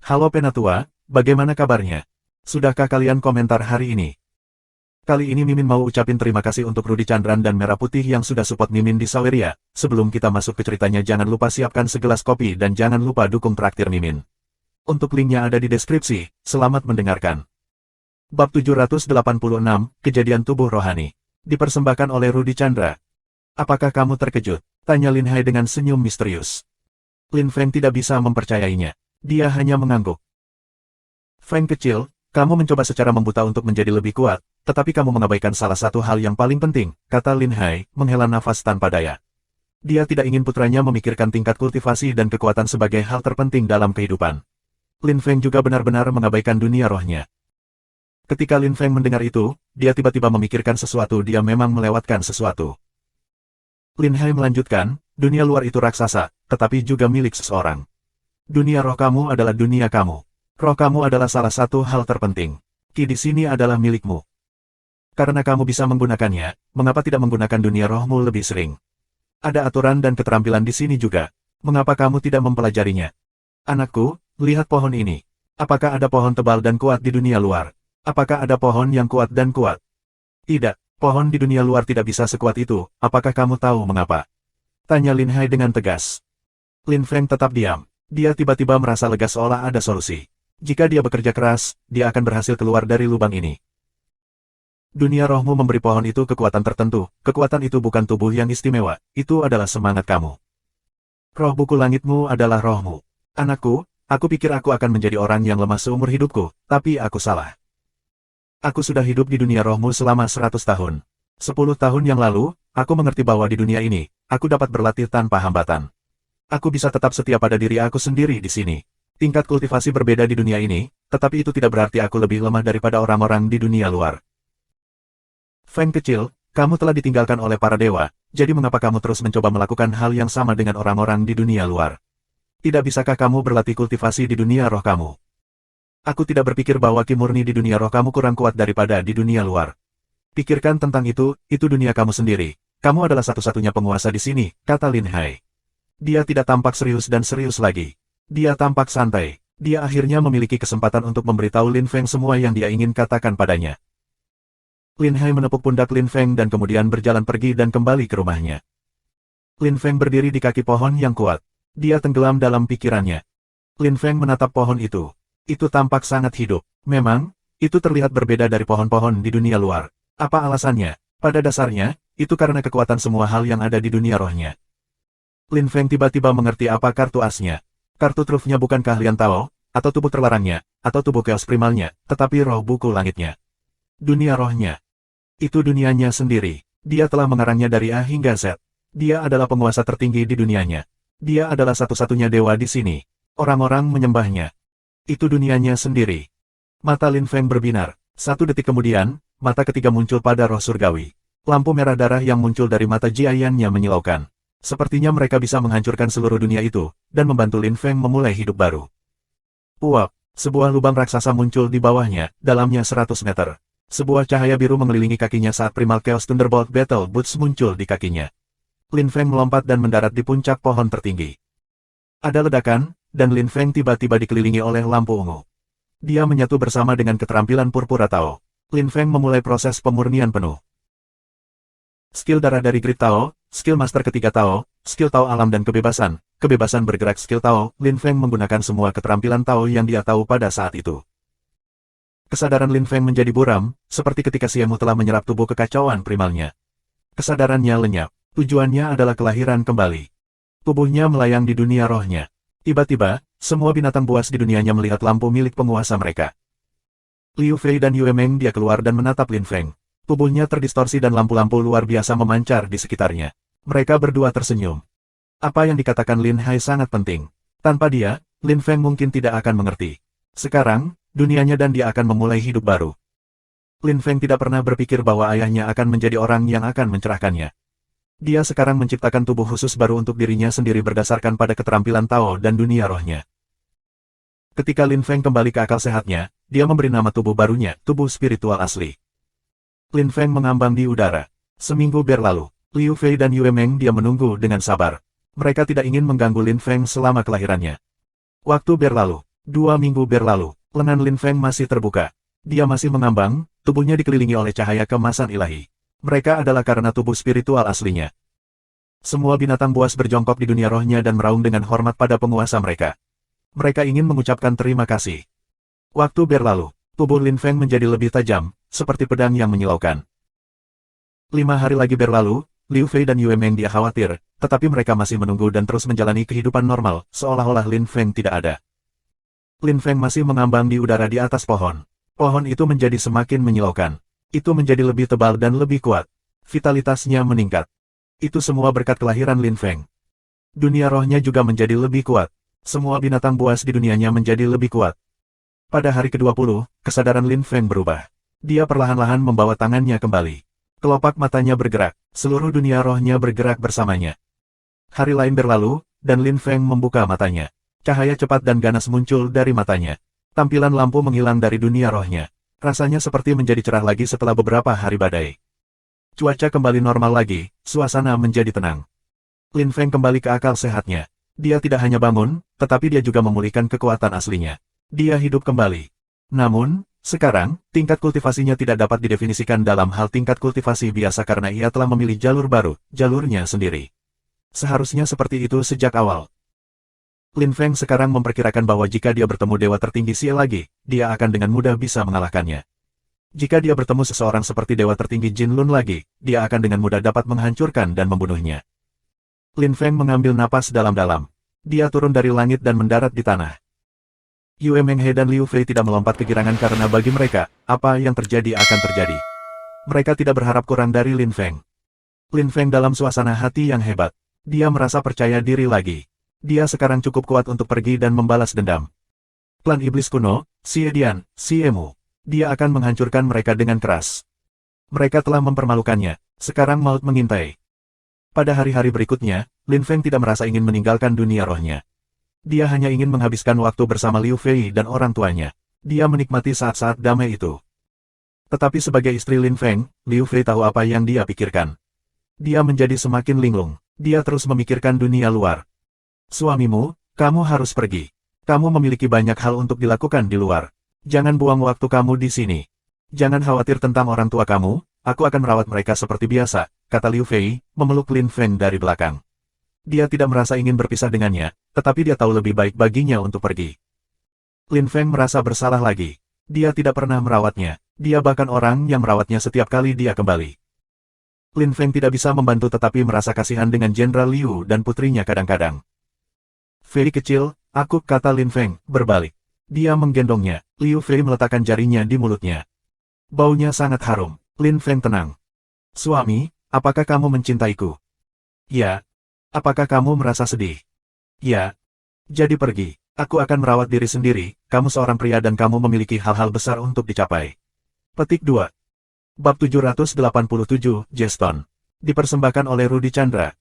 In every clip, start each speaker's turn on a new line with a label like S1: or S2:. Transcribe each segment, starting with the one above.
S1: Halo Penatua, bagaimana kabarnya? Sudahkah kalian komentar hari ini? Kali ini Mimin mau ucapin terima kasih untuk Rudy Chandran dan Merah Putih yang sudah support Mimin di Saweria. Sebelum kita masuk ke ceritanya jangan lupa siapkan segelas kopi dan jangan lupa dukung traktir Mimin. Untuk linknya ada di deskripsi, selamat mendengarkan. Bab 786, Kejadian Tubuh Rohani. Dipersembahkan oleh Rudy Chandra. Apakah kamu terkejut? Tanya Lin Hai dengan senyum misterius. Lin Feng tidak bisa mempercayainya. Dia hanya mengangguk. Feng kecil, kamu mencoba secara membuta untuk menjadi lebih kuat, tetapi kamu mengabaikan salah satu hal yang paling penting, kata Lin Hai, menghela nafas tanpa daya. Dia tidak ingin putranya memikirkan tingkat kultivasi dan kekuatan sebagai hal terpenting dalam kehidupan. Lin Feng juga benar-benar mengabaikan dunia rohnya. Ketika Lin Feng mendengar itu, dia tiba-tiba memikirkan sesuatu, dia memang melewatkan sesuatu. Lin Hai melanjutkan, dunia luar itu raksasa, tetapi juga milik seseorang. Dunia roh kamu adalah dunia kamu. Roh kamu adalah salah satu hal terpenting. Ki di sini adalah milikmu. Karena kamu bisa menggunakannya, mengapa tidak menggunakan dunia rohmu lebih sering? Ada aturan dan keterampilan di sini juga. Mengapa kamu tidak mempelajarinya? Anakku, lihat pohon ini. Apakah ada pohon tebal dan kuat di dunia luar? Apakah ada pohon yang kuat dan kuat? Tidak, pohon di dunia luar tidak bisa sekuat itu. Apakah kamu tahu mengapa? Tanya Lin Hai dengan tegas. Lin Feng tetap diam. Dia tiba-tiba merasa lega seolah ada solusi. Jika dia bekerja keras, dia akan berhasil keluar dari lubang ini. Dunia rohmu memberi pohon itu kekuatan tertentu. Kekuatan itu bukan tubuh yang istimewa, itu adalah semangat kamu. Roh buku langitmu adalah rohmu. Anakku, aku pikir aku akan menjadi orang yang lemah seumur hidupku, tapi aku salah. Aku sudah hidup di dunia rohmu selama 100 tahun. 10 tahun yang lalu, aku mengerti bahwa di dunia ini, aku dapat berlatih tanpa hambatan. Aku bisa tetap setia pada diri aku sendiri di sini. Tingkat kultivasi berbeda di dunia ini, tetapi itu tidak berarti aku lebih lemah daripada orang-orang di dunia luar. Feng kecil, kamu telah ditinggalkan oleh para dewa, jadi mengapa kamu terus mencoba melakukan hal yang sama dengan orang-orang di dunia luar? Tidak bisakah kamu berlatih kultivasi di dunia roh kamu? Aku tidak berpikir bahwa ki murni di dunia roh kamu kurang kuat daripada di dunia luar. Pikirkan tentang itu dunia kamu sendiri. Kamu adalah satu-satunya penguasa di sini, kata Lin Hai. Dia tidak tampak serius dan serius lagi. Dia tampak santai. Dia akhirnya memiliki kesempatan untuk memberitahu Lin Feng semua yang dia ingin katakan padanya. Lin Hai menepuk pundak Lin Feng dan kemudian berjalan pergi dan kembali ke rumahnya. Lin Feng berdiri di kaki pohon yang kuat. Dia tenggelam dalam pikirannya. Lin Feng menatap pohon itu. Itu tampak sangat hidup. Memang, itu terlihat berbeda dari pohon-pohon di dunia luar. Apa alasannya? Pada dasarnya, itu karena kekuatan semua hal yang ada di dunia rohnya. Lin Feng tiba-tiba mengerti apa kartu asnya. Kartu trufnya bukan keahlian Tao, atau tubuh terlarangnya, atau tubuh chaos primalnya, tetapi roh buku langitnya. Dunia rohnya. Itu dunianya sendiri. Dia telah mengarangnya dari A hingga Z. Dia adalah penguasa tertinggi di dunianya. Dia adalah satu-satunya dewa di sini. Orang-orang menyembahnya. Itu dunianya sendiri. Mata Lin Feng berbinar. 1 detik kemudian, mata ketiga muncul pada roh surgawi. Lampu merah darah yang muncul dari mata Jiayannya menyilaukan. Sepertinya mereka bisa menghancurkan seluruh dunia itu, dan membantu Lin Feng memulai hidup baru. Uap, sebuah lubang raksasa muncul di bawahnya, dalamnya 100 meter. Sebuah cahaya biru mengelilingi kakinya saat Primal Chaos Thunderbolt Battle Boots muncul di kakinya. Lin Feng melompat dan mendarat di puncak pohon tertinggi. Ada ledakan, dan Lin Feng tiba-tiba dikelilingi oleh lampu ungu. Dia menyatu bersama dengan keterampilan Purpura Tao. Lin Feng memulai proses pemurnian penuh. Skill darah dari Grid Tao, skill master ketiga Tao, skill Tao alam dan kebebasan, kebebasan bergerak skill Tao, Lin Feng menggunakan semua keterampilan Tao yang dia tahu pada saat itu. Kesadaran Lin Feng menjadi buram, seperti ketika Siemu telah menyerap tubuh kekacauan primalnya. Kesadarannya lenyap, tujuannya adalah kelahiran kembali. Tubuhnya melayang di dunia rohnya. Tiba-tiba, semua binatang buas di dunianya melihat lampu milik penguasa mereka. Liu Fei dan Yue Meng dia keluar dan menatap Lin Feng. Tubuhnya terdistorsi dan lampu-lampu luar biasa memancar di sekitarnya. Mereka berdua tersenyum. Apa yang dikatakan Lin Hai sangat penting. Tanpa dia, Lin Feng mungkin tidak akan mengerti. Sekarang, dunianya dan dia akan memulai hidup baru. Lin Feng tidak pernah berpikir bahwa ayahnya akan menjadi orang yang akan mencerahkannya. Dia sekarang menciptakan tubuh khusus baru untuk dirinya sendiri berdasarkan pada keterampilan Tao dan dunia rohnya. Ketika Lin Feng kembali ke akal sehatnya, dia memberi nama tubuh barunya, tubuh spiritual asli. Lin Feng mengambang di udara. Seminggu berlalu, Liu Fei dan Yue Meng dia menunggu dengan sabar. Mereka tidak ingin mengganggu Lin Feng selama kelahirannya. Waktu berlalu. 2 minggu berlalu, lengan Lin Feng masih terbuka. Dia masih mengambang, tubuhnya dikelilingi oleh cahaya kemasan ilahi. Mereka adalah karena tubuh spiritual aslinya. Semua binatang buas berjongkok di dunia rohnya dan meraung dengan hormat pada penguasa mereka. Mereka ingin mengucapkan terima kasih. Waktu berlalu, tubuh Lin Feng menjadi lebih tajam, seperti pedang yang menyilaukan. 5 hari lagi berlalu, Liu Fei dan Yue Meng dia khawatir, tetapi mereka masih menunggu dan terus menjalani kehidupan normal, seolah-olah Lin Feng tidak ada. Lin Feng masih mengambang di udara di atas pohon. Pohon itu menjadi semakin menyilaukan. Itu menjadi lebih tebal dan lebih kuat. Vitalitasnya meningkat. Itu semua berkat kelahiran Lin Feng. Dunia rohnya juga menjadi lebih kuat. Semua binatang buas di dunianya menjadi lebih kuat. Pada hari ke-20, kesadaran Lin Feng berubah. Dia perlahan-lahan membawa tangannya kembali. Kelopak matanya bergerak, seluruh dunia rohnya bergerak bersamanya. Hari lain berlalu, dan Lin Feng membuka matanya. Cahaya cepat dan ganas muncul dari matanya. Tampilan lampu menghilang dari dunia rohnya. Rasanya seperti menjadi cerah lagi setelah beberapa hari badai. Cuaca kembali normal lagi, suasana menjadi tenang. Lin Feng kembali ke akal sehatnya. Dia tidak hanya bangun, tetapi dia juga memulihkan kekuatan aslinya. Dia hidup kembali. Namun, sekarang, tingkat kultivasinya tidak dapat didefinisikan dalam hal tingkat kultivasi biasa karena ia telah memilih jalur baru, jalurnya sendiri. Seharusnya seperti itu sejak awal. Lin Feng sekarang memperkirakan bahwa jika dia bertemu dewa tertinggi Xie lagi, dia akan dengan mudah bisa mengalahkannya. Jika dia bertemu seseorang seperti dewa tertinggi Jin Lun lagi, dia akan dengan mudah dapat menghancurkan dan membunuhnya. Lin Feng mengambil napas dalam-dalam. Dia turun dari langit dan mendarat di tanah. Yue Menghe dan Liu Fei tidak melompat kegirangan karena bagi mereka, apa yang terjadi akan terjadi. Mereka tidak berharap kurang dari Lin Feng. Lin Feng dalam suasana hati yang hebat. Dia merasa percaya diri lagi. Dia sekarang cukup kuat untuk pergi dan membalas dendam. Klan iblis kuno, Xie Dian, Xie Mu. Dia akan menghancurkan mereka dengan keras. Mereka telah mempermalukannya, sekarang maut mengintai. Pada hari-hari berikutnya, Lin Feng tidak merasa ingin meninggalkan dunia rohnya. Dia hanya ingin menghabiskan waktu bersama Liu Fei dan orang tuanya. Dia menikmati saat-saat damai itu. Tetapi sebagai istri Lin Feng, Liu Fei tahu apa yang dia pikirkan. Dia menjadi semakin linglung. Dia terus memikirkan dunia luar. Suamimu, kamu harus pergi. Kamu memiliki banyak hal untuk dilakukan di luar. Jangan buang waktu kamu di sini. Jangan khawatir tentang orang tua kamu, aku akan merawat mereka seperti biasa, kata Liu Fei, memeluk Lin Feng dari belakang. Dia tidak merasa ingin berpisah dengannya, tetapi dia tahu lebih baik baginya untuk pergi. Lin Feng merasa bersalah lagi. Dia tidak pernah merawatnya. Dia bahkan orang yang merawatnya setiap kali dia kembali. Lin Feng tidak bisa membantu tetapi merasa kasihan dengan Jenderal Liu dan putrinya kadang-kadang. Fei kecil, aku, kata Lin Feng, berbalik. Dia menggendongnya. Liu Fei meletakkan jarinya di mulutnya. Baunya sangat harum. Lin Feng tenang. Suami, apakah kamu mencintaiku? Ya. Apakah kamu merasa sedih? Ya. Jadi pergi. Aku akan merawat diri sendiri, kamu seorang pria dan kamu memiliki hal-hal besar untuk dicapai. Petik 2. Bab 787, Jeston. Dipersembahkan oleh Rudi Chandra.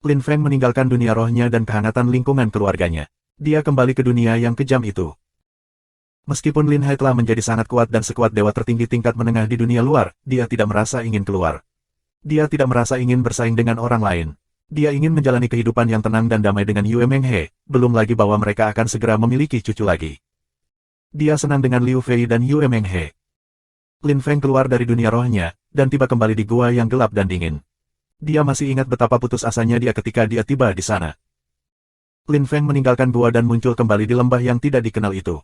S1: Lin Feng meninggalkan dunia rohnya dan kehangatan lingkungan keluarganya. Dia kembali ke dunia yang kejam itu. Meskipun Lin Hai telah menjadi sangat kuat dan sekuat dewa tertinggi tingkat menengah di dunia luar, dia tidak merasa ingin keluar. Dia tidak merasa ingin bersaing dengan orang lain. Dia ingin menjalani kehidupan yang tenang dan damai dengan Yue Menghe, belum lagi bahwa mereka akan segera memiliki cucu lagi. Dia senang dengan Liu Fei dan Yue Menghe. Lin Feng keluar dari dunia rohnya, dan tiba kembali di gua yang gelap dan dingin. Dia masih ingat betapa putus asanya dia ketika dia tiba di sana. Lin Feng meninggalkan gua dan muncul kembali di lembah yang tidak dikenal itu.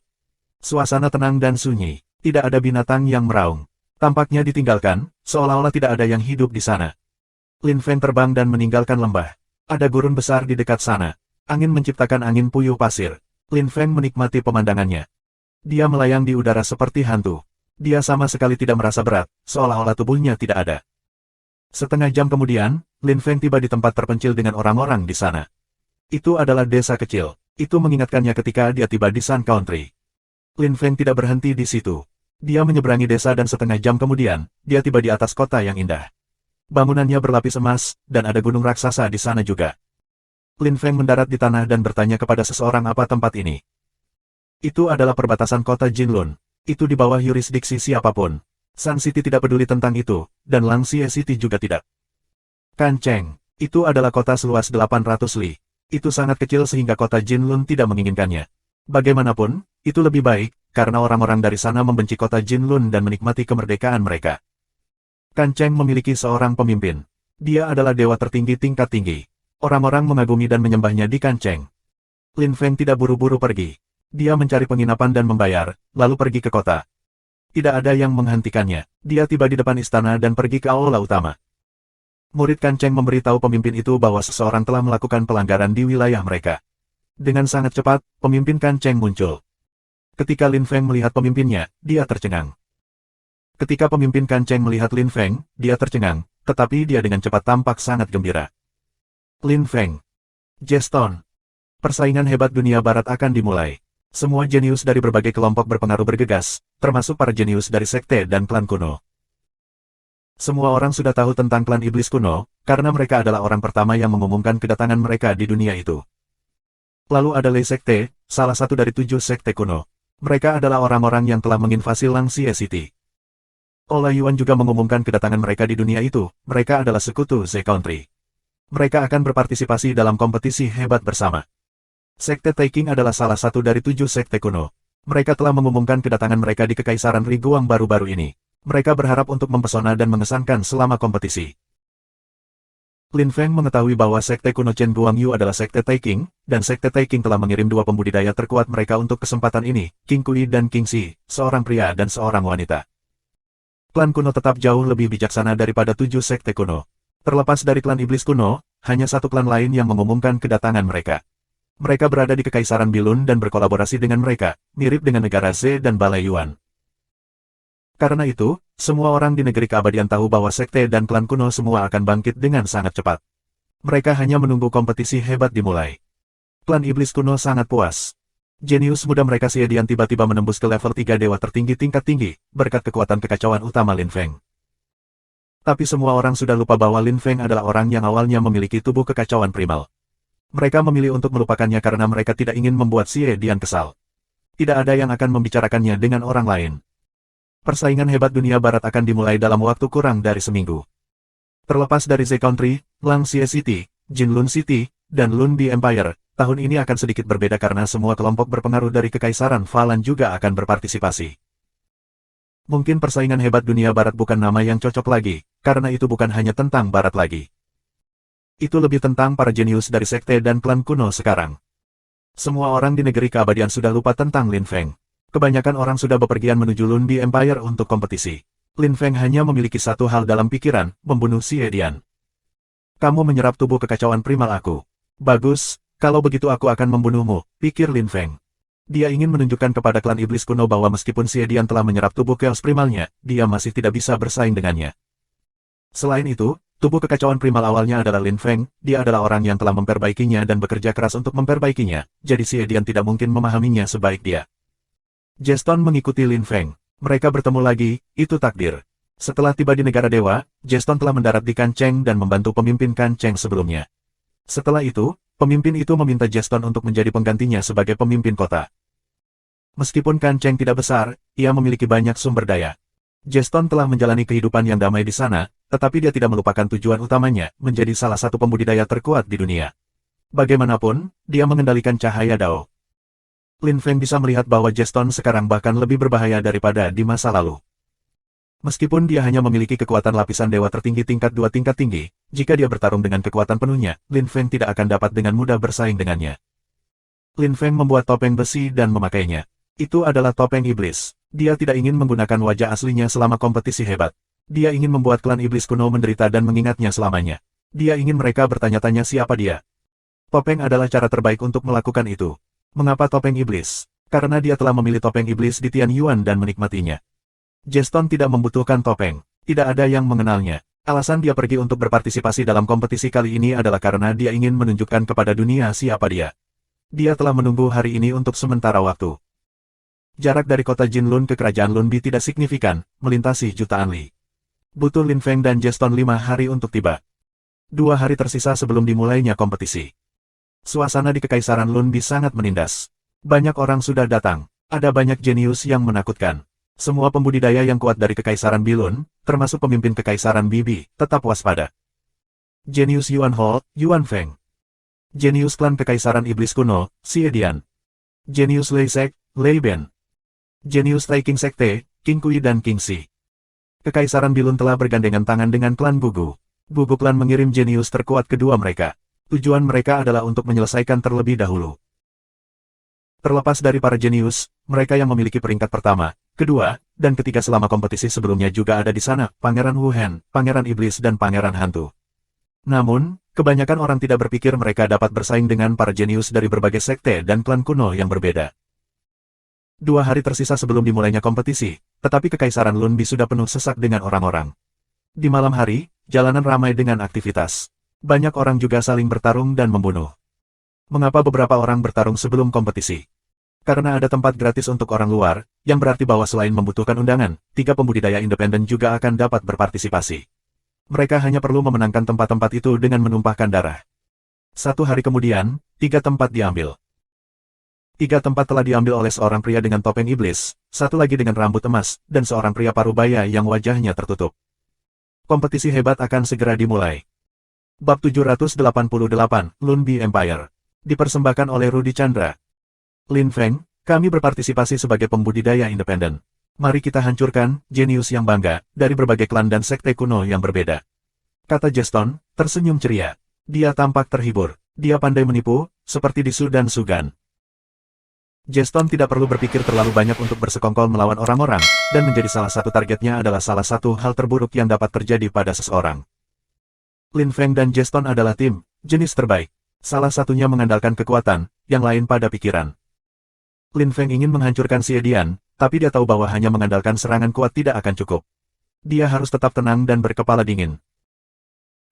S1: Suasana tenang dan sunyi, tidak ada binatang yang meraung. Tampaknya ditinggalkan, seolah-olah tidak ada yang hidup di sana. Lin Feng terbang dan meninggalkan lembah. Ada gurun besar di dekat sana. Angin menciptakan angin puyuh pasir. Lin Feng menikmati pemandangannya. Dia melayang di udara seperti hantu. Dia sama sekali tidak merasa berat, seolah-olah tubuhnya tidak ada. Setengah jam kemudian, Lin Feng tiba di tempat terpencil dengan orang-orang di sana. Itu adalah desa kecil. Itu mengingatkannya ketika dia tiba di Sun Country. Lin Feng tidak berhenti di situ. Dia menyeberangi desa dan setengah jam kemudian, dia tiba di atas kota yang indah. Bangunannya berlapis emas, dan ada gunung raksasa di sana juga. Lin Feng mendarat di tanah dan bertanya kepada seseorang apa tempat ini. Itu adalah perbatasan kota Jinlun. Itu di bawah yurisdiksi siapapun. Sun City tidak peduli tentang itu, dan Langxie City juga tidak. Kanceng, itu adalah kota seluas 800 li. Itu sangat kecil sehingga kota Jinlun tidak menginginkannya. Bagaimanapun, itu lebih baik, karena orang-orang dari sana membenci kota Jinlun dan menikmati kemerdekaan mereka. Kan Cheng memiliki seorang pemimpin. Dia adalah dewa tertinggi tingkat tinggi. Orang-orang mengagumi dan menyembahnya di Kan Cheng. Lin Feng tidak buru-buru pergi. Dia mencari penginapan dan membayar, lalu pergi ke kota. Tidak ada yang menghentikannya. Dia tiba di depan istana dan pergi ke aula utama. Murid Kan Cheng memberitahu pemimpin itu bahwa seseorang telah melakukan pelanggaran di wilayah mereka. Dengan sangat cepat, pemimpin Kan Cheng muncul. Ketika Lin Feng melihat pemimpinnya, dia tercengang. Ketika pemimpin Kan Cheng melihat Lin Feng, dia tercengang, tetapi dia dengan cepat tampak sangat gembira. Lin Feng. Jeston. Persaingan hebat dunia barat akan dimulai. Semua jenius dari berbagai kelompok berpengaruh bergegas, termasuk para jenius dari sekte dan klan kuno. Semua orang sudah tahu tentang klan iblis kuno, karena mereka adalah orang pertama yang mengumumkan kedatangan mereka di dunia itu. Lalu ada Lei Sekte, salah satu dari 7 sekte kuno. Mereka adalah orang-orang yang telah menginvasi Langxie City. Ola Yuan juga mengumumkan kedatangan mereka di dunia itu. Mereka adalah sekutu Z Country. Mereka akan berpartisipasi dalam kompetisi hebat bersama. Sekte Taking adalah salah satu dari 7 sekte kuno. Mereka telah mengumumkan kedatangan mereka di Kekaisaran Riguang baru-baru ini. Mereka berharap untuk mempesona dan mengesankan selama kompetisi. Lin Feng mengetahui bahwa sekte kuno Chen Guangyu adalah sekte Taking, dan sekte Taking telah mengirim 2 pembudidaya terkuat mereka untuk kesempatan ini, King Kui dan King Si, seorang pria dan seorang wanita. Klan kuno tetap jauh lebih bijaksana daripada 7 sekte kuno. Terlepas dari klan iblis kuno, hanya satu klan lain yang mengumumkan kedatangan mereka. Mereka berada di Kekaisaran Bilun dan berkolaborasi dengan mereka, mirip dengan negara Z dan Balai Yuan. Karena itu, semua orang di negeri keabadian tahu bahwa sekte dan klan kuno semua akan bangkit dengan sangat cepat. Mereka hanya menunggu kompetisi hebat dimulai. Klan iblis kuno sangat puas. Jenius muda mereka Xiedian tiba-tiba menembus ke level 3 dewa tertinggi tingkat tinggi, berkat kekuatan kekacauan utama Lin Feng. Tapi semua orang sudah lupa bahwa Lin Feng adalah orang yang awalnya memiliki tubuh kekacauan primal. Mereka memilih untuk melupakannya karena mereka tidak ingin membuat Xiedian kesal. Tidak ada yang akan membicarakannya dengan orang lain. Persaingan hebat dunia barat akan dimulai dalam waktu kurang dari seminggu. Terlepas dari Z Country, Langxie City, Jinlun City, dan Lunbi Empire, tahun ini akan sedikit berbeda karena semua kelompok berpengaruh dari Kekaisaran Falan juga akan berpartisipasi. Mungkin persaingan hebat dunia barat bukan nama yang cocok lagi, karena itu bukan hanya tentang barat lagi. Itu lebih tentang para jenius dari sekte dan klan kuno sekarang. Semua orang di negeri keabadian sudah lupa tentang Lin Feng. Kebanyakan orang sudah bepergian menuju Lunbi Empire untuk kompetisi. Lin Feng hanya memiliki satu hal dalam pikiran, membunuh Xiedian. Kamu menyerap tubuh kekacauan primal aku. Bagus, kalau begitu aku akan membunuhmu, pikir Lin Feng. Dia ingin menunjukkan kepada klan iblis kuno bahwa meskipun Xiedian telah menyerap tubuh chaos primalnya, dia masih tidak bisa bersaing dengannya. Selain itu, tubuh kekacauan primal awalnya adalah Lin Feng, dia adalah orang yang telah memperbaikinya dan bekerja keras untuk memperbaikinya, jadi Xiedian tidak mungkin memahaminya sebaik dia. Jeston mengikuti Lin Feng. Mereka bertemu lagi, itu takdir. Setelah tiba di negara dewa, Jeston telah mendarat di Kan Cheng dan membantu pemimpin Kan Cheng sebelumnya. Setelah itu, pemimpin itu meminta Jeston untuk menjadi penggantinya sebagai pemimpin kota. Meskipun Kan Cheng tidak besar, ia memiliki banyak sumber daya. Jeston telah menjalani kehidupan yang damai di sana, tetapi dia tidak melupakan tujuan utamanya, menjadi salah satu pembudidaya terkuat di dunia. Bagaimanapun, dia mengendalikan cahaya Dao. Lin Feng bisa melihat bahwa Jeston sekarang bahkan lebih berbahaya daripada di masa lalu. Meskipun dia hanya memiliki kekuatan lapisan dewa tertinggi tingkat 2 tingkat tinggi, jika dia bertarung dengan kekuatan penuhnya, Lin Feng tidak akan dapat dengan mudah bersaing dengannya. Lin Feng membuat topeng besi dan memakainya. Itu adalah topeng iblis. Dia tidak ingin menggunakan wajah aslinya selama kompetisi hebat. Dia ingin membuat klan iblis kuno menderita dan mengingatnya selamanya. Dia ingin mereka bertanya-tanya siapa dia. Topeng adalah cara terbaik untuk melakukan itu. Mengapa topeng iblis? Karena dia telah memilih topeng iblis di Tian Yuan dan menikmatinya. Jeston tidak membutuhkan topeng. Tidak ada yang mengenalnya. Alasan dia pergi untuk berpartisipasi dalam kompetisi kali ini adalah karena dia ingin menunjukkan kepada dunia siapa dia. Dia telah menunggu hari ini untuk sementara waktu. Jarak dari kota Jinlun ke kerajaan Lunbi tidak signifikan, melintasi jutaan li. Butuh Lin Feng dan Jeston 5 hari untuk tiba. 2 hari tersisa sebelum dimulainya kompetisi. Suasana di Kekaisaran Lunbi sangat menindas. Banyak orang sudah datang. Ada banyak jenius yang menakutkan. Semua pembudidaya yang kuat dari Kekaisaran Bilun, termasuk pemimpin Kekaisaran Bibi, tetap waspada. Jenius Yuan Hall, Yuan Feng. Jenius klan Kekaisaran Iblis kuno, Xiedian. Jenius Lei Sek, Lei Ben. Jenius Tai King Sekte, King Kui dan King Si. Kekaisaran Bilun telah bergandengan tangan dengan klan Bugu. Bugu klan mengirim jenius terkuat kedua mereka. Tujuan mereka adalah untuk menyelesaikan terlebih dahulu. Terlepas dari para jenius, mereka yang memiliki peringkat pertama, kedua, dan ketiga selama kompetisi sebelumnya juga ada di sana, Pangeran Wu Hen, Pangeran Iblis dan Pangeran Hantu. Namun, kebanyakan orang tidak berpikir mereka dapat bersaing dengan para jenius dari berbagai sekte dan klan kuno yang berbeda. 2 hari tersisa sebelum dimulainya kompetisi, tetapi Kekaisaran Lunbi sudah penuh sesak dengan orang-orang. Di malam hari, jalanan ramai dengan aktivitas. Banyak orang juga saling bertarung dan membunuh. Mengapa beberapa orang bertarung sebelum kompetisi? Karena ada tempat gratis untuk orang luar, yang berarti bahwa selain membutuhkan undangan, 3 pembudidaya independen juga akan dapat berpartisipasi. Mereka hanya perlu memenangkan tempat-tempat itu dengan menumpahkan darah. 1 hari kemudian, 3 tempat diambil. 3 tempat telah diambil oleh seorang pria dengan topeng iblis, 1 lagi dengan rambut emas, dan seorang pria parubaya yang wajahnya tertutup. Kompetisi hebat akan segera dimulai. Bab 788, Lunbi Empire. Dipersembahkan oleh Rudy Chandra. Lin Feng, kami berpartisipasi sebagai pembudidaya independen. Mari kita hancurkan jenius yang bangga dari berbagai klan dan sekte kuno yang berbeda. Kata Jeston, tersenyum ceria. Dia tampak terhibur. Dia pandai menipu, seperti Disu dan Sugan. Jeston tidak perlu berpikir terlalu banyak untuk bersekongkol melawan orang-orang, dan menjadi salah satu targetnya adalah salah satu hal terburuk yang dapat terjadi pada seseorang. Lin Feng dan Jeston adalah tim, jenis terbaik. Salah satunya mengandalkan kekuatan, yang lain pada pikiran. Lin Feng ingin menghancurkan si Edian, tapi dia tahu bahwa hanya mengandalkan serangan kuat tidak akan cukup. Dia harus tetap tenang dan berkepala dingin.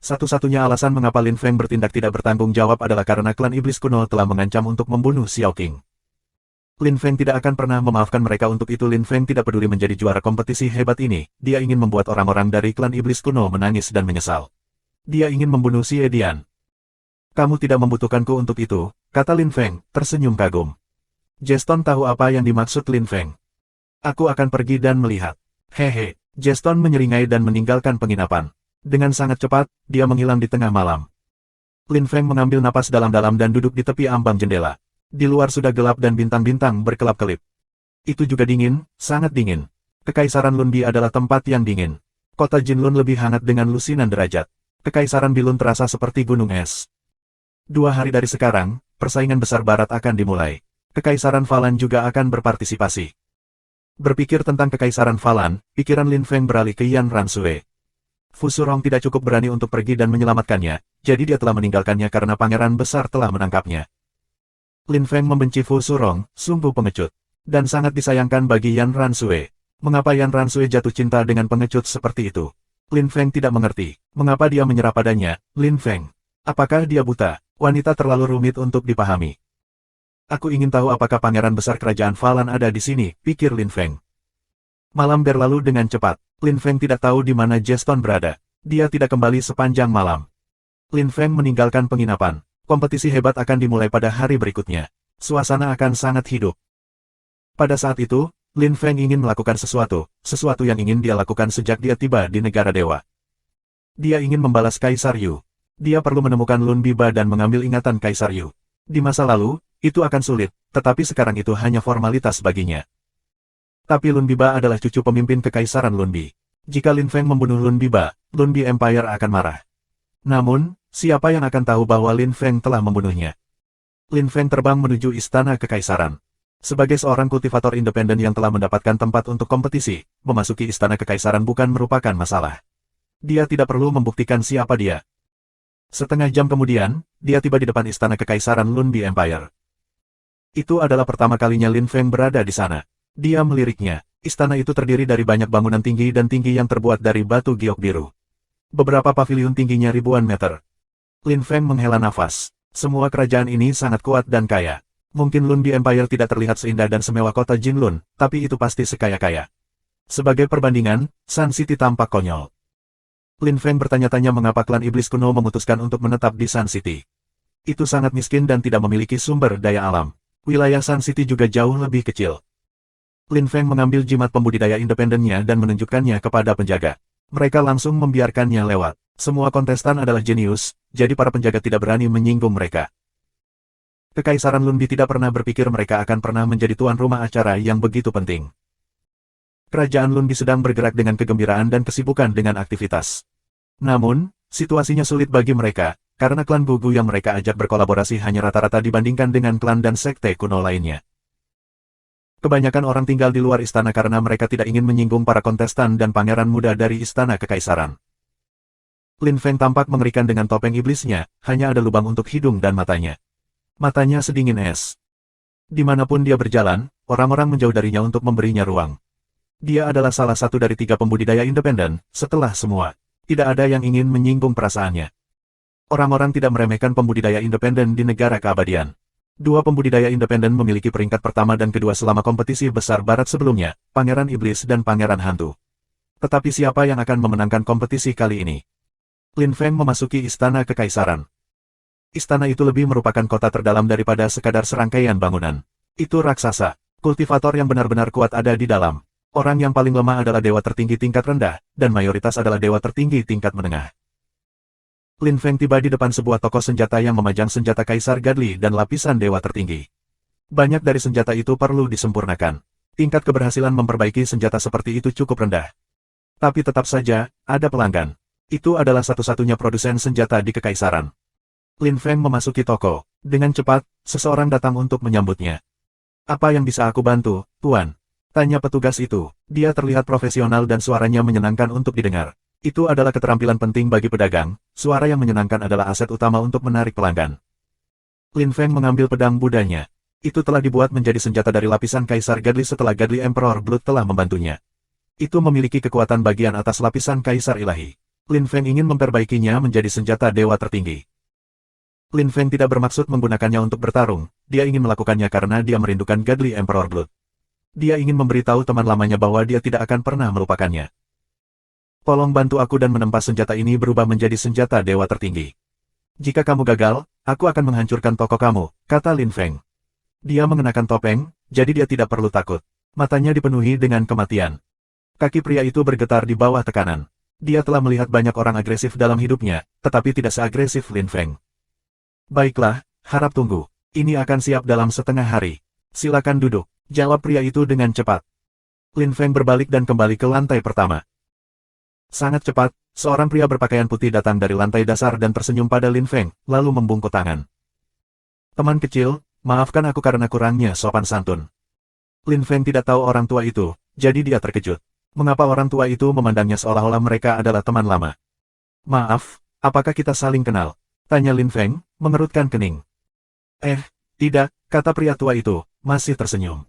S1: Satu-satunya alasan mengapa Lin Feng bertindak tidak bertanggung jawab adalah karena klan iblis kuno telah mengancam untuk membunuh Xiao Qing. Lin Feng tidak akan pernah memaafkan mereka untuk itu. Lin Feng tidak peduli menjadi juara kompetisi hebat ini, dia ingin membuat orang-orang dari klan iblis kuno menangis dan menyesal. Dia ingin membunuh si Edian. Kamu tidak membutuhkanku untuk itu, kata Lin Feng, tersenyum kagum. Jeston tahu apa yang dimaksud Lin Feng. Aku akan pergi dan melihat. Hehe, Jeston menyeringai dan meninggalkan penginapan. Dengan sangat cepat, dia menghilang di tengah malam. Lin Feng mengambil napas dalam-dalam dan duduk di tepi ambang jendela. Di luar sudah gelap dan bintang-bintang berkelap-kelip. Itu juga dingin, sangat dingin. Kekaisaran Lunbi adalah tempat yang dingin. Kota Jinlun lebih hangat dengan lusinan derajat. Kekaisaran Bilun terasa seperti gunung es. 2 hari dari sekarang, persaingan besar barat akan dimulai. Kekaisaran Falan juga akan berpartisipasi. Berpikir tentang Kekaisaran Falan, pikiran Lin Feng beralih ke Yan Ransue. Fu Surong tidak cukup berani untuk pergi dan menyelamatkannya, jadi dia telah meninggalkannya karena pangeran besar telah menangkapnya. Lin Feng membenci Fu Surong, sungguh pengecut. Dan sangat disayangkan bagi Yan Ransue. Mengapa Yan Ransue jatuh cinta dengan pengecut seperti itu? Lin Feng tidak mengerti. Mengapa dia menyerah padanya, Lin Feng? Apakah dia buta? Wanita terlalu rumit untuk dipahami. Aku ingin tahu apakah pangeran besar kerajaan Falan ada di sini, pikir Lin Feng. Malam berlalu dengan cepat. Lin Feng tidak tahu di mana Jeston berada. Dia tidak kembali sepanjang malam. Lin Feng meninggalkan penginapan. Kompetisi hebat akan dimulai pada hari berikutnya. Suasana akan sangat hidup. Pada saat itu, Lin Feng ingin melakukan sesuatu yang ingin dia lakukan sejak dia tiba di negara dewa. Dia ingin membalas Kaisar Yu. Dia perlu menemukan Lun Biba dan mengambil ingatan Kaisar Yu. Di masa lalu, itu akan sulit, tetapi sekarang itu hanya formalitas baginya. Tapi Lun Biba adalah cucu pemimpin Kekaisaran Lunbi. Jika Lin Feng membunuh Lun Biba, Lunbi Empire akan marah. Namun, siapa yang akan tahu bahwa Lin Feng telah membunuhnya? Lin Feng terbang menuju Istana Kekaisaran. Sebagai seorang kultivator independen yang telah mendapatkan tempat untuk kompetisi, memasuki Istana Kekaisaran bukan merupakan masalah. Dia tidak perlu membuktikan siapa dia. Setengah jam kemudian, dia tiba di depan Istana Kekaisaran Lunbi Empire. Itu adalah pertama kalinya Lin Feng berada di sana. Dia meliriknya. Istana itu terdiri dari banyak bangunan tinggi dan tinggi yang terbuat dari batu giok biru. Beberapa paviliun tingginya ribuan meter. Lin Feng menghela nafas. Semua kerajaan ini sangat kuat dan kaya. Mungkin Lunbi Empire tidak terlihat seindah dan semewah kota Jinlun, tapi itu pasti sekaya-kaya. Sebagai perbandingan, Sun City tampak konyol. Lin Feng bertanya-tanya mengapa klan iblis kuno memutuskan untuk menetap di Sun City. Itu sangat miskin dan tidak memiliki sumber daya alam. Wilayah Sun City juga jauh lebih kecil. Lin Feng mengambil jimat pembudidaya independennya dan menunjukkannya kepada penjaga. Mereka langsung membiarkannya lewat. Semua kontestan adalah jenius, jadi para penjaga tidak berani menyinggung mereka. Kekaisaran Lunbi tidak pernah berpikir mereka akan pernah menjadi tuan rumah acara yang begitu penting. Kerajaan Lunbi sedang bergerak dengan kegembiraan dan kesibukan dengan aktivitas. Namun, situasinya sulit bagi mereka, karena klan Gugu yang mereka ajak berkolaborasi hanya rata-rata dibandingkan dengan klan dan sekte kuno lainnya. Kebanyakan orang tinggal di luar istana karena mereka tidak ingin menyinggung para kontestan dan pangeran muda dari istana kekaisaran. Lin Feng tampak mengerikan dengan topeng iblisnya, hanya ada lubang untuk hidung dan matanya. Matanya sedingin es. Dimanapun dia berjalan, orang-orang menjauh darinya untuk memberinya ruang. Dia adalah salah satu dari 3 pembudidaya independen, setelah semua. Tidak ada yang ingin menyinggung perasaannya. Orang-orang tidak meremehkan pembudidaya independen di negara keabadian. 2 pembudidaya independen memiliki peringkat pertama dan kedua selama kompetisi besar barat sebelumnya, Pangeran Iblis dan Pangeran Hantu. Tetapi siapa yang akan memenangkan kompetisi kali ini? Lin Feng memasuki istana kekaisaran. Istana itu lebih merupakan kota terdalam daripada sekadar serangkaian bangunan. Itu raksasa. Kultivator yang benar-benar kuat ada di dalam. Orang yang paling lemah adalah dewa tertinggi tingkat rendah, dan mayoritas adalah dewa tertinggi tingkat menengah. Lin Feng tiba di depan sebuah toko senjata yang memajang senjata Kaisar Gadli dan lapisan dewa tertinggi. Banyak dari senjata itu perlu disempurnakan. Tingkat keberhasilan memperbaiki senjata seperti itu cukup rendah. Tapi tetap saja, ada pelanggan. Itu adalah satu-satunya produsen senjata di kekaisaran. Lin Feng memasuki toko. Dengan cepat, seseorang datang untuk menyambutnya. "Apa yang bisa aku bantu, Tuan?" tanya petugas itu. Dia terlihat profesional dan suaranya menyenangkan untuk didengar. Itu adalah keterampilan penting bagi pedagang, suara yang menyenangkan adalah aset utama untuk menarik pelanggan. Lin Feng mengambil pedang Budanya. Itu telah dibuat menjadi senjata dari lapisan Kaisar Gadli setelah Gadli Emperor Blood telah membantunya. Itu memiliki kekuatan bagian atas lapisan Kaisar Ilahi. Lin Feng ingin memperbaikinya menjadi senjata dewa tertinggi. Lin Feng tidak bermaksud menggunakannya untuk bertarung, dia ingin melakukannya karena dia merindukan Gadli Emperor Blood. Dia ingin memberitahu teman lamanya bahwa dia tidak akan pernah melupakannya. "Tolong bantu aku dan menempa senjata ini berubah menjadi senjata dewa tertinggi. Jika kamu gagal, aku akan menghancurkan toko kamu," kata Lin Feng. Dia mengenakan topeng, jadi dia tidak perlu takut. Matanya dipenuhi dengan kematian. Kaki pria itu bergetar di bawah tekanan. Dia telah melihat banyak orang agresif dalam hidupnya, tetapi tidak seagresif Lin Feng. "Baiklah, harap tunggu. Ini akan siap dalam setengah hari. Silakan duduk," jawab pria itu dengan cepat. Lin Feng berbalik dan kembali ke lantai pertama. Sangat cepat, seorang pria berpakaian putih datang dari lantai dasar dan tersenyum pada Lin Feng, lalu membungkuk tangan. "Teman kecil, maafkan aku karena kurangnya sopan santun." Lin Feng tidak tahu orang tua itu, jadi dia terkejut. Mengapa orang tua itu memandangnya seolah-olah mereka adalah teman lama? "Maaf, apakah kita saling kenal?" tanya Lin Feng, mengerutkan kening. Tidak," kata pria tua itu, masih tersenyum.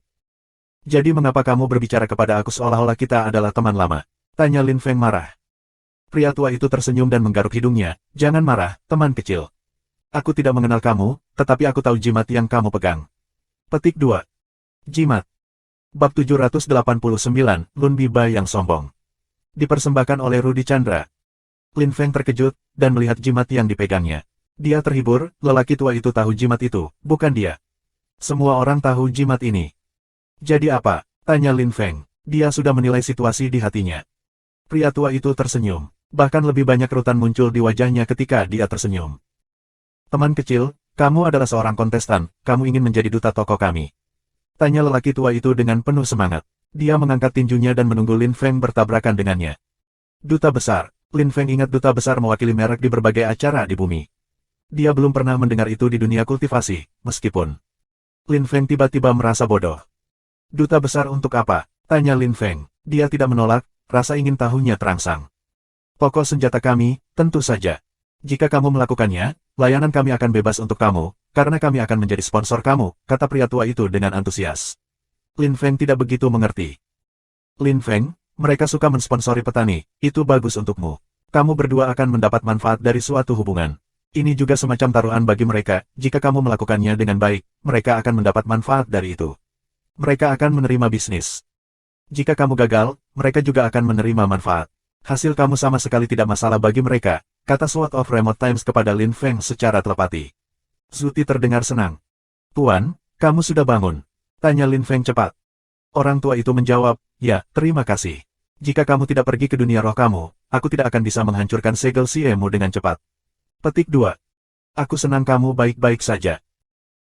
S1: "Jadi mengapa kamu berbicara kepada aku seolah-olah kita adalah teman lama?" tanya Lin Feng marah. Pria tua itu tersenyum dan menggaruk hidungnya. "Jangan marah, teman kecil. Aku tidak mengenal kamu, tetapi aku tahu jimat yang kamu pegang." Petik 2. Jimat. Bab 789, Lun Biba yang sombong. Dipersembahkan oleh Rudi Chandra. Lin Feng terkejut, dan melihat jimat yang dipegangnya. Dia terhibur, lelaki tua itu tahu jimat itu, bukan dia. Semua orang tahu jimat ini. "Jadi apa?" tanya Lin Feng. Dia sudah menilai situasi di hatinya. Pria tua itu tersenyum. Bahkan lebih banyak kerutan muncul di wajahnya ketika dia tersenyum. "Teman kecil, kamu adalah seorang kontestan, kamu ingin menjadi duta toko kami?" tanya lelaki tua itu dengan penuh semangat. Dia mengangkat tinjunya dan menunggu Lin Feng bertabrakan dengannya. Duta besar. Lin Feng ingat duta besar mewakili merek di berbagai acara di bumi. Dia belum pernah mendengar itu di dunia kultivasi, meskipun. Lin Feng tiba-tiba merasa bodoh. "Duta besar untuk apa?" tanya Lin Feng. Dia tidak menolak, rasa ingin tahunya terangsang. "Toko senjata kami, tentu saja. Jika kamu melakukannya, layanan kami akan bebas untuk kamu, karena kami akan menjadi sponsor kamu," kata pria tua itu dengan antusias. Lin Feng tidak begitu mengerti. "Lin Feng, mereka suka mensponsori petani, itu bagus untukmu. Kamu berdua akan mendapat manfaat dari suatu hubungan. Ini juga semacam taruhan bagi mereka, jika kamu melakukannya dengan baik, mereka akan mendapat manfaat dari itu. Mereka akan menerima bisnis. Jika kamu gagal, mereka juga akan menerima manfaat. Hasil kamu sama sekali tidak masalah bagi mereka," kata Sword of Remote Times kepada Lin Feng secara telepati. Zuti terdengar senang. "Tuan, kamu sudah bangun?" tanya Lin Feng cepat. Orang tua itu menjawab, "Ya, terima kasih. Jika kamu tidak pergi ke dunia roh kamu, aku tidak akan bisa menghancurkan segel Siemu dengan cepat." Petik 2. "Aku senang kamu baik-baik saja."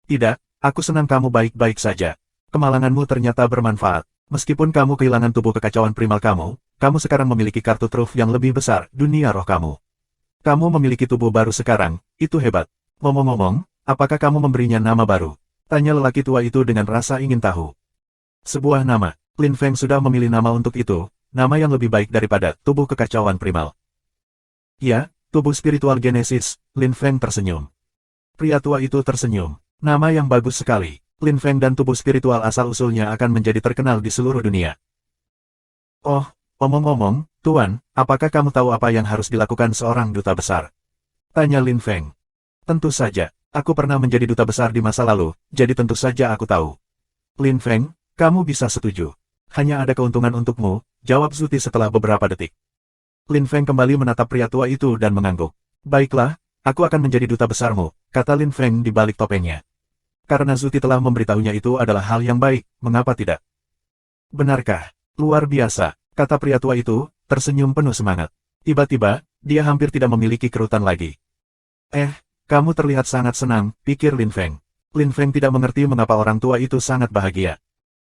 S1: Tidak, aku senang kamu baik-baik saja. Kemalanganmu ternyata bermanfaat. Meskipun kamu kehilangan tubuh kekacauan primal kamu sekarang memiliki kartu truf yang lebih besar, dunia roh kamu. Kamu memiliki tubuh baru sekarang, itu hebat. Ngomong-ngomong, apakah kamu memberinya nama baru? Tanya lelaki tua itu dengan rasa ingin tahu. Sebuah nama. Lin Feng sudah memilih nama untuk itu, nama yang lebih baik daripada tubuh kekacauan primal. Ya, tubuh spiritual Genesis, Lin Feng tersenyum. Pria tua itu tersenyum. Nama yang bagus sekali. Lin Feng dan tubuh spiritual asal-usulnya akan menjadi terkenal di seluruh dunia. Oh, omong-omong, Tuan, apakah kamu tahu apa yang harus dilakukan seorang duta besar? Tanya Lin Feng. Tentu saja, aku pernah menjadi duta besar di masa lalu, jadi tentu saja aku tahu. Lin Feng, kamu bisa setuju. Hanya ada keuntungan untukmu, jawab Zuti setelah beberapa detik. Lin Feng kembali menatap pria tua itu dan mengangguk. Baiklah, aku akan menjadi duta besarmu, kata Lin Feng di balik topengnya. Karena Zuti telah memberitahunya itu adalah hal yang baik, mengapa tidak? Benarkah? Luar biasa, kata pria tua itu, tersenyum penuh semangat. Tiba-tiba, dia hampir tidak memiliki kerutan lagi. Kamu terlihat sangat senang, pikir Lin Feng. Lin Feng tidak mengerti mengapa orang tua itu sangat bahagia.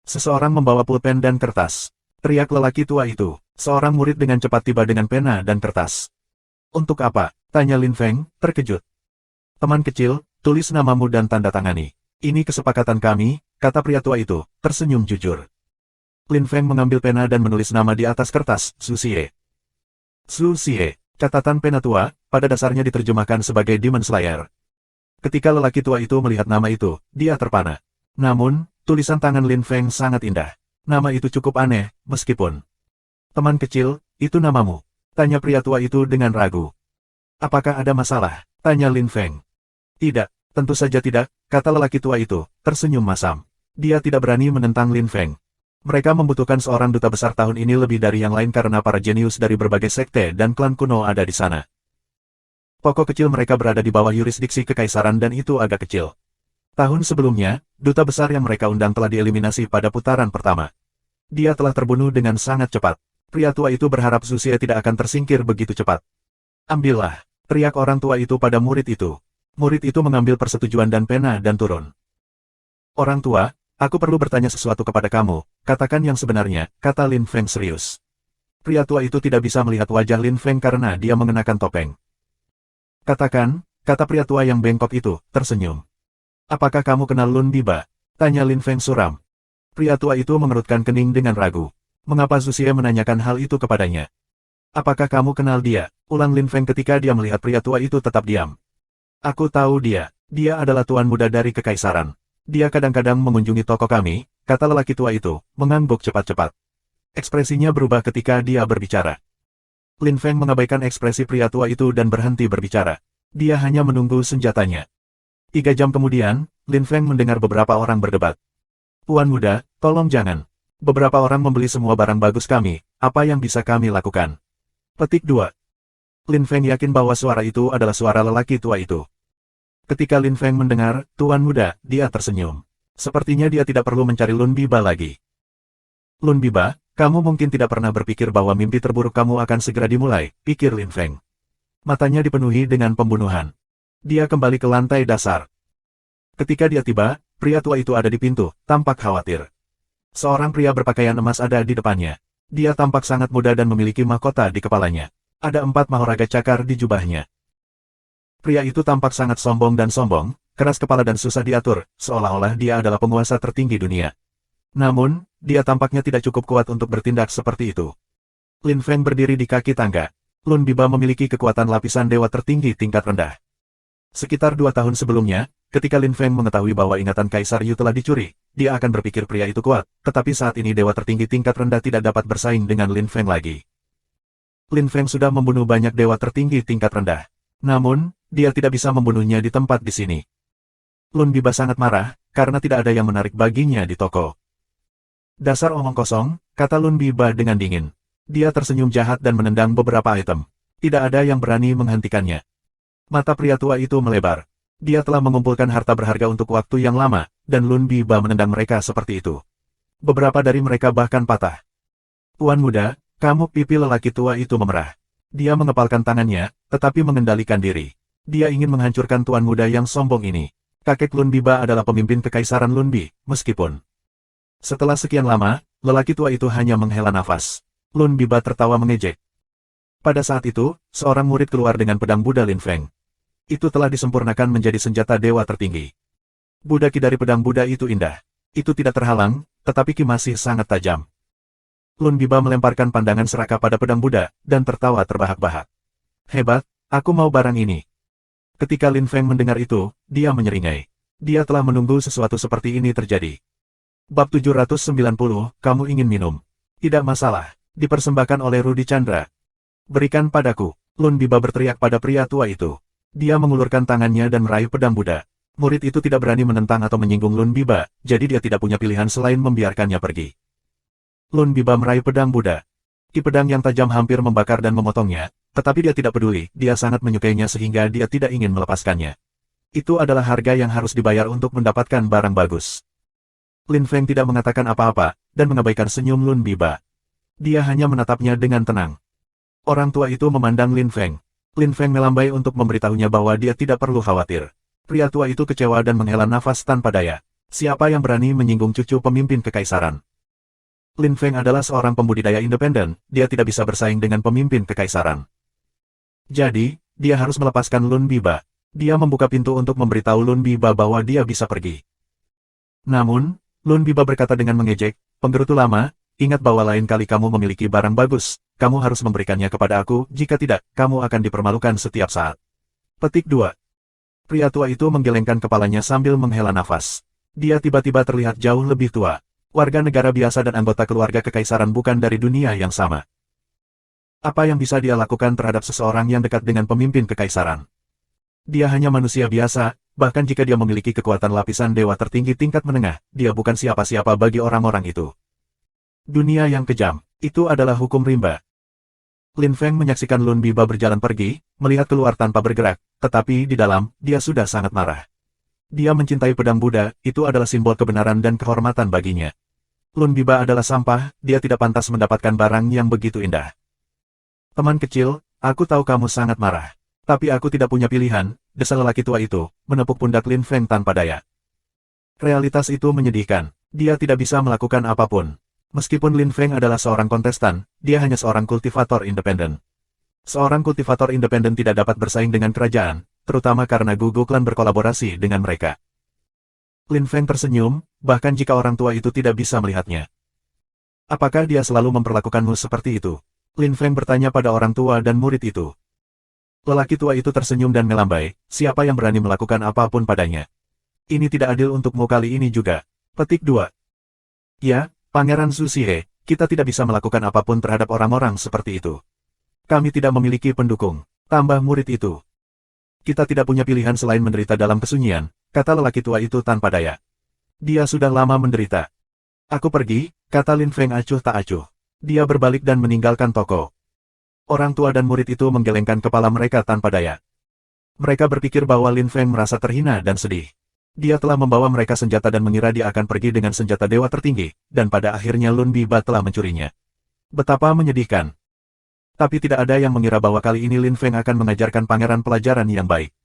S1: Seseorang membawa pulpen dan kertas. Teriak lelaki tua itu. Seorang murid dengan cepat tiba dengan pena dan kertas. Untuk apa? Tanya Lin Feng, terkejut. Teman kecil, tulis namamu dan tanda tangani. Ini kesepakatan kami, kata pria tua itu, tersenyum jujur. Lin Feng mengambil pena dan menulis nama di atas kertas, Su Xie. Su Xie, catatan pena tua, pada dasarnya diterjemahkan sebagai Demon Slayer. Ketika lelaki tua itu melihat nama itu, dia terpana. Namun, tulisan tangan Lin Feng sangat indah. Nama itu cukup aneh, meskipun. Teman kecil, itu namamu? Tanya pria tua itu dengan ragu. Apakah ada masalah? Tanya Lin Feng. Tidak, tentu saja tidak, kata lelaki tua itu, tersenyum masam. Dia tidak berani menentang Lin Feng. Mereka membutuhkan seorang duta besar tahun ini lebih dari yang lain karena para jenius dari berbagai sekte dan klan kuno ada di sana. Pokok kecil mereka berada di bawah yurisdiksi kekaisaran dan itu agak kecil. Tahun sebelumnya, duta besar yang mereka undang telah dieliminasi pada putaran pertama. Dia telah terbunuh dengan sangat cepat. Pria tua itu berharap Su Xie tidak akan tersingkir begitu cepat. Ambillah, teriak orang tua itu pada murid itu. Murid itu mengambil persetujuan dan pena dan turun. Orang tua, aku perlu bertanya sesuatu kepada kamu, katakan yang sebenarnya, kata Lin Feng serius. Pria tua itu tidak bisa melihat wajah Lin Feng karena dia mengenakan topeng. Katakan, kata pria tua yang bengkok itu, tersenyum. Apakah kamu kenal Lun Biba? Tanya Lin Feng suram. Pria tua itu mengerutkan kening dengan ragu. Mengapa Su Xie menanyakan hal itu kepadanya? Apakah kamu kenal dia? Ulang Lin Feng ketika dia melihat pria tua itu tetap diam. Aku tahu dia. Dia adalah tuan muda dari kekaisaran. Dia kadang-kadang mengunjungi toko kami, kata lelaki tua itu, mengangguk cepat-cepat. Ekspresinya berubah ketika dia berbicara. Lin Feng mengabaikan ekspresi pria tua itu dan berhenti berbicara. Dia hanya menunggu senjatanya. 3 jam kemudian, Lin Feng mendengar beberapa orang berdebat. Tuan muda, tolong jangan. Beberapa orang membeli semua barang bagus kami, apa yang bisa kami lakukan? Petik 2. Lin Feng yakin bahwa suara itu adalah suara lelaki tua itu. Ketika Lin Feng mendengar, Tuan muda, dia tersenyum. Sepertinya dia tidak perlu mencari Lun Biba lagi. Lun Biba, kamu mungkin tidak pernah berpikir bahwa mimpi terburuk kamu akan segera dimulai, pikir Lin Feng. Matanya dipenuhi dengan pembunuhan. Dia kembali ke lantai dasar. Ketika dia tiba, pria tua itu ada di pintu, tampak khawatir. Seorang pria berpakaian emas ada di depannya. Dia tampak sangat muda dan memiliki mahkota di kepalanya. Ada 4 mahoraga cakar di jubahnya. Pria itu tampak sangat sombong, keras kepala dan susah diatur, seolah-olah dia adalah penguasa tertinggi dunia. Namun, dia tampaknya tidak cukup kuat untuk bertindak seperti itu. Lin Feng berdiri di kaki tangga. Lun Biba memiliki kekuatan lapisan dewa tertinggi tingkat rendah. Sekitar 2 tahun sebelumnya, ketika Lin Feng mengetahui bahwa ingatan Kaisar Yu telah dicuri, dia akan berpikir pria itu kuat, tetapi saat ini dewa tertinggi tingkat rendah tidak dapat bersaing dengan Lin Feng lagi. Lin Feng sudah membunuh banyak dewa tertinggi tingkat rendah. Namun, dia tidak bisa membunuhnya di tempat di sini. Lun Biba sangat marah, karena tidak ada yang menarik baginya di toko. Dasar omong kosong, kata Lun Biba dengan dingin. Dia tersenyum jahat dan menendang beberapa item. Tidak ada yang berani menghentikannya. Mata pria tua itu melebar. Dia telah mengumpulkan harta berharga untuk waktu yang lama, dan Lun Biba menendang mereka seperti itu. Beberapa dari mereka bahkan patah. Tuan muda, kamu, pipi lelaki tua itu memerah. Dia mengepalkan tangannya, tetapi mengendalikan diri. Dia ingin menghancurkan tuan muda yang sombong ini. Kakek Lun Biba adalah pemimpin Kekaisaran Lunbi, meskipun. Setelah sekian lama, lelaki tua itu hanya menghela nafas. Lun Biba tertawa mengejek. Pada saat itu, seorang murid keluar dengan pedang Buddha Lin Feng. Itu telah disempurnakan menjadi senjata dewa tertinggi. Buddha Ki dari pedang Buddha itu indah. Itu tidak terhalang, tetapi Ki masih sangat tajam. Lun Biba melemparkan pandangan serakah pada pedang Buddha, dan tertawa terbahak-bahak. Hebat, aku mau barang ini. Ketika Lin Feng mendengar itu, dia menyeringai. Dia telah menunggu sesuatu seperti ini terjadi. Bab 790, kamu ingin minum? Tidak masalah, dipersembahkan oleh Rudi Chandra. Berikan padaku, Lun Biba berteriak pada pria tua itu. Dia mengulurkan tangannya dan meraih pedang Buddha. Murid itu tidak berani menentang atau menyinggung Lun Biba, jadi dia tidak punya pilihan selain membiarkannya pergi. Lun Biba meraih pedang Buddha. Ki pedang yang tajam hampir membakar dan memotongnya, tetapi dia tidak peduli, dia sangat menyukainya sehingga dia tidak ingin melepaskannya. Itu adalah harga yang harus dibayar untuk mendapatkan barang bagus. Lin Feng tidak mengatakan apa-apa, dan mengabaikan senyum Lun Biba. Dia hanya menatapnya dengan tenang. Orang tua itu memandang Lin Feng. Lin Feng melambai untuk memberitahunya bahwa dia tidak perlu khawatir. Pria tua itu kecewa dan menghela nafas tanpa daya. Siapa yang berani menyinggung cucu pemimpin kekaisaran? Lin Feng adalah seorang pembudidaya independen, dia tidak bisa bersaing dengan pemimpin kekaisaran. Jadi, dia harus melepaskan Lun Biba. Dia membuka pintu untuk memberitahu Lun Biba bahwa dia bisa pergi. Namun, Lun Biba berkata dengan mengejek, "Penggerutu lama, ingat bahwa lain kali kamu memiliki barang bagus, kamu harus memberikannya kepada aku, jika tidak, kamu akan dipermalukan setiap saat." Petik 2. Pria tua itu menggelengkan kepalanya sambil menghela nafas. Dia tiba-tiba terlihat jauh lebih tua. Warga negara biasa dan anggota keluarga kekaisaran bukan dari dunia yang sama. Apa yang bisa dia lakukan terhadap seseorang yang dekat dengan pemimpin kekaisaran? Dia hanya manusia biasa, bahkan jika dia memiliki kekuatan lapisan dewa tertinggi tingkat menengah, dia bukan siapa-siapa bagi orang-orang itu. Dunia yang kejam, itu adalah hukum rimba. Lin Feng menyaksikan Lun Biba berjalan pergi, melihat keluar tanpa bergerak, tetapi di dalam, dia sudah sangat marah. Dia mencintai pedang Buddha, itu adalah simbol kebenaran dan kehormatan baginya. Lun Biba adalah sampah, dia tidak pantas mendapatkan barang yang begitu indah. Teman kecil, aku tahu kamu sangat marah. Tapi aku tidak punya pilihan, desa lelaki tua itu, menepuk pundak Lin Feng tanpa daya. Realitas itu menyedihkan, dia tidak bisa melakukan apapun. Meskipun Lin Feng adalah seorang kontestan, dia hanya seorang kultivator independen. Seorang kultivator independen tidak dapat bersaing dengan kerajaan, terutama karena Gugu Clan berkolaborasi dengan mereka. Lin Feng tersenyum, bahkan jika orang tua itu tidak bisa melihatnya. Apakah dia selalu memperlakukanmu seperti itu? Lin Feng bertanya pada orang tua dan murid itu. Lelaki tua itu tersenyum dan melambai, siapa yang berani melakukan apapun padanya? Ini tidak adil untukmu kali ini juga. Petik 2. Ya, Pangeran Susie, kita tidak bisa melakukan apapun terhadap orang-orang seperti itu. Kami tidak memiliki pendukung, tambah murid itu. Kita tidak punya pilihan selain menderita dalam kesunyian, kata lelaki tua itu tanpa daya. Dia sudah lama menderita. Aku pergi, kata Lin Feng acuh tak acuh. Dia berbalik dan meninggalkan toko. Orang tua dan murid itu menggelengkan kepala mereka tanpa daya. Mereka berpikir bahwa Lin Feng merasa terhina dan sedih. Dia telah membawa mereka senjata dan mengira dia akan pergi dengan senjata dewa tertinggi, dan pada akhirnya Lun Biba telah mencurinya. Betapa menyedihkan. Tapi tidak ada yang mengira bahwa kali ini Lin Feng akan mengajarkan pangeran pelajaran yang baik.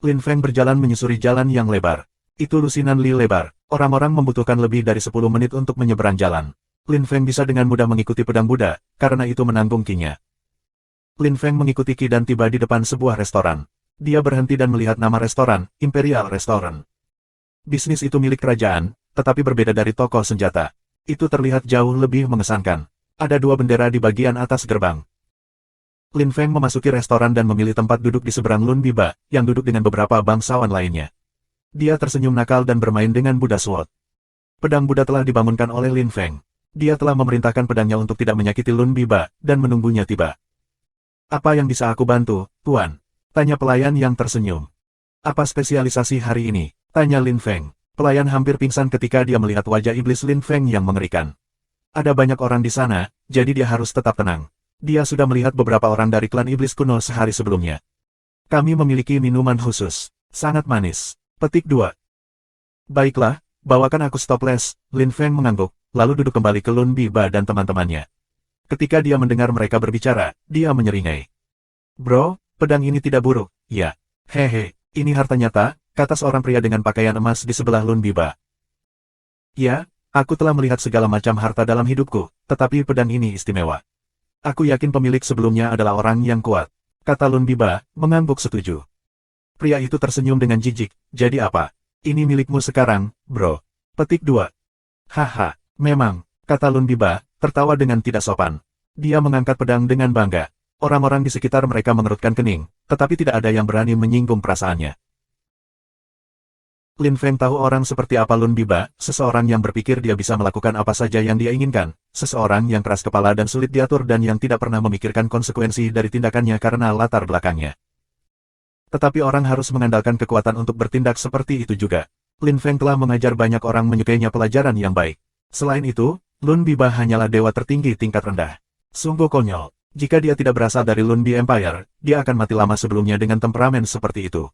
S1: Lin Feng berjalan menyusuri jalan yang lebar. Itu lusinan li lebar. Orang-orang membutuhkan lebih dari 10 menit untuk menyeberang jalan. Lin Feng bisa dengan mudah mengikuti pedang Buddha, karena itu menanggung kinya. Lin Feng mengikuti Ki dan tiba di depan sebuah restoran. Dia berhenti dan melihat nama restoran, Imperial Restaurant. Bisnis itu milik kerajaan, tetapi berbeda dari toko senjata. Itu terlihat jauh lebih mengesankan. Ada 2 bendera di bagian atas gerbang. Lin Feng memasuki restoran dan memilih tempat duduk di seberang Lun Biba, yang duduk dengan beberapa bangsawan lainnya. Dia tersenyum nakal dan bermain dengan Buddha Sword. Pedang Buddha telah dibangunkan oleh Lin Feng. Dia telah memerintahkan pedangnya untuk tidak menyakiti Lun Biba, dan menunggunya tiba. Apa yang bisa aku bantu, Tuan? Tanya pelayan yang tersenyum. Apa spesialisasi hari ini? Tanya Lin Feng. Pelayan hampir pingsan ketika dia melihat wajah iblis Lin Feng yang mengerikan. Ada banyak orang di sana, jadi dia harus tetap tenang. Dia sudah melihat beberapa orang dari klan iblis kuno sehari sebelumnya. Kami memiliki minuman khusus. Sangat manis. Petik 2. Baiklah, bawakan aku stoples. Lin Feng mengangguk, lalu duduk kembali ke Lun Biba dan teman-temannya. Ketika dia mendengar mereka berbicara, dia menyeringai. Bro, pedang ini tidak buruk, ya. Hehe, ini harta nyata, kata seorang pria dengan pakaian emas di sebelah Lun Biba. Ya, aku telah melihat segala macam harta dalam hidupku, tetapi pedang ini istimewa. Aku yakin pemilik sebelumnya adalah orang yang kuat, kata Lun Biba, mengangguk setuju. Pria itu tersenyum dengan jijik, jadi apa? Ini milikmu sekarang, bro. Petik 2. Haha, memang, kata Lun Biba, tertawa dengan tidak sopan. Dia mengangkat pedang dengan bangga. Orang-orang di sekitar mereka mengerutkan kening, tetapi tidak ada yang berani menyinggung perasaannya. Lin Feng tahu orang seperti apa Lun Biba, seseorang yang berpikir dia bisa melakukan apa saja yang dia inginkan, seseorang yang keras kepala dan sulit diatur dan yang tidak pernah memikirkan konsekuensi dari tindakannya karena latar belakangnya. Tetapi orang harus mengandalkan kekuatan untuk bertindak seperti itu juga. Lin Feng telah mengajar banyak orang menyukainya pelajaran yang baik. Selain itu, Lun Biba hanyalah dewa tertinggi tingkat rendah. Sungguh konyol. Jika dia tidak berasal dari Lun Bi Empire, dia akan mati lama sebelumnya dengan temperamen seperti itu.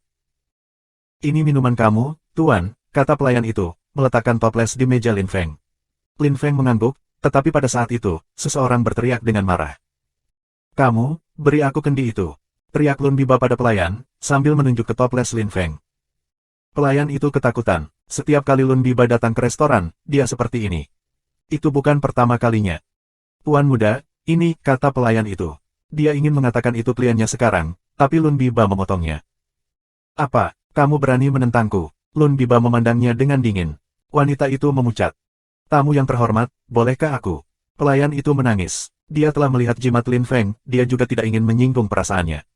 S1: Ini minuman kamu, Tuan, kata pelayan itu, meletakkan toples di meja Lin Feng. Lin Feng mengangguk, tetapi pada saat itu, seseorang berteriak dengan marah. Kamu, beri aku kendi itu. Teriak Lun Biba pada pelayan, sambil menunjuk ke toples Lin Feng. Pelayan itu ketakutan. Setiap kali Lun Biba datang ke restoran, dia seperti ini. Itu bukan pertama kalinya. Tuan muda, ini, kata pelayan itu. Dia ingin mengatakan itu kliennya sekarang, tapi Lun Biba memotongnya. Apa? Kamu berani menentangku? Lun Biba memandangnya dengan dingin. Wanita itu memucat. Tamu yang terhormat, bolehkah aku? Pelayan itu menangis. Dia telah melihat jimat Lin Feng, dia juga tidak ingin menyinggung perasaannya.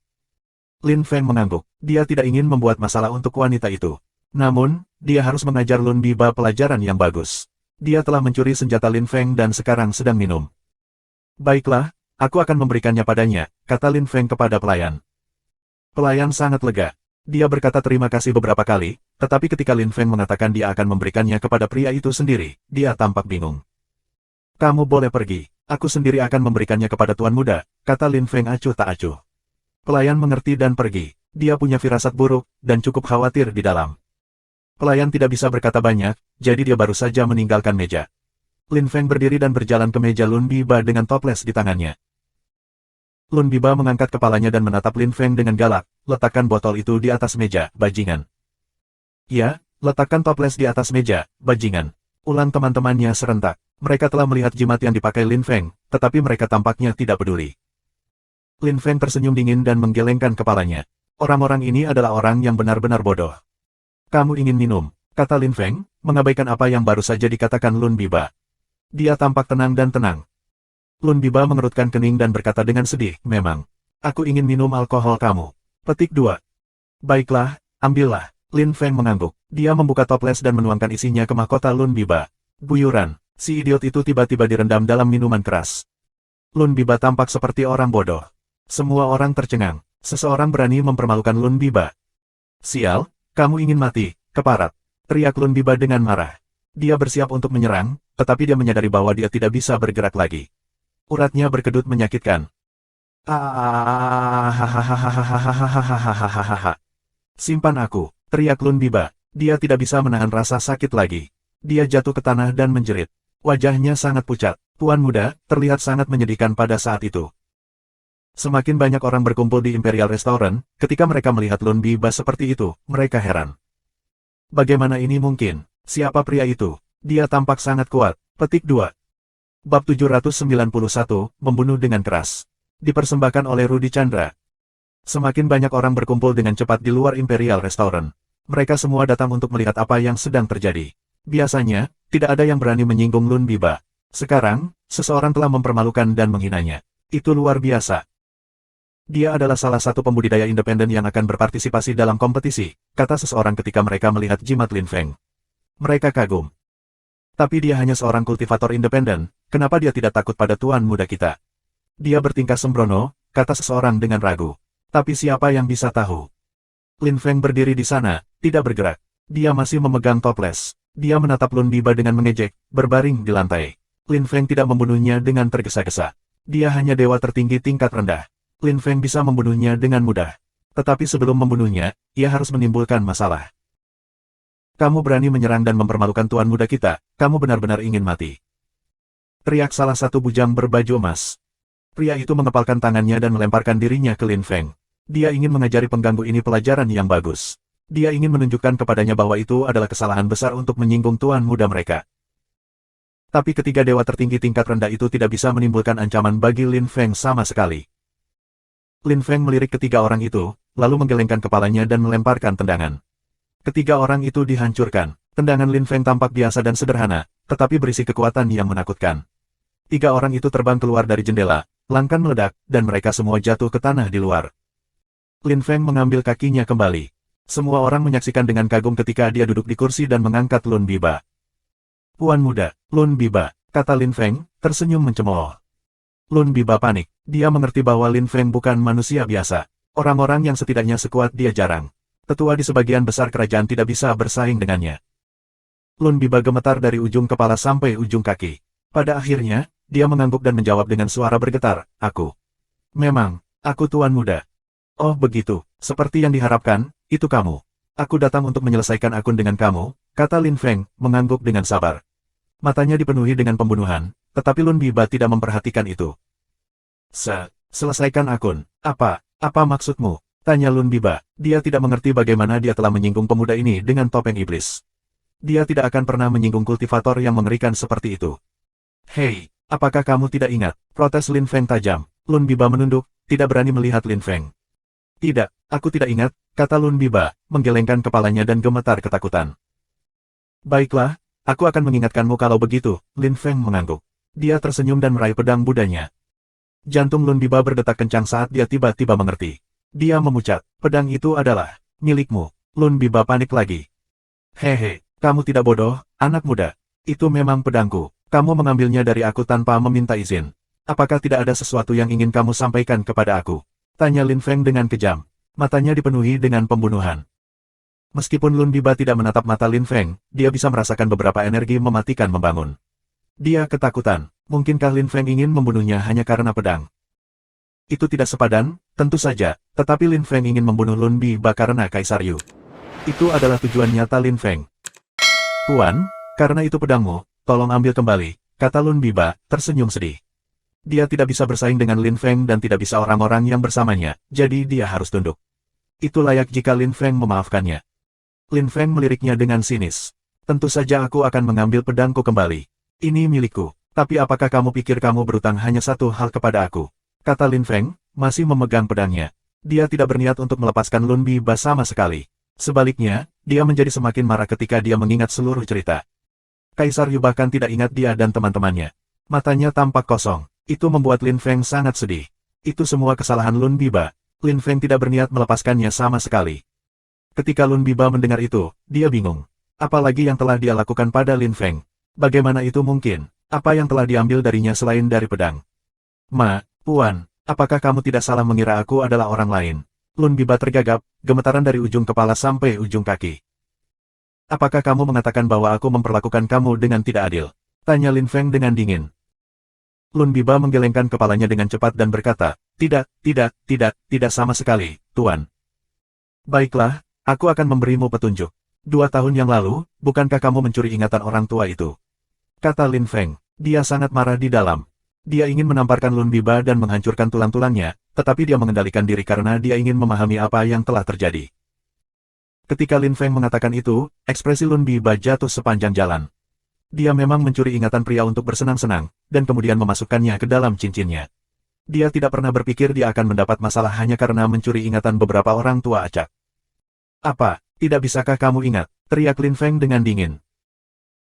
S1: Lin Feng mengangguk. Dia tidak ingin membuat masalah untuk wanita itu. Namun, dia harus mengajar Lun Biba pelajaran yang bagus. Dia telah mencuri senjata Lin Feng dan sekarang sedang minum. Baiklah, aku akan memberikannya padanya, kata Lin Feng kepada pelayan. Pelayan sangat lega. Dia berkata terima kasih beberapa kali, tetapi ketika Lin Feng mengatakan dia akan memberikannya kepada pria itu sendiri, dia tampak bingung. Kamu boleh pergi, aku sendiri akan memberikannya kepada tuan muda, kata Lin Feng acuh tak acuh. Pelayan mengerti dan pergi. Dia punya firasat buruk, dan cukup khawatir di dalam. Pelayan tidak bisa berkata banyak, jadi dia baru saja meninggalkan meja. Lin Feng berdiri dan berjalan ke meja Lun Biba dengan toples di tangannya. Lun Biba mengangkat kepalanya dan menatap Lin Feng dengan galak. Letakkan botol itu di atas meja, bajingan. Ya, letakkan toples di atas meja, bajingan. Ulang teman-temannya serentak. Mereka telah melihat jimat yang dipakai Lin Feng, tetapi mereka tampaknya tidak peduli. Lin Feng tersenyum dingin dan menggelengkan kepalanya. Orang-orang ini adalah orang yang benar-benar bodoh. Kamu ingin minum, kata Lin Feng, mengabaikan apa yang baru saja dikatakan Lun Biba. Dia tampak tenang dan tenang. Lun Biba mengerutkan kening dan berkata dengan sedih, memang. Aku ingin minum alkohol kamu. Petik 2. Baiklah, ambillah. Lin Feng mengangguk. Dia membuka toples dan menuangkan isinya ke mahkota Lun Biba. Guyuran. Si idiot itu tiba-tiba direndam dalam minuman keras. Lun Biba tampak seperti orang bodoh. Semua orang tercengang. Seseorang berani mempermalukan Lun Biba. Sial, kamu ingin mati, keparat. Teriak Lun Biba dengan marah. Dia bersiap untuk menyerang, tetapi dia menyadari bahwa dia tidak bisa bergerak lagi. Uratnya berkedut menyakitkan. Simpan aku, teriak Lun Biba. Dia tidak bisa menahan rasa sakit lagi. Dia jatuh ke tanah dan menjerit. Wajahnya sangat pucat. Tuan muda, terlihat sangat menyedihkan pada saat itu. Semakin banyak orang berkumpul di Imperial Restaurant, ketika mereka melihat Lun Biba seperti itu, mereka heran. Bagaimana ini mungkin? Siapa pria itu? Dia tampak sangat kuat. Petik 2. Bab 791, Membunuh dengan Keras. Dipersembahkan oleh Rudy Chandra. Semakin banyak orang berkumpul dengan cepat di luar Imperial Restaurant. Mereka semua datang untuk melihat apa yang sedang terjadi. Biasanya, tidak ada yang berani menyinggung Lun Biba. Sekarang, seseorang telah mempermalukan dan menghinanya. Itu luar biasa. Dia adalah salah satu pembudidaya independen yang akan berpartisipasi dalam kompetisi, kata seseorang ketika mereka melihat jimat Lin Feng. Mereka kagum. Tapi dia hanya seorang kultivator independen, kenapa dia tidak takut pada tuan muda kita? Dia bertingkah sembrono, kata seseorang dengan ragu. Tapi siapa yang bisa tahu? Lin Feng berdiri di sana, tidak bergerak. Dia masih memegang toples. Dia menatap Lun Biba dengan mengejek, berbaring di lantai. Lin Feng tidak membunuhnya dengan tergesa-gesa. Dia hanya dewa tertinggi tingkat rendah. Lin Feng bisa membunuhnya dengan mudah. Tetapi sebelum membunuhnya, ia harus menimbulkan masalah. Kamu berani menyerang dan mempermalukan tuan muda kita, kamu benar-benar ingin mati. Teriak salah satu bujang berbaju emas. Pria itu mengepalkan tangannya dan melemparkan dirinya ke Lin Feng. Dia ingin mengajari pengganggu ini pelajaran yang bagus. Dia ingin menunjukkan kepadanya bahwa itu adalah kesalahan besar untuk menyinggung tuan muda mereka. Tapi ketiga dewa tertinggi tingkat rendah itu tidak bisa menimbulkan ancaman bagi Lin Feng sama sekali. Lin Feng melirik ketiga orang itu, lalu menggelengkan kepalanya dan melemparkan tendangan. Ketiga orang itu dihancurkan. Tendangan Lin Feng tampak biasa dan sederhana, tetapi berisi kekuatan yang menakutkan. Tiga orang itu terbang keluar dari jendela, langkan meledak, dan mereka semua jatuh ke tanah di luar. Lin Feng mengambil kakinya kembali. Semua orang menyaksikan dengan kagum ketika dia duduk di kursi dan mengangkat Lun Biba. "Puan muda, Lun Biba," kata Lin Feng, tersenyum mencemooh. Lun Biba panik. Dia mengerti bahwa Lin Feng bukan manusia biasa. Orang-orang yang setidaknya sekuat dia jarang. Tetua di sebagian besar kerajaan tidak bisa bersaing dengannya. Lun Biba gemetar dari ujung kepala sampai ujung kaki. Pada akhirnya, dia mengangguk dan menjawab dengan suara bergetar, "Aku. Memang, aku tuan muda." "Oh begitu, seperti yang diharapkan, itu kamu. Aku datang untuk menyelesaikan akun dengan kamu," kata Lin Feng, mengangguk dengan sabar. Matanya dipenuhi dengan pembunuhan, tetapi Lun Biba tidak memperhatikan itu. Selesaikan akun. Apa maksudmu?" tanya Lun Biba. Dia tidak mengerti bagaimana dia telah menyinggung pemuda ini dengan topeng iblis. Dia tidak akan pernah menyinggung kultivator yang mengerikan seperti itu. "Hei, apakah kamu tidak ingat?" protes Lin Feng tajam. Lun Biba menunduk, tidak berani melihat Lin Feng. "Tidak, aku tidak ingat," kata Lun Biba, menggelengkan kepalanya dan gemetar ketakutan. "Baiklah, aku akan mengingatkanmu kalau begitu," Lin Feng mengangguk. Dia tersenyum dan meraih pedang budanya. Jantung Lun Biba berdetak kencang saat dia tiba-tiba mengerti. Dia memucat, "Pedang itu adalah milikmu." Lun Biba panik lagi. "Hehe, kamu tidak bodoh, anak muda. Itu memang pedangku. Kamu mengambilnya dari aku tanpa meminta izin. Apakah tidak ada sesuatu yang ingin kamu sampaikan kepada aku?" tanya Lin Feng dengan kejam. Matanya dipenuhi dengan pembunuhan. Meskipun Lun Biba tidak menatap mata Lin Feng, dia bisa merasakan beberapa energi mematikan membangun. Dia ketakutan. Mungkinkah Lin Feng ingin membunuhnya hanya karena pedang? Itu tidak sepadan, tentu saja, tetapi Lin Feng ingin membunuh Lun Biba karena Kaisar Yu. Itu adalah tujuan nyata Lin Feng. "Tuan, karena itu pedangmu, tolong ambil kembali," kata Lun Biba, tersenyum sedih. Dia tidak bisa bersaing dengan Lin Feng dan tidak bisa orang-orang yang bersamanya, jadi dia harus tunduk. Itu layak jika Lin Feng memaafkannya. Lin Feng meliriknya dengan sinis. "Tentu saja aku akan mengambil pedangku kembali. Ini milikku. Tapi apakah kamu pikir kamu berutang hanya satu hal kepada aku?" kata Lin Feng, masih memegang pedangnya. Dia tidak berniat untuk melepaskan Lun Biba sama sekali. Sebaliknya, dia menjadi semakin marah ketika dia mengingat seluruh cerita. Kaisar Yu bahkan tidak ingat dia dan teman-temannya. Matanya tampak kosong. Itu membuat Lin Feng sangat sedih. Itu semua kesalahan Lun Biba. Lin Feng tidak berniat melepaskannya sama sekali. Ketika Lun Biba mendengar itu, dia bingung. Apalagi yang telah dia lakukan pada Lin Feng? Bagaimana itu mungkin? Apa yang telah diambil darinya selain dari pedang? Puan, apakah kamu tidak salah mengira aku adalah orang lain?" Lun Biba tergagap, gemetaran dari ujung kepala sampai ujung kaki. "Apakah kamu mengatakan bahwa aku memperlakukan kamu dengan tidak adil?" tanya Lin Feng dengan dingin. Lun Biba menggelengkan kepalanya dengan cepat dan berkata, tidak sama sekali, Tuan." "Baiklah, aku akan memberimu petunjuk. 2 tahun yang lalu, bukankah kamu mencuri ingatan orang tua itu?" kata Lin Feng. Dia sangat marah di dalam. Dia ingin menamparkan Lun Biba dan menghancurkan tulang-tulangnya, tetapi dia mengendalikan diri karena dia ingin memahami apa yang telah terjadi. Ketika Lin Feng mengatakan itu, ekspresi Lun Biba jatuh sepanjang jalan. Dia memang mencuri ingatan pria untuk bersenang-senang, dan kemudian memasukkannya ke dalam cincinnya. Dia tidak pernah berpikir dia akan mendapat masalah hanya karena mencuri ingatan beberapa orang tua acak. "Apa, tidak bisakah kamu ingat?" teriak Lin Feng dengan dingin.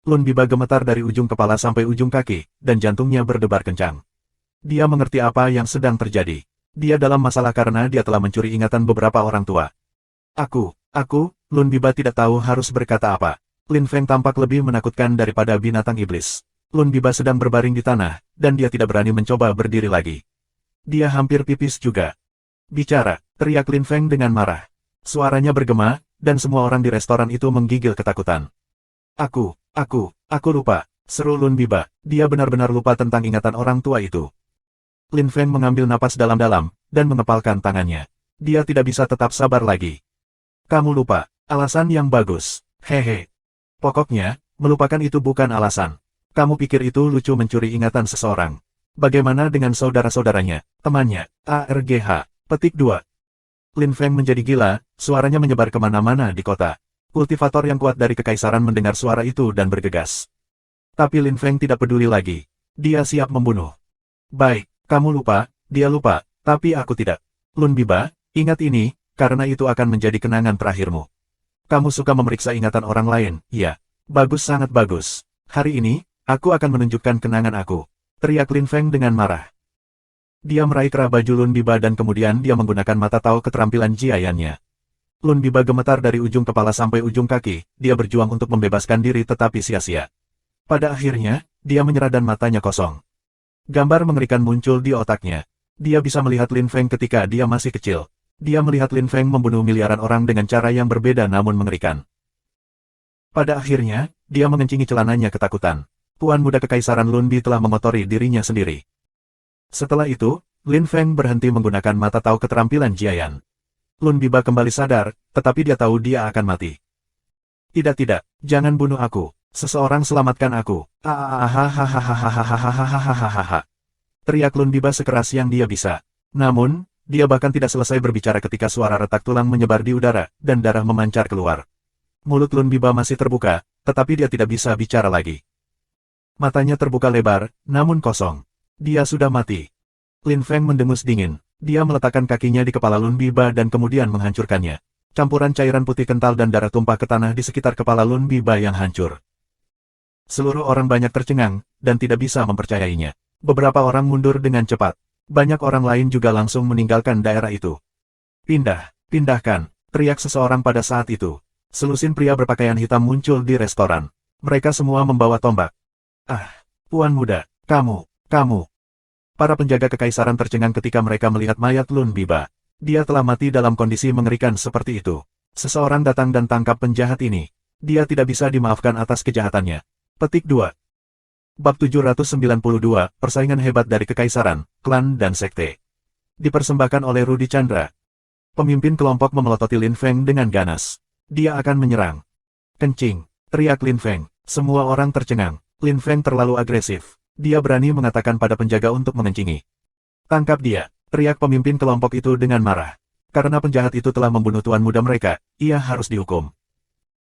S1: Lun Biba gemetar dari ujung kepala sampai ujung kaki, dan jantungnya berdebar kencang. Dia mengerti apa yang sedang terjadi. Dia dalam masalah karena dia telah mencuri ingatan beberapa orang tua. Aku, Lun Biba tidak tahu harus berkata apa. Lin Feng tampak lebih menakutkan daripada binatang iblis. Lun Biba sedang berbaring di tanah, dan dia tidak berani mencoba berdiri lagi. Dia hampir pipis juga. "Bicara," teriak Lin Feng dengan marah. Suaranya bergema, dan semua orang di restoran itu menggigil ketakutan. Aku lupa," seru Lun Biba. Dia benar-benar lupa tentang ingatan orang tua itu. Lin Feng mengambil napas dalam-dalam, dan mengepalkan tangannya. Dia tidak bisa tetap sabar lagi. "Kamu lupa, alasan yang bagus. Hehe. Pokoknya, melupakan itu bukan alasan. Kamu pikir itu lucu mencuri ingatan seseorang. Bagaimana dengan saudara-saudaranya, temannya, ARGH, petik 2. Lin Feng menjadi gila, suaranya menyebar kemana-mana di kota. Kultivator yang kuat dari kekaisaran mendengar suara itu dan bergegas. Tapi Lin Feng tidak peduli lagi. Dia siap membunuh. Baik, kamu lupa, dia lupa, tapi aku tidak. Lun Biba, ingat ini, karena itu akan menjadi kenangan terakhirmu. Kamu suka memeriksa ingatan orang lain, ya? Bagus, sangat bagus. Hari ini, aku akan menunjukkan kenangan aku. Teriak Lin Feng dengan marah. Dia meraih kerah baju Lun Biba dan kemudian dia menggunakan mata tahu keterampilan jiayannya. Lun Biba gemetar dari ujung kepala sampai ujung kaki, dia berjuang untuk membebaskan diri tetapi sia-sia. Pada akhirnya, dia menyerah dan matanya kosong. Gambar mengerikan muncul di otaknya. Dia bisa melihat Lin Feng ketika dia masih kecil. Dia melihat Lin Feng membunuh miliaran orang dengan cara yang berbeda namun mengerikan. Pada akhirnya, dia mengencingi celananya ketakutan. Tuan muda kekaisaran Lun Bi telah mengotori dirinya sendiri. Setelah itu, Lin Feng berhenti menggunakan mata tahu keterampilan jiayan. Lun Biba kembali sadar, tetapi dia tahu dia akan mati. Tidak, jangan bunuh aku. Seseorang selamatkan aku. Hahaha. Teriak Lun Biba sekeras yang dia bisa. Namun, dia bahkan tidak selesai berbicara ketika suara retak tulang menyebar di udara, dan darah memancar keluar. Mulut Lun Biba masih terbuka, tetapi dia tidak bisa bicara lagi. Matanya terbuka lebar, namun kosong. Dia sudah mati. Lin Feng mendengus dingin. Dia meletakkan kakinya di kepala Lun Biba dan kemudian menghancurkannya. Campuran cairan putih kental dan darah tumpah ke tanah di sekitar kepala Lun Biba yang hancur. Seluruh orang banyak tercengang, dan tidak bisa mempercayainya. Beberapa orang mundur dengan cepat. Banyak orang lain juga langsung meninggalkan daerah itu. Pindahkan, teriak seseorang pada saat itu. Selusin pria berpakaian hitam muncul di restoran. Mereka semua membawa tombak. Puan muda, kamu. Para penjaga kekaisaran tercengang ketika mereka melihat mayat Lun Biba. Dia telah mati dalam kondisi mengerikan seperti itu. Seseorang datang dan tangkap penjahat ini. Dia tidak bisa dimaafkan atas kejahatannya. Petik 2. Bab 792, Persaingan Hebat dari Kekaisaran, Klan dan Sekte. Dipersembahkan oleh Rudy Chandra. Pemimpin kelompok memelototi Lin Feng dengan ganas. Dia akan menyerang. Kencing, teriak Lin Feng. Semua orang tercengang. Lin Feng terlalu agresif. Dia berani mengatakan pada penjaga untuk mengencingi. Tangkap dia, teriak pemimpin kelompok itu dengan marah. Karena penjahat itu telah membunuh tuan muda mereka, ia harus dihukum.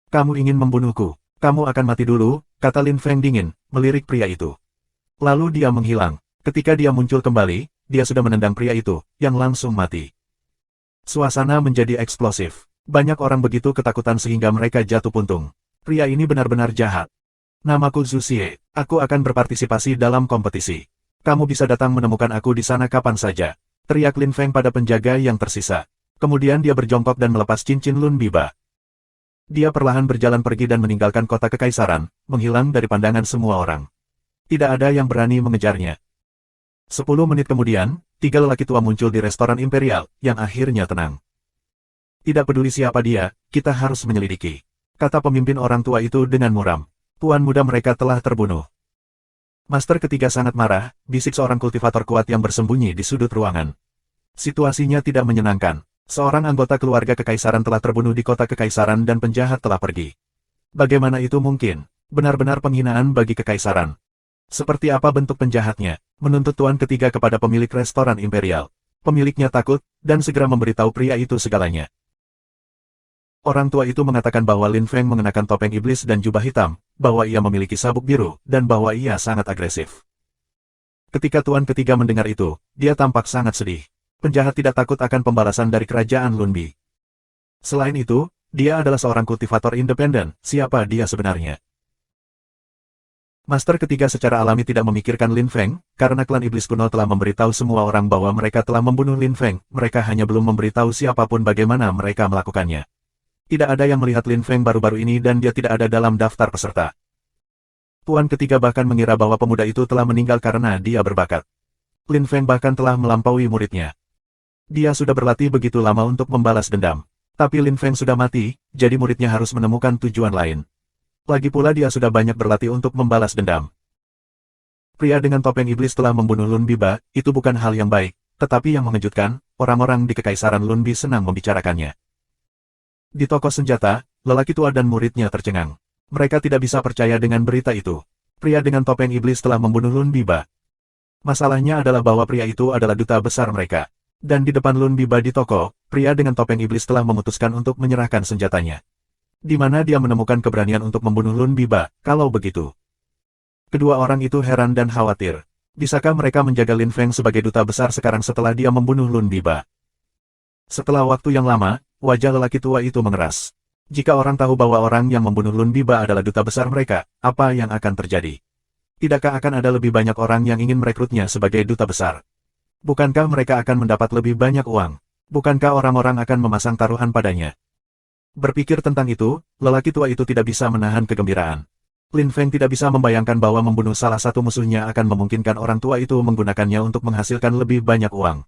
S1: Kamu ingin membunuhku, kamu akan mati dulu, kata Lin Feng dingin, melirik pria itu. Lalu dia menghilang. Ketika dia muncul kembali, dia sudah menendang pria itu, yang langsung mati. Suasana menjadi eksplosif. Banyak orang begitu ketakutan sehingga mereka jatuh puntung. Pria ini benar-benar jahat. Namaku Zhu Xie, aku akan berpartisipasi dalam kompetisi. Kamu bisa datang menemukan aku di sana kapan saja. Teriak Lin Feng pada penjaga yang tersisa. Kemudian dia berjongkok dan melepas cincin Lun Biba. Dia perlahan berjalan pergi dan meninggalkan kota kekaisaran, menghilang dari pandangan semua orang. Tidak ada yang berani mengejarnya. 10 menit kemudian, 3 lelaki tua muncul di restoran imperial, yang akhirnya tenang. Tidak peduli siapa dia, kita harus menyelidiki. Kata pemimpin orang tua itu dengan muram. Tuan muda mereka telah terbunuh. Master ketiga sangat marah, bisik seorang kultivator kuat yang bersembunyi di sudut ruangan. Situasinya tidak menyenangkan. Seorang anggota keluarga kekaisaran telah terbunuh di kota kekaisaran dan penjahat telah pergi. Bagaimana itu mungkin? Benar-benar penghinaan bagi kekaisaran. Seperti apa bentuk penjahatnya? Menuntut tuan ketiga kepada pemilik restoran imperial. Pemiliknya takut, dan segera memberitahu pria itu segalanya. Orang tua itu mengatakan bahwa Lin Feng mengenakan topeng iblis dan jubah hitam, bahwa ia memiliki sabuk biru, dan bahwa ia sangat agresif. Ketika tuan ketiga mendengar itu, dia tampak sangat sedih. Penjahat tidak takut akan pembalasan dari kerajaan Lun Bi. Selain itu, dia adalah seorang kultivator independen, siapa dia sebenarnya? Master ketiga secara alami tidak memikirkan Lin Feng, karena klan iblis kuno telah memberitahu semua orang bahwa mereka telah membunuh Lin Feng, mereka hanya belum memberitahu siapapun bagaimana mereka melakukannya. Tidak ada yang melihat Lin Feng baru-baru ini dan dia tidak ada dalam daftar peserta. Tuan ketiga bahkan mengira bahwa pemuda itu telah meninggal karena dia berbakat. Lin Feng bahkan telah melampaui muridnya. Dia sudah berlatih begitu lama untuk membalas dendam. Tapi Lin Feng sudah mati, jadi muridnya harus menemukan tujuan lain. Lagi pula dia sudah banyak berlatih untuk membalas dendam. Pria dengan topeng iblis telah membunuh Lun Biba, itu bukan hal yang baik, tetapi yang mengejutkan, orang-orang di kekaisaran Lun Bi senang membicarakannya. Di toko senjata, lelaki tua dan muridnya tercengang. Mereka tidak bisa percaya dengan berita itu. Pria dengan topeng iblis telah membunuh Lun Biba. Masalahnya adalah bahwa pria itu adalah duta besar mereka. Dan di depan Lun Biba di toko, pria dengan topeng iblis telah memutuskan untuk menyerahkan senjatanya. Di mana dia menemukan keberanian untuk membunuh Lun Biba, kalau begitu. Kedua orang itu heran dan khawatir. Bisakah mereka menjaga Lin Feng sebagai duta besar sekarang setelah dia membunuh Lun Biba? Setelah waktu yang lama, wajah lelaki tua itu mengeras. Jika orang tahu bahwa orang yang membunuh Lun Biba adalah duta besar mereka, apa yang akan terjadi? Tidakkah akan ada lebih banyak orang yang ingin merekrutnya sebagai duta besar? Bukankah mereka akan mendapat lebih banyak uang? Bukankah orang-orang akan memasang taruhan padanya? Berpikir tentang itu, lelaki tua itu tidak bisa menahan kegembiraan. Lin Feng tidak bisa membayangkan bahwa membunuh salah satu musuhnya akan memungkinkan orang tua itu menggunakannya untuk menghasilkan lebih banyak uang.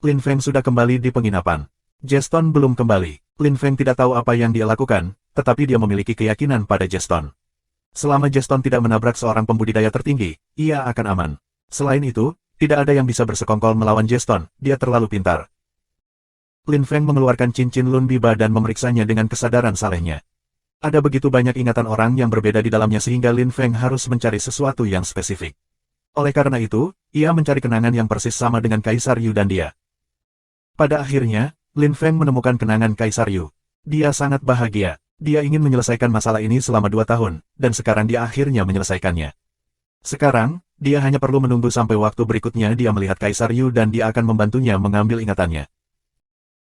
S1: Lin Feng sudah kembali di penginapan. Jeston belum kembali. Lin Feng tidak tahu apa yang dia lakukan, tetapi dia memiliki keyakinan pada Jeston. Selama Jeston tidak menabrak seorang pembudidaya tertinggi, ia akan aman. Selain itu, tidak ada yang bisa bersekongkol melawan Jeston, dia terlalu pintar. Lin Feng mengeluarkan cincin Lun Biba dan memeriksanya dengan kesadaran salehnya. Ada begitu banyak ingatan orang yang berbeda di dalamnya sehingga Lin Feng harus mencari sesuatu yang spesifik. Oleh karena itu, ia mencari kenangan yang persis sama dengan Kaisar Yu dan dia. Pada akhirnya, Lin Feng menemukan kenangan Kaisar Yu. Dia sangat bahagia. Dia ingin menyelesaikan masalah ini selama 2 tahun, dan sekarang dia akhirnya menyelesaikannya. Sekarang, dia hanya perlu menunggu sampai waktu berikutnya dia melihat Kaisar Yu dan dia akan membantunya mengambil ingatannya.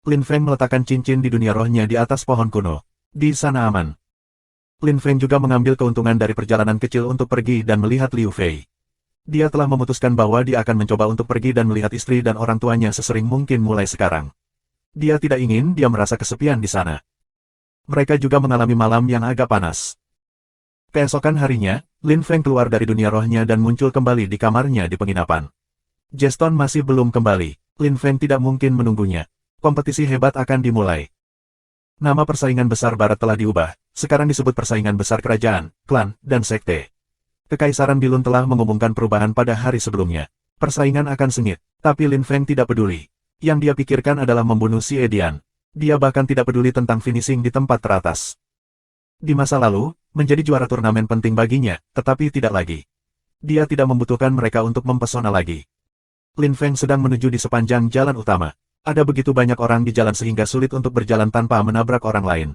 S1: Lin Feng meletakkan cincin di dunia rohnya di atas pohon kuno. Di sana aman. Lin Feng juga mengambil keuntungan dari perjalanan kecil untuk pergi dan melihat Liu Fei. Dia telah memutuskan bahwa dia akan mencoba untuk pergi dan melihat istri dan orang tuanya sesering mungkin mulai sekarang. Dia tidak ingin dia merasa kesepian di sana. Mereka juga mengalami malam yang agak panas. Keesokan harinya, Lin Feng keluar dari dunia rohnya dan muncul kembali di kamarnya di penginapan. Jeston masih belum kembali. Lin Feng tidak mungkin menunggunya. Kompetisi hebat akan dimulai. Nama persaingan besar barat telah diubah, sekarang disebut persaingan besar kerajaan, klan, dan sekte. Kekaisaran Bilun telah mengumumkan perubahan pada hari sebelumnya. Persaingan akan sengit, tapi Lin Feng tidak peduli. Yang dia pikirkan adalah membunuh si Edian. Dia bahkan tidak peduli tentang finishing di tempat teratas. Di masa lalu, menjadi juara turnamen penting baginya, tetapi tidak lagi. Dia tidak membutuhkan mereka untuk mempesona lagi. Lin Feng sedang menuju di sepanjang jalan utama. Ada begitu banyak orang di jalan sehingga sulit untuk berjalan tanpa menabrak orang lain.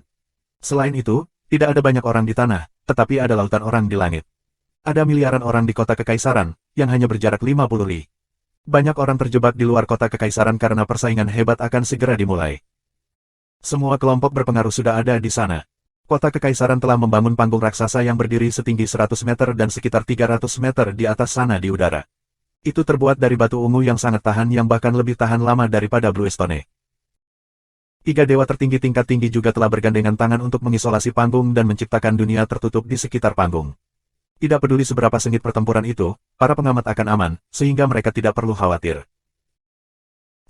S1: Selain itu, tidak ada banyak orang di tanah, tetapi ada lautan orang di langit. Ada miliaran orang di kota kekaisaran, yang hanya berjarak 50 li. Banyak orang terjebak di luar kota kekaisaran karena persaingan hebat akan segera dimulai. Semua kelompok berpengaruh sudah ada di sana. Kota kekaisaran telah membangun panggung raksasa yang berdiri setinggi 100 meter dan sekitar 300 meter di atas sana di udara. Itu terbuat dari batu ungu yang sangat tahan yang bahkan lebih tahan lama daripada Bluestone. 3 dewa tertinggi tingkat tinggi juga telah bergandengan tangan untuk mengisolasi panggung dan menciptakan dunia tertutup di sekitar panggung. Tidak peduli seberapa sengit pertempuran itu, para pengamat akan aman, sehingga mereka tidak perlu khawatir.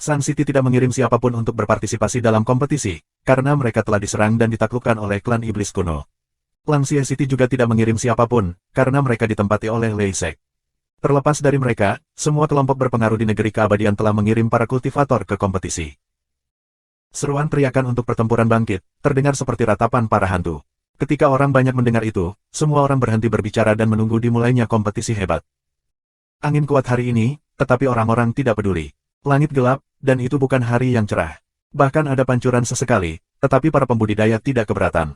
S1: Sun City tidak mengirim siapapun untuk berpartisipasi dalam kompetisi, karena mereka telah diserang dan ditaklukkan oleh klan iblis kuno. Langxie City juga tidak mengirim siapapun, karena mereka ditempati oleh Lei Sek. Terlepas dari mereka, semua kelompok berpengaruh di negeri keabadian telah mengirim para kultivator ke kompetisi. Seruan teriakan untuk pertempuran bangkit, terdengar seperti ratapan para hantu. Ketika orang banyak mendengar itu, semua orang berhenti berbicara dan menunggu dimulainya kompetisi hebat. Angin kuat hari ini, tetapi orang-orang tidak peduli. Langit gelap, dan itu bukan hari yang cerah. Bahkan ada pancuran sesekali, tetapi para pembudidaya tidak keberatan.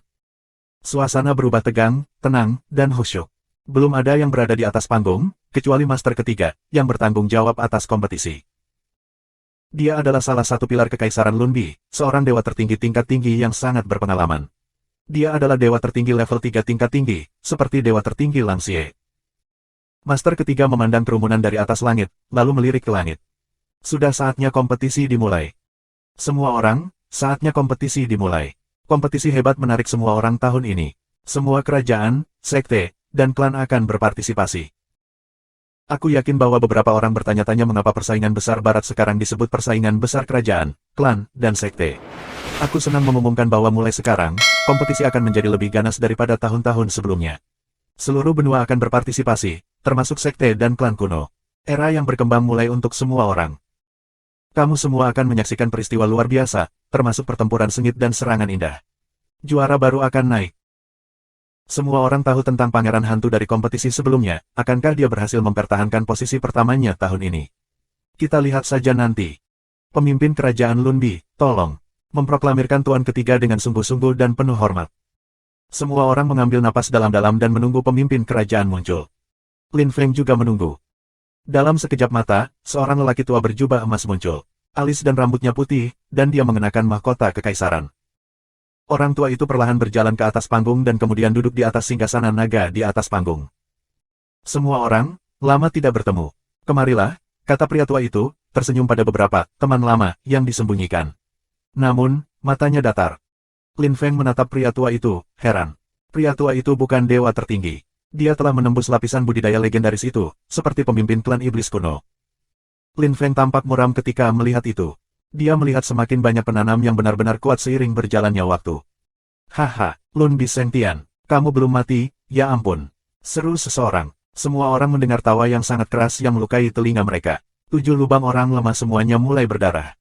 S1: Suasana berubah tegang, tenang, dan khusyuk. Belum ada yang berada di atas panggung, kecuali Master ketiga, yang bertanggung jawab atas kompetisi. Dia adalah salah satu pilar kekaisaran Lunbi, seorang dewa tertinggi tingkat tinggi yang sangat berpengalaman. Dia adalah dewa tertinggi level 3 tingkat tinggi, seperti dewa tertinggi Langxie. Master ketiga memandang kerumunan dari atas langit, lalu melirik ke langit. Sudah saatnya kompetisi dimulai. Semua orang, saatnya kompetisi dimulai. Kompetisi hebat menarik semua orang tahun ini. Semua kerajaan, sekte, dan klan akan berpartisipasi. Aku yakin bahwa beberapa orang bertanya-tanya mengapa persaingan besar barat sekarang disebut persaingan besar kerajaan, klan, dan sekte. Aku senang mengumumkan bahwa mulai sekarang, kompetisi akan menjadi lebih ganas daripada tahun-tahun sebelumnya. Seluruh benua akan berpartisipasi, termasuk sekte dan klan kuno. Era yang berkembang mulai untuk semua orang. Kamu semua akan menyaksikan peristiwa luar biasa, termasuk pertempuran sengit dan serangan indah. Juara baru akan naik. Semua orang tahu tentang pangeran hantu dari kompetisi sebelumnya, akankah dia berhasil mempertahankan posisi pertamanya tahun ini? Kita lihat saja nanti. Pemimpin kerajaan Lunbi, tolong. Memproklamirkan Tuan Ketiga dengan sungguh-sungguh dan penuh hormat. Semua orang mengambil napas dalam-dalam dan menunggu pemimpin kerajaan muncul. Lin Feng juga menunggu. Dalam sekejap mata, seorang lelaki tua berjubah emas muncul. Alis dan rambutnya putih, dan dia mengenakan mahkota kekaisaran. Orang tua itu perlahan berjalan ke atas panggung dan kemudian duduk di atas singgasana naga di atas panggung. Semua orang, lama tidak bertemu. Kemarilah, kata pria tua itu, tersenyum pada beberapa teman lama yang disembunyikan. Namun, matanya datar. Lin Feng menatap pria tua itu, heran. Pria tua itu bukan dewa tertinggi. Dia telah menembus lapisan budidaya legendaris itu, seperti pemimpin klan iblis kuno. Lin Feng tampak muram ketika melihat itu. Dia melihat semakin banyak penanam yang benar-benar kuat seiring berjalannya waktu. Haha, Lun Bisengtian, kamu belum mati, ya ampun. Seru seseorang. Semua orang mendengar tawa yang sangat keras yang melukai telinga mereka. 7 lubang orang lemah semuanya mulai berdarah.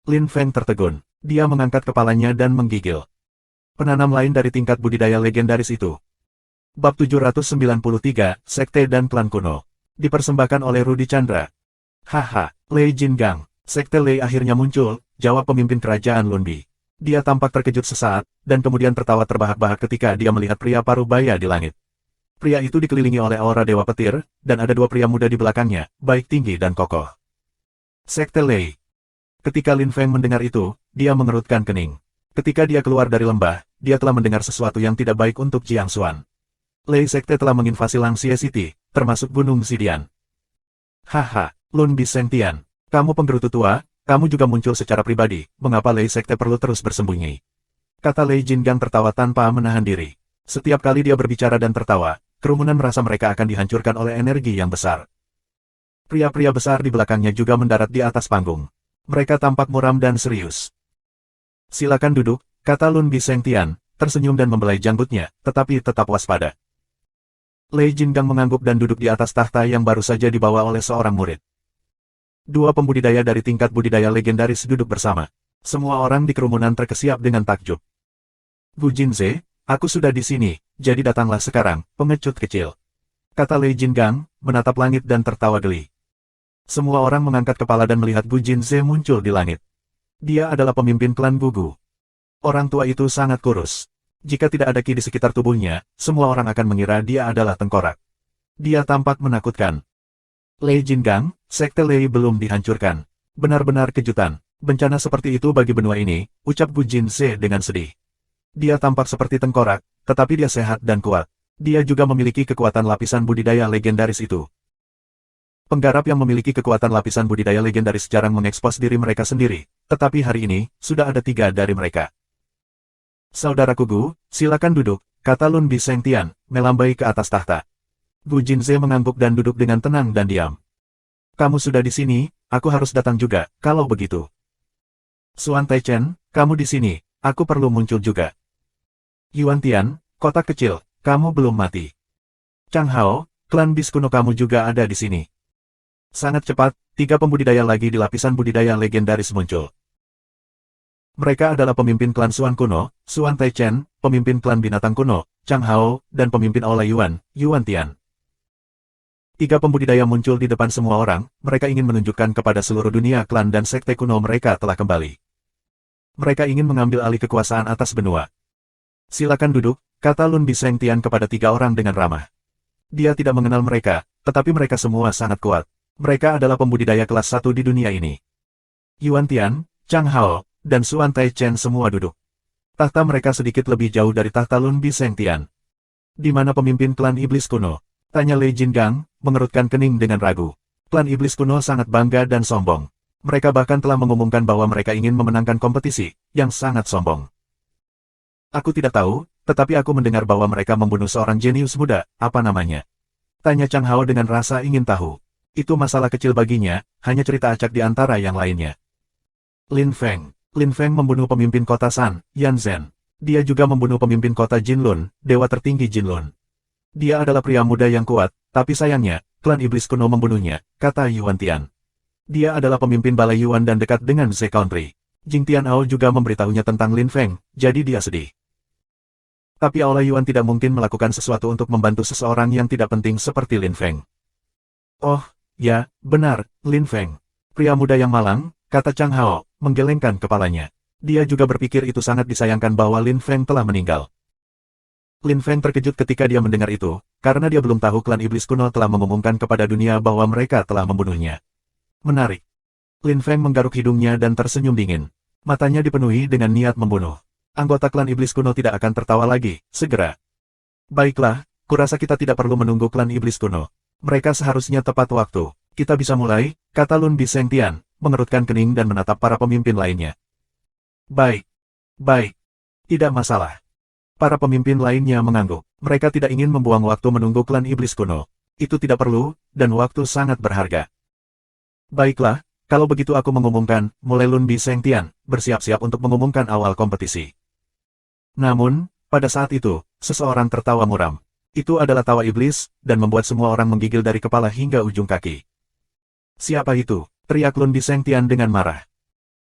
S1: Lin Feng tertegun. Dia mengangkat kepalanya dan menggigil. Penanam lain dari tingkat budidaya legendaris itu. Bab 793, Sekte dan Klan Kuno. Dipersembahkan oleh Rudi Chandra. Haha, Lei Jingang. Sekte Lei akhirnya muncul, jawab pemimpin kerajaan Lunbi. Dia tampak terkejut sesaat, dan kemudian tertawa terbahak-bahak ketika dia melihat pria parubaya di langit. Pria itu dikelilingi oleh aura dewa petir, dan ada 2 pria muda di belakangnya, baik tinggi dan kokoh. Sekte Lei. Ketika Lin Feng mendengar itu, dia mengerutkan kening. Ketika dia keluar dari lembah, dia telah mendengar sesuatu yang tidak baik untuk Jiang Xuan. Lei Sekte telah menginvasi Langxie City, termasuk Gunung Xidian. Haha, Lun Bisengtian. Kamu penggerutu tua, kamu juga muncul secara pribadi, mengapa Lei Sekte perlu terus bersembunyi? Kata Lei Jingang tertawa tanpa menahan diri. Setiap kali dia berbicara dan tertawa, kerumunan merasa mereka akan dihancurkan oleh energi yang besar. Pria-pria besar di belakangnya juga mendarat di atas panggung. Mereka tampak muram dan serius. Silakan duduk, kata Lun Bisengtian, tersenyum dan membelai janggutnya, tetapi tetap waspada. Lei Jingang mengangguk dan duduk di atas tahta yang baru saja dibawa oleh seorang murid. 2 pembudidaya dari tingkat budidaya legendaris duduk bersama. Semua orang di kerumunan terkesiap dengan takjub. Gu Jinze, aku sudah di sini, jadi datanglah sekarang, pengecut kecil. Kata Lei Jingang, menatap langit dan tertawa geli. Semua orang mengangkat kepala dan melihat Gu Jinze muncul di langit. Dia adalah pemimpin klan Gugu. Orang tua itu sangat kurus. Jika tidak ada ki di sekitar tubuhnya, semua orang akan mengira dia adalah tengkorak. Dia tampak menakutkan. Lei Jingang, Sekte Lei belum dihancurkan. Benar-benar kejutan. Bencana seperti itu bagi benua ini, ucap Gu Jinze dengan sedih. Dia tampak seperti tengkorak, tetapi dia sehat dan kuat. Dia juga memiliki kekuatan lapisan budidaya legendaris itu. Penggarap yang memiliki kekuatan lapisan budidaya legendaris jarang mengekspos diri mereka sendiri, tetapi hari ini, sudah ada 3 dari mereka. Saudaraku Gu, silakan duduk, kata Lun Bisengtian, melambai ke atas tahta. Gu Jinze mengangguk dan duduk dengan tenang dan diam. Kamu sudah di sini, aku harus datang juga, kalau begitu. Xuan Taichen, kamu di sini, aku perlu muncul juga. Yuan Tian, kotak kecil, kamu belum mati. Chang Hao, klan bis kuno kamu juga ada di sini. Sangat cepat, 3 pembudidaya lagi di lapisan budidaya legendaris muncul. Mereka adalah pemimpin klan Xuan kuno, Xuan Taichen, pemimpin klan binatang kuno, Chang Hao, dan pemimpin Aula Yuan, Yuan Tian. 3 pembudidaya muncul di depan semua orang, mereka ingin menunjukkan kepada seluruh dunia klan dan sekte kuno mereka telah kembali. Mereka ingin mengambil alih kekuasaan atas benua. Silakan duduk, kata Lun Bisengtian kepada 3 orang dengan ramah. Dia tidak mengenal mereka, tetapi mereka semua sangat kuat. Mereka adalah pembudidaya kelas 1 di dunia ini. Yuan Tian, Chang Hao, dan Xuan Taichen semua duduk. Tahta mereka sedikit lebih jauh dari tahta Lun Bisengtian. Di mana pemimpin klan iblis kuno? Tanya Lei Jingang, mengerutkan kening dengan ragu. Klan iblis kuno sangat bangga dan sombong. Mereka bahkan telah mengumumkan bahwa mereka ingin memenangkan kompetisi, yang sangat sombong. Aku tidak tahu, tetapi aku mendengar bahwa mereka membunuh seorang jenius muda, apa namanya? Tanya Chang Hao dengan rasa ingin tahu. Itu masalah kecil baginya, hanya cerita acak di antara yang lainnya. Lin Feng. Lin Feng membunuh pemimpin kota San, Yan Zhen. Dia juga membunuh pemimpin kota Jinlun, dewa tertinggi Jinlun. Dia adalah pria muda yang kuat, tapi sayangnya, klan iblis kuno membunuhnya, kata Yuan Tian. Dia adalah pemimpin balai Yuan dan dekat dengan Ze Country. Jing Tian'ao juga memberitahunya tentang Lin Feng, jadi dia sedih. Tapi Aula Yuan tidak mungkin melakukan sesuatu untuk membantu seseorang yang tidak penting seperti Lin Feng. Oh, ya, benar, Lin Feng. Pria muda yang malang, kata Chang Hao, menggelengkan kepalanya. Dia juga berpikir itu sangat disayangkan bahwa Lin Feng telah meninggal. Lin Feng terkejut ketika dia mendengar itu, karena dia belum tahu klan iblis kuno telah mengumumkan kepada dunia bahwa mereka telah membunuhnya. Menarik. Lin Feng menggaruk hidungnya dan tersenyum dingin. Matanya dipenuhi dengan niat membunuh. Anggota klan iblis kuno tidak akan tertawa lagi, segera. Baiklah, kurasa kita tidak perlu menunggu klan iblis kuno. Mereka seharusnya tepat waktu. Kita bisa mulai, kata Lun Bisengtian, mengerutkan kening dan menatap para pemimpin lainnya. Baik. Baik. Tidak masalah. Para pemimpin lainnya mengangguk. Mereka tidak ingin membuang waktu menunggu klan iblis kuno. Itu tidak perlu, dan waktu sangat berharga. Baiklah, kalau begitu aku mengumumkan, mulai Lun Bisengtian, bersiap-siap untuk mengumumkan awal kompetisi. Namun, pada saat itu, seseorang tertawa muram. Itu adalah tawa iblis, dan membuat semua orang menggigil dari kepala hingga ujung kaki. Siapa itu? Teriak Lun Bisengtian dengan marah.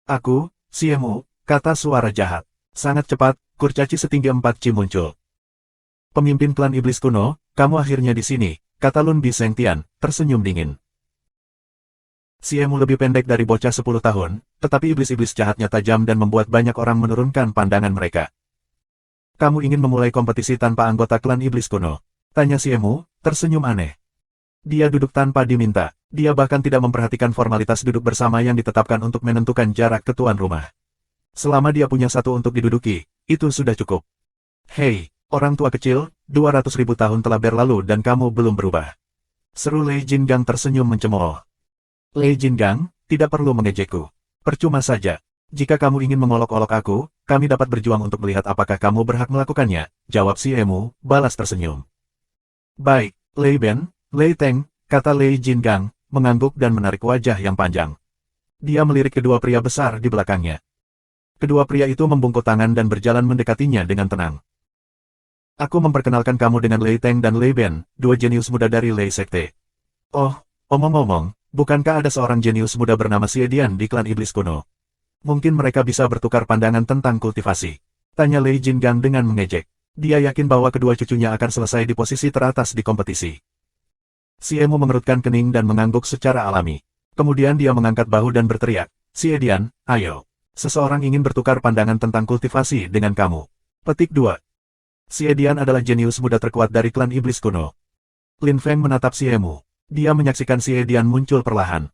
S1: Aku, Siemu, kata suara jahat. Sangat cepat, kurcaci setinggi 4 ci muncul. Pemimpin klan iblis kuno, kamu akhirnya di sini, kata Lun Bisengtian, tersenyum dingin. Siemu lebih pendek dari bocah 10 tahun, tetapi iblis-iblis jahatnya tajam dan membuat banyak orang menurunkan pandangan mereka. Kamu ingin memulai kompetisi tanpa anggota klan iblis kuno? Tanya Siemu, tersenyum aneh. Dia duduk tanpa diminta, dia bahkan tidak memperhatikan formalitas duduk bersama yang ditetapkan untuk menentukan jarak ke tuan rumah. Selama dia punya satu untuk diduduki, itu sudah cukup. Hei, orang tua kecil, 200.000 tahun telah berlalu dan kamu belum berubah. Seru Lei Jingang tersenyum mencemooh. Lei Jingang, tidak perlu mengejekku. Percuma saja. Jika kamu ingin mengolok-olok aku, kami dapat berjuang untuk melihat apakah kamu berhak melakukannya, jawab Siemu, balas tersenyum. Baik, Lei Ben, Lei Teng, kata Lei Jingang, mengangguk dan menarik wajah yang panjang. Dia melirik kedua pria besar di belakangnya. Kedua pria itu membungkuk tangan dan berjalan mendekatinya dengan tenang. Aku memperkenalkan kamu dengan Lei Teng dan Lei Ben, dua jenius muda dari Lei Sekte. Oh, omong-omong, bukankah ada seorang jenius muda bernama Siedian di klan iblis kuno? Mungkin mereka bisa bertukar pandangan tentang kultivasi. Tanya Lei Jingang dengan mengejek. Dia yakin bahwa kedua cucunya akan selesai di posisi teratas di kompetisi. Siemu mengerutkan kening dan mengangguk secara alami. Kemudian dia mengangkat bahu dan berteriak, Siedian, ayo. Seseorang ingin bertukar pandangan tentang kultivasi dengan kamu. Petik 2. Siedian adalah jenius muda terkuat dari klan iblis kuno. Lin Feng menatap Siemu. Dia menyaksikan Siedian muncul perlahan.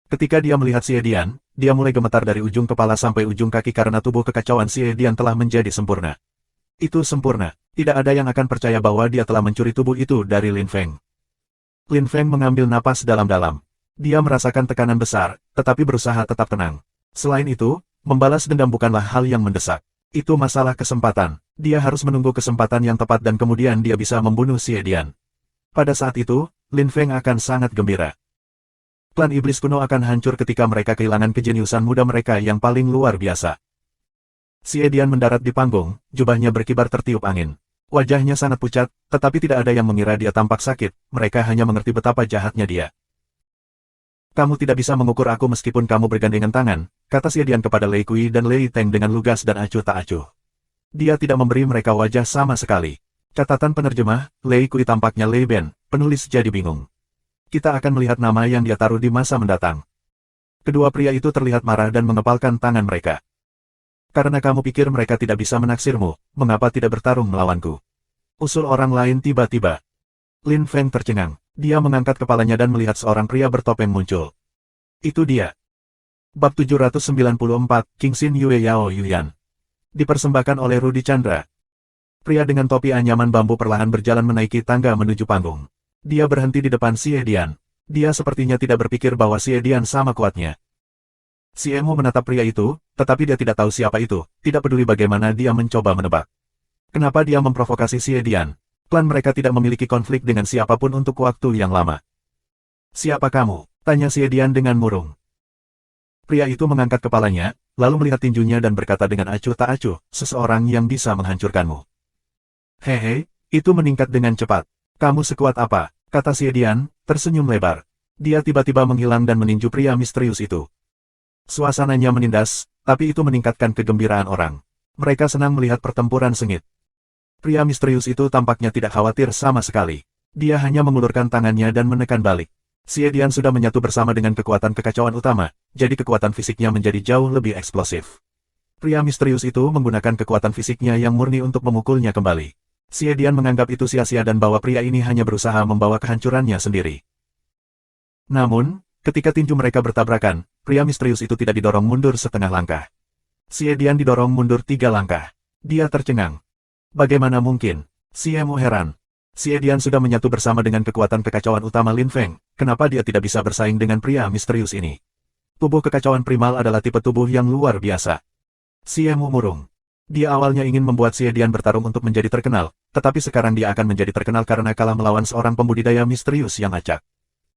S1: Ketika dia melihat Siedian, dia mulai gemetar dari ujung kepala sampai ujung kaki karena tubuh kekacauan Siedian telah menjadi sempurna. Itu sempurna. Tidak ada yang akan percaya bahwa dia telah mencuri tubuh itu dari Lin Feng. Lin Feng mengambil napas dalam-dalam. Dia merasakan tekanan besar, tetapi berusaha tetap tenang. Selain itu, membalas dendam bukanlah hal yang mendesak. Itu masalah kesempatan. Dia harus menunggu kesempatan yang tepat dan kemudian dia bisa membunuh Siedian. Pada saat itu, Lin Feng akan sangat gembira. Klan iblis kuno akan hancur ketika mereka kehilangan kejeniusan muda mereka yang paling luar biasa. Siedian mendarat di panggung, jubahnya berkibar tertiup angin. Wajahnya sangat pucat, tetapi tidak ada yang mengira dia tampak sakit, mereka hanya mengerti betapa jahatnya dia. Kamu tidak bisa mengukur aku meskipun kamu bergandengan tangan, kata Siedian kepada Lei Kui dan Lei Teng dengan lugas dan acuh tak acuh. Dia tidak memberi mereka wajah sama sekali. Catatan penerjemah, Lei Kui tampaknya Lei Ben, penulis jadi bingung. Kita akan melihat nama yang dia taruh di masa mendatang. Kedua pria itu terlihat marah dan mengepalkan tangan mereka. Karena kamu pikir mereka tidak bisa menaksirmu, mengapa tidak bertarung melawanku? Usul orang lain tiba-tiba. Lin Feng tercengang. Dia mengangkat kepalanya dan melihat seorang pria bertopeng muncul. Itu dia. Bab 794, King Xin Yue Yao Yuyan. Dipersembahkan oleh Rudi Chandra. Pria dengan topi anyaman bambu perlahan berjalan menaiki tangga menuju panggung. Dia berhenti di depan Siedian. Dia sepertinya tidak berpikir bahwa Siedian sama kuatnya. Siemu menatap pria itu, tetapi dia tidak tahu siapa itu, tidak peduli bagaimana dia mencoba menebak. Kenapa dia memprovokasi Siedian? Klan mereka tidak memiliki konflik dengan siapapun untuk waktu yang lama. Siapa kamu? Tanya Siedian dengan murung. Pria itu mengangkat kepalanya, lalu melihat tinjunya dan berkata dengan acuh tak acuh, seseorang yang bisa menghancurkanmu. Hehe, itu meningkat dengan cepat. Kamu sekuat apa? Kata Siedian, tersenyum lebar. Dia tiba-tiba menghilang dan meninju pria misterius itu. Suasananya menindas, tapi itu meningkatkan kegembiraan orang. Mereka senang melihat pertempuran sengit. Pria misterius itu tampaknya tidak khawatir sama sekali. Dia hanya mengulurkan tangannya dan menekan balik. Xie Dian sudah menyatu bersama dengan kekuatan kekacauan utama, jadi kekuatan fisiknya menjadi jauh lebih eksplosif. Pria misterius itu menggunakan kekuatan fisiknya yang murni untuk memukulnya kembali. Xie Dian menganggap itu sia-sia dan bahwa pria ini hanya berusaha membawa kehancurannya sendiri. Namun, ketika tinju mereka bertabrakan, pria misterius itu tidak didorong mundur setengah langkah. Xie Dian didorong mundur 3 langkah. Dia tercengang. Bagaimana mungkin? Xie Mu heran. Xie Dian sudah menyatu bersama dengan kekuatan kekacauan utama Lin Feng, kenapa dia tidak bisa bersaing dengan pria misterius ini? Tubuh kekacauan primal adalah tipe tubuh yang luar biasa. Xie Mu murung. Dia awalnya ingin membuat Xie Dian bertarung untuk menjadi terkenal, tetapi sekarang dia akan menjadi terkenal karena kalah melawan seorang pembudidaya misterius yang acak.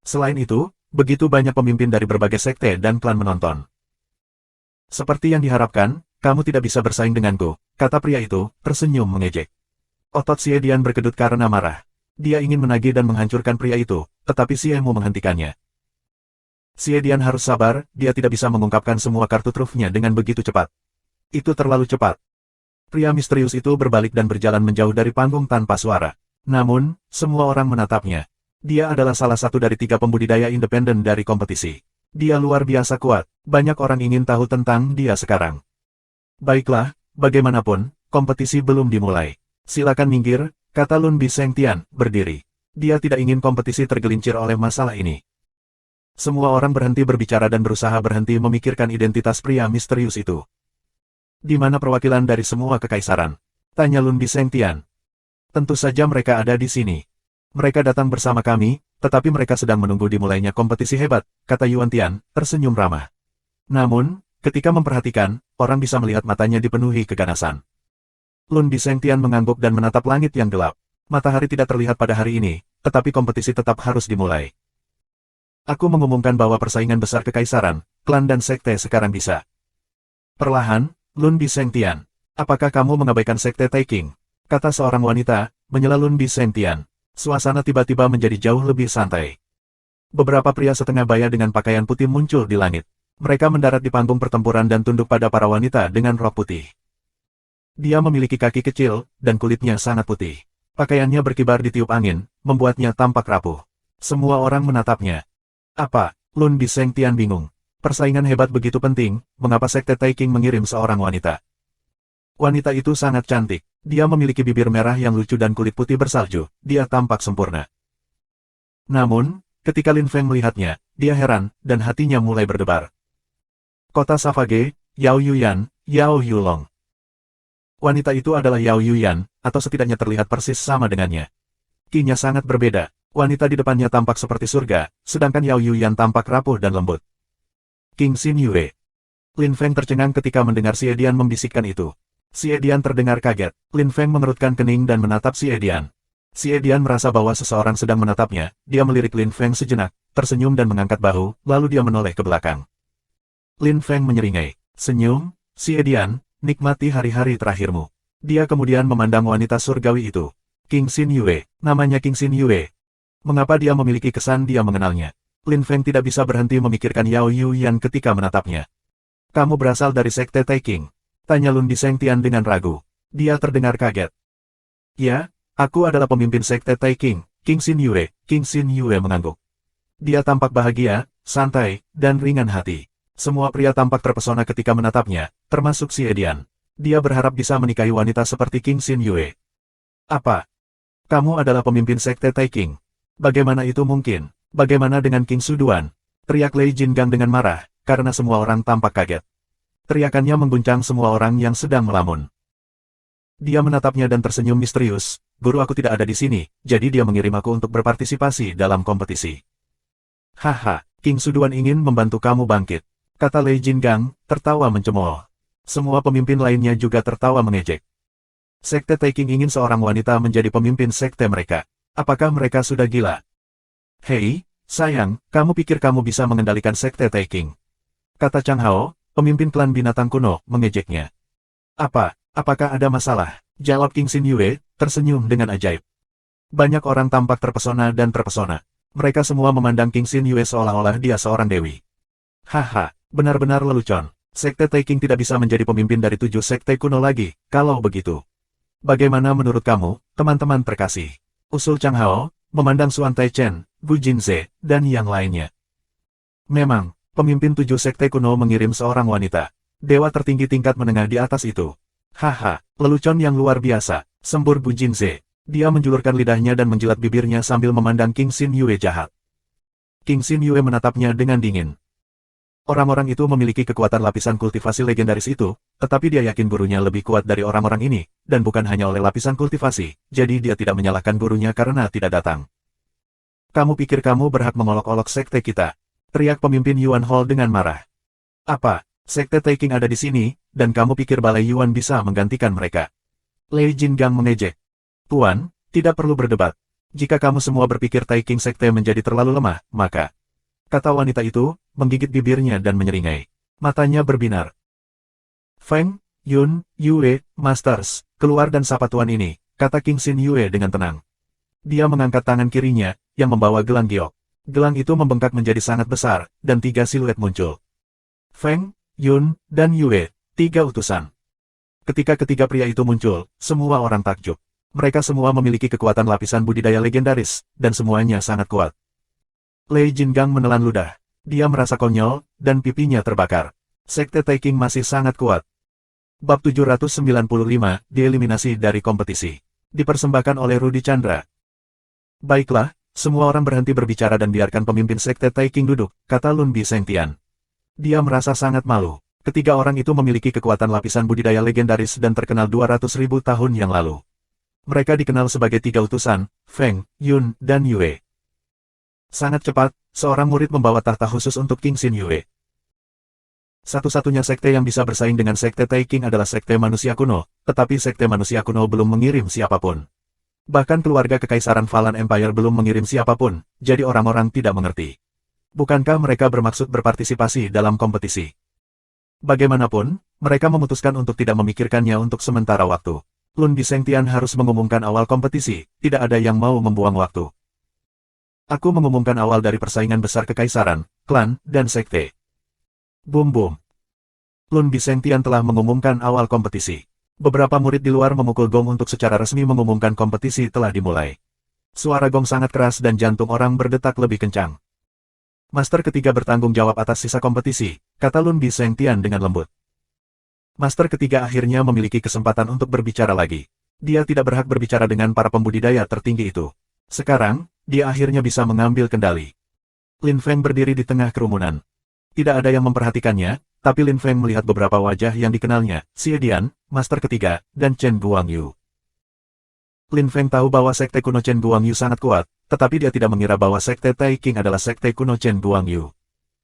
S1: Selain itu, begitu banyak pemimpin dari berbagai sekte dan klan menonton. Seperti yang diharapkan, kamu tidak bisa bersaing denganku, kata pria itu, tersenyum mengejek. Otot Xie Dian berkedut karena marah. Dia ingin menagih dan menghancurkan pria itu, tetapi Xie Mu menghentikannya. Xie Dian harus sabar, dia tidak bisa mengungkapkan semua kartu trufnya dengan begitu cepat. Itu terlalu cepat. Pria misterius itu berbalik dan berjalan menjauh dari panggung tanpa suara. Namun, semua orang menatapnya. Dia adalah salah satu dari 3 pembudidaya independen dari kompetisi. Dia luar biasa kuat, banyak orang ingin tahu tentang dia sekarang. Baiklah, bagaimanapun, kompetisi belum dimulai. Silakan minggir, kata Lun Bisengtian, berdiri. Dia tidak ingin kompetisi tergelincir oleh masalah ini. Semua orang berhenti berbicara dan berusaha berhenti memikirkan identitas pria misterius itu. Di mana perwakilan dari semua kekaisaran? Tanya Lun Bisengtian. Tentu saja mereka ada di sini. Mereka datang bersama kami, tetapi mereka sedang menunggu dimulainya kompetisi hebat, kata Yuan Tian, tersenyum ramah. Namun, ketika memperhatikan, orang bisa melihat matanya dipenuhi keganasan. Lun Bisengtian mengangguk dan menatap langit yang gelap. Matahari tidak terlihat pada hari ini, tetapi kompetisi tetap harus dimulai. Aku mengumumkan bahwa persaingan besar kekaisaran, klan dan sekte sekarang bisa. Perlahan, Lun Bisengtian. Apakah kamu mengabaikan sekte Taking? Kata seorang wanita, menyela Lun Bisengtian. Suasana tiba-tiba menjadi jauh lebih santai. Beberapa pria setengah baya dengan pakaian putih muncul di langit. Mereka mendarat di panggung pertempuran dan tunduk pada para wanita dengan rok putih. Dia memiliki kaki kecil, dan kulitnya sangat putih. Pakaiannya berkibar di tiup angin, membuatnya tampak rapuh. Semua orang menatapnya. Apa? Lun Bisengtian bingung. Persaingan hebat begitu penting, mengapa sekte Taking mengirim seorang wanita? Wanita itu sangat cantik. Dia memiliki bibir merah yang lucu dan kulit putih bersalju. Dia tampak sempurna. Namun, ketika Lin Feng melihatnya, dia heran, dan hatinya mulai berdebar. Kota Savage, Yao Yuyan, Yao Yulong. Wanita itu adalah Yao Yuyan, atau setidaknya terlihat persis sama dengannya. Kinya sangat berbeda. Wanita di depannya tampak seperti surga, sedangkan Yao Yuyan tampak rapuh dan lembut. King Xin Yue. Lin Feng tercengang ketika mendengar Xie Dian membisikkan itu. Xie Dian terdengar kaget. Lin Feng mengerutkan kening dan menatap Xie Dian. Xie Dian merasa bahwa seseorang sedang menatapnya. Dia melirik Lin Feng sejenak, tersenyum dan mengangkat bahu, lalu dia menoleh ke belakang. Lin Feng menyeringai. Senyum, Xie Dian, nikmati hari-hari terakhirmu. Dia kemudian memandang wanita surgawi itu. King Xin Yue, namanya King Xin Yue. Mengapa dia memiliki kesan dia mengenalnya? Lin Feng tidak bisa berhenti memikirkan Yao Yuyan ketika menatapnya. Kamu berasal dari sekte Taking? Tanya Lun Bisengtian dengan ragu. Dia terdengar kaget. Ya, aku adalah pemimpin sekte Taking, King Xin Yue. King Xin Yue mengangguk. Dia tampak bahagia, santai, dan ringan hati. Semua pria tampak terpesona ketika menatapnya, termasuk Xie Dian. Dia berharap bisa menikahi wanita seperti King Xin Yue. Apa? Kamu adalah pemimpin sekte Taking. Bagaimana itu mungkin? Bagaimana dengan King Suduan? Teriak Lei Jingang dengan marah, karena semua orang tampak kaget. Teriakannya mengguncang semua orang yang sedang melamun. Dia menatapnya dan tersenyum misterius. Guru aku tidak ada di sini, jadi dia mengirim aku untuk berpartisipasi dalam kompetisi. Haha, King Suduan ingin membantu kamu bangkit. Kata Lei Jingang, tertawa mencemooh. Semua pemimpin lainnya juga tertawa mengejek. Sekte Taking ingin seorang wanita menjadi pemimpin sekte mereka. Apakah mereka sudah gila? Hei, sayang, kamu pikir kamu bisa mengendalikan sekte Taking? Kata Chang Hao, pemimpin klan binatang kuno, mengejeknya. Apakah ada masalah? Jawab King Xin Yue, tersenyum dengan ajaib. Banyak orang tampak terpesona dan terpesona. Mereka semua memandang King Xin Yue seolah-olah dia seorang dewi. Haha. Benar-benar lelucon. Sekte Taking tidak bisa menjadi pemimpin dari 7 sekte kuno lagi, kalau begitu. Bagaimana menurut kamu, teman-teman terkasih? Usul Chang Hao, memandang Xuan Taichen, Gu Jinze, dan yang lainnya. Memang, pemimpin 7 sekte kuno mengirim seorang wanita. Dewa tertinggi tingkat menengah di atas itu. Haha, lelucon yang luar biasa, sembur Gu Jinze. Dia menjulurkan lidahnya dan menjilat bibirnya sambil memandang King Xin Yue jahat. King Xin Yue menatapnya dengan dingin. Orang-orang itu memiliki kekuatan lapisan kultivasi legendaris itu, tetapi dia yakin gurunya lebih kuat dari orang-orang ini, dan bukan hanya oleh lapisan kultivasi, jadi dia tidak menyalahkan gurunya karena tidak datang. Kamu pikir kamu berhak mengolok-olok sekte kita? Teriak pemimpin Yuan Hall dengan marah. Apa, sekte Taking ada di sini, dan kamu pikir Balai Yuan bisa menggantikan mereka? Lei Jingang mengejek. Tuan, tidak perlu berdebat. Jika kamu semua berpikir Taking sekte menjadi terlalu lemah, maka... Kata wanita itu, menggigit bibirnya dan menyeringai. Matanya berbinar. Feng, Yun, Yue, Masters, keluar dan sapa tuan ini, kata King Xin Yue dengan tenang. Dia mengangkat tangan kirinya, yang membawa gelang giok. Gelang itu membengkak menjadi sangat besar, dan 3 siluet muncul. Feng, Yun, dan Yue, 3 utusan. Ketika ketiga pria itu muncul, semua orang takjub. Mereka semua memiliki kekuatan lapisan budidaya legendaris, dan semuanya sangat kuat. Lei Jingang menelan ludah. Dia merasa konyol, dan pipinya terbakar. Sekte Taking masih sangat kuat. Bab 795, dieliminasi dari kompetisi. Dipersembahkan oleh Rudy Chandra. Baiklah, semua orang berhenti berbicara dan biarkan pemimpin Sekte Taking duduk, kata Lun Bisengtian. Dia merasa sangat malu. Ketiga orang itu memiliki kekuatan lapisan budidaya legendaris dan terkenal 200.000 tahun yang lalu. Mereka dikenal sebagai 3 utusan, Feng, Yun, dan Yue. Sangat cepat, seorang murid membawa tahta khusus untuk King Xin Yue. Satu-satunya sekte yang bisa bersaing dengan sekte Taking adalah sekte manusia kuno, tetapi sekte manusia kuno belum mengirim siapapun. Bahkan keluarga kekaisaran Falan Empire belum mengirim siapapun, jadi orang-orang tidak mengerti. Bukankah mereka bermaksud berpartisipasi dalam kompetisi? Bagaimanapun, mereka memutuskan untuk tidak memikirkannya untuk sementara waktu. Lun Bisengtian harus mengumumkan awal kompetisi, tidak ada yang mau membuang waktu. Aku mengumumkan awal dari persaingan besar kekaisaran, klan, dan sekte. Boom boom. Lun Bisengtian telah mengumumkan awal kompetisi. Beberapa murid di luar memukul gong untuk secara resmi mengumumkan kompetisi telah dimulai. Suara gong sangat keras dan jantung orang berdetak lebih kencang. Master ketiga bertanggung jawab atas sisa kompetisi, kata Lun Bisengtian dengan lembut. Master ketiga akhirnya memiliki kesempatan untuk berbicara lagi. Dia tidak berhak berbicara dengan para pembudidaya tertinggi itu. Sekarang, dia akhirnya bisa mengambil kendali. Lin Feng berdiri di tengah kerumunan. Tidak ada yang memperhatikannya, tapi Lin Feng melihat beberapa wajah yang dikenalnya, Xie Dian, Master ketiga, dan Chen Guangyu. Lin Feng tahu bahwa sekte kuno Chen Guangyu sangat kuat, tetapi dia tidak mengira bahwa sekte Taking adalah sekte kuno Chen Guangyu.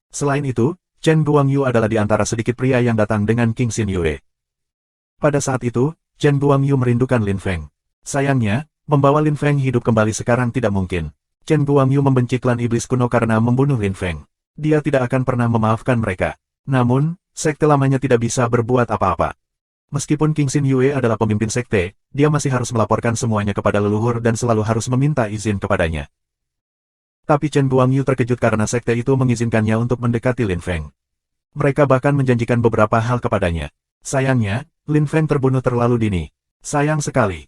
S1: Selain itu, Chen Guangyu adalah di antara sedikit pria yang datang dengan King Xin Yue. Pada saat itu, Chen Guangyu merindukan Lin Feng. Sayangnya, membawa Lin Feng hidup kembali sekarang tidak mungkin. Chen Guangyu membenci klan iblis kuno karena membunuh Lin Feng. Dia tidak akan pernah memaafkan mereka. Namun, sekte lamanya tidak bisa berbuat apa-apa. Meskipun King Xin Yue adalah pemimpin sekte, dia masih harus melaporkan semuanya kepada leluhur dan selalu harus meminta izin kepadanya. Tapi Chen Guangyu terkejut karena sekte itu mengizinkannya untuk mendekati Lin Feng. Mereka bahkan menjanjikan beberapa hal kepadanya. Sayangnya, Lin Feng terbunuh terlalu dini. Sayang sekali.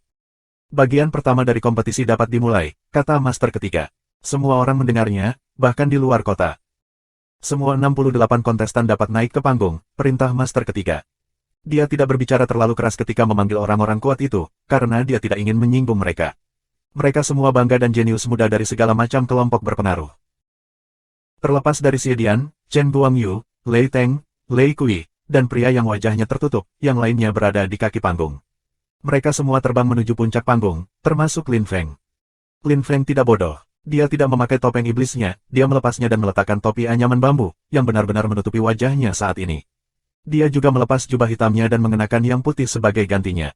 S1: Bagian pertama dari kompetisi dapat dimulai, kata Master ketiga. Semua orang mendengarnya, bahkan di luar kota. Semua 68 kontestan dapat naik ke panggung, perintah Master ketiga. Dia tidak berbicara terlalu keras ketika memanggil orang-orang kuat itu, karena dia tidak ingin menyinggung mereka. Mereka semua bangga dan jenius muda dari segala macam kelompok berpengaruh. Terlepas dari Xie Dian, Chen Guangyu, Lei Teng, Lei Kui, dan pria yang wajahnya tertutup, yang lainnya berada di kaki panggung. Mereka semua terbang menuju puncak panggung, termasuk Lin Feng. Lin Feng tidak bodoh. Dia tidak memakai topeng iblisnya, dia melepasnya dan meletakkan topi anyaman bambu, yang benar-benar menutupi wajahnya saat ini. Dia juga melepas jubah hitamnya dan mengenakan yang putih sebagai gantinya.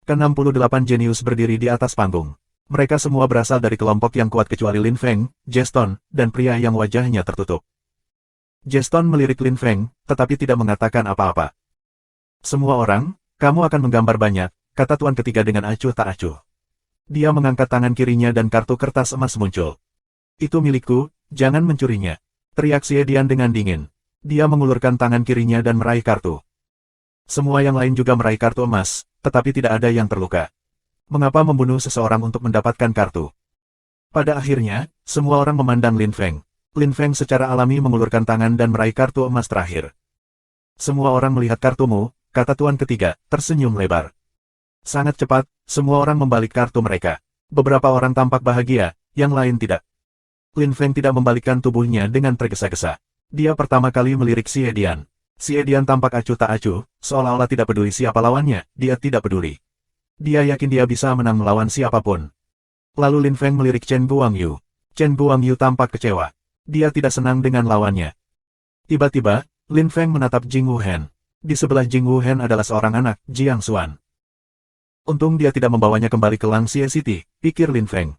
S1: Ke-68 jenius berdiri di atas panggung. Mereka semua berasal dari kelompok yang kuat kecuali Lin Feng, Jeston, dan pria yang wajahnya tertutup. Jeston melirik Lin Feng, tetapi tidak mengatakan apa-apa. Semua orang, kamu akan menggambar banyak, kata tuan ketiga dengan acuh tak acuh. Dia mengangkat tangan kirinya dan kartu kertas emas muncul. Itu milikku, jangan mencurinya. Teriak Xie Dian dengan dingin. Dia mengulurkan tangan kirinya dan meraih kartu. Semua yang lain juga meraih kartu emas, tetapi tidak ada yang terluka. Mengapa membunuh seseorang untuk mendapatkan kartu? Pada akhirnya, semua orang memandang Lin Feng. Lin Feng secara alami mengulurkan tangan dan meraih kartu emas terakhir. Semua orang melihat kartumu, kata tuan ketiga, tersenyum lebar. Sangat cepat, semua orang membalik kartu mereka. Beberapa orang tampak bahagia, yang lain tidak. Lin Feng tidak membalikkan tubuhnya dengan tergesa-gesa. Dia pertama kali melirik Xie Dian. Xie Dian tampak acuh tak acuh, seolah-olah tidak peduli siapa lawannya, dia tidak peduli. Dia yakin dia bisa menang melawan siapapun. Lalu Lin Feng melirik Chen Guangyu. Chen Guangyu tampak kecewa. Dia tidak senang dengan lawannya. Tiba-tiba, Lin Feng menatap Jing Wuhen. Di sebelah Jing Wuhen adalah seorang anak, Jiang Xuan. Untung dia tidak membawanya kembali ke Langxie City, pikir Lin Feng.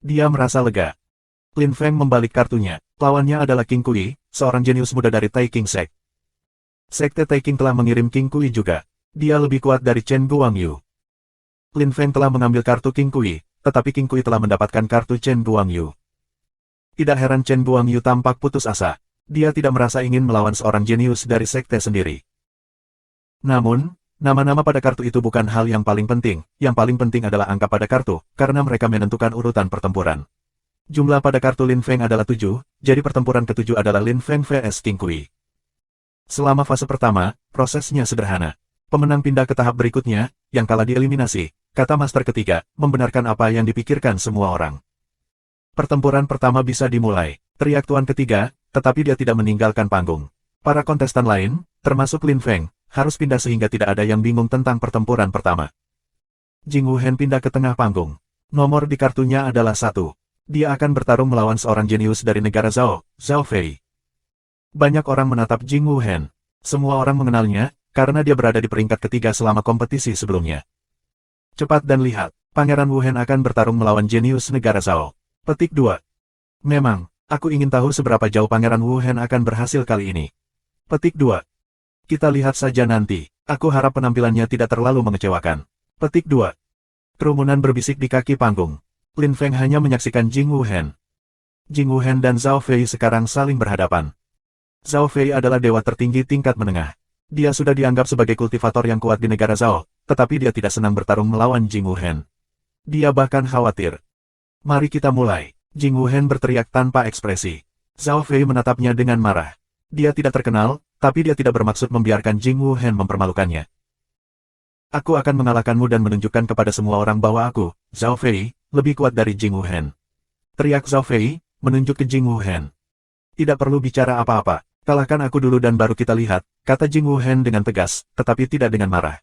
S1: Dia merasa lega. Lin Feng membalik kartunya. Lawannya adalah King Kui, seorang jenius muda dari Taikang Sect. Sekte Taikang telah mengirim King Kui juga. Dia lebih kuat dari Chen Guangyu. Lin Feng telah mengambil kartu King Kui, tetapi King Kui telah mendapatkan kartu Chen Guangyu. Tidak heran Chen Guangyu tampak putus asa. Dia tidak merasa ingin melawan seorang jenius dari sekte sendiri. Namun, nama-nama pada kartu itu bukan hal yang paling penting. Yang paling penting adalah angka pada kartu, karena mereka menentukan urutan pertempuran. Jumlah pada kartu Lin Feng adalah 7, jadi pertempuran ke-7 adalah Lin Feng vs King Kui. Selama fase pertama, prosesnya sederhana. Pemenang pindah ke tahap berikutnya, yang kalah dieliminasi, kata Master ketiga, membenarkan apa yang dipikirkan semua orang. Pertempuran pertama bisa dimulai, teriak tuan ketiga, tetapi dia tidak meninggalkan panggung. Para kontestan lain, termasuk Lin Feng, harus pindah sehingga tidak ada yang bingung tentang pertempuran pertama. Jing Wuhen pindah ke tengah panggung. Nomor di kartunya adalah 1. Dia akan bertarung melawan seorang jenius dari negara Zhao, Zhao Fei. Banyak orang menatap Jing Wuhen. Semua orang mengenalnya, karena dia berada di peringkat ketiga selama kompetisi sebelumnya. Cepat dan lihat, Pangeran Wuhen akan bertarung melawan jenius negara Zhao. Petik 2. Memang, aku ingin tahu seberapa jauh Pangeran Wuhen akan berhasil kali ini. Petik 2. Kita lihat saja nanti, aku harap penampilannya tidak terlalu mengecewakan. Petik 2. Kerumunan berbisik di kaki panggung. Lin Feng hanya menyaksikan Jing Wuhen. Jing Wuhen dan Zhao Fei sekarang saling berhadapan. Zhao Fei adalah dewa tertinggi tingkat menengah. Dia sudah dianggap sebagai kultivator yang kuat di negara Zhao, tetapi dia tidak senang bertarung melawan Jing Wuhen. Dia bahkan khawatir. Mari kita mulai. Jing Wuhen berteriak tanpa ekspresi. Zhao Fei menatapnya dengan marah. Dia tidak terkenal, tapi dia tidak bermaksud membiarkan Jing Wuhen mempermalukannya. Aku akan mengalahkanmu dan menunjukkan kepada semua orang bahwa aku, Zhao Fei, lebih kuat dari Jing Wuhen. Teriak Zhao Fei, menunjuk ke Jing Wuhen. Tidak perlu bicara apa-apa, kalahkan aku dulu dan baru kita lihat, kata Jing Wuhen dengan tegas, tetapi tidak dengan marah.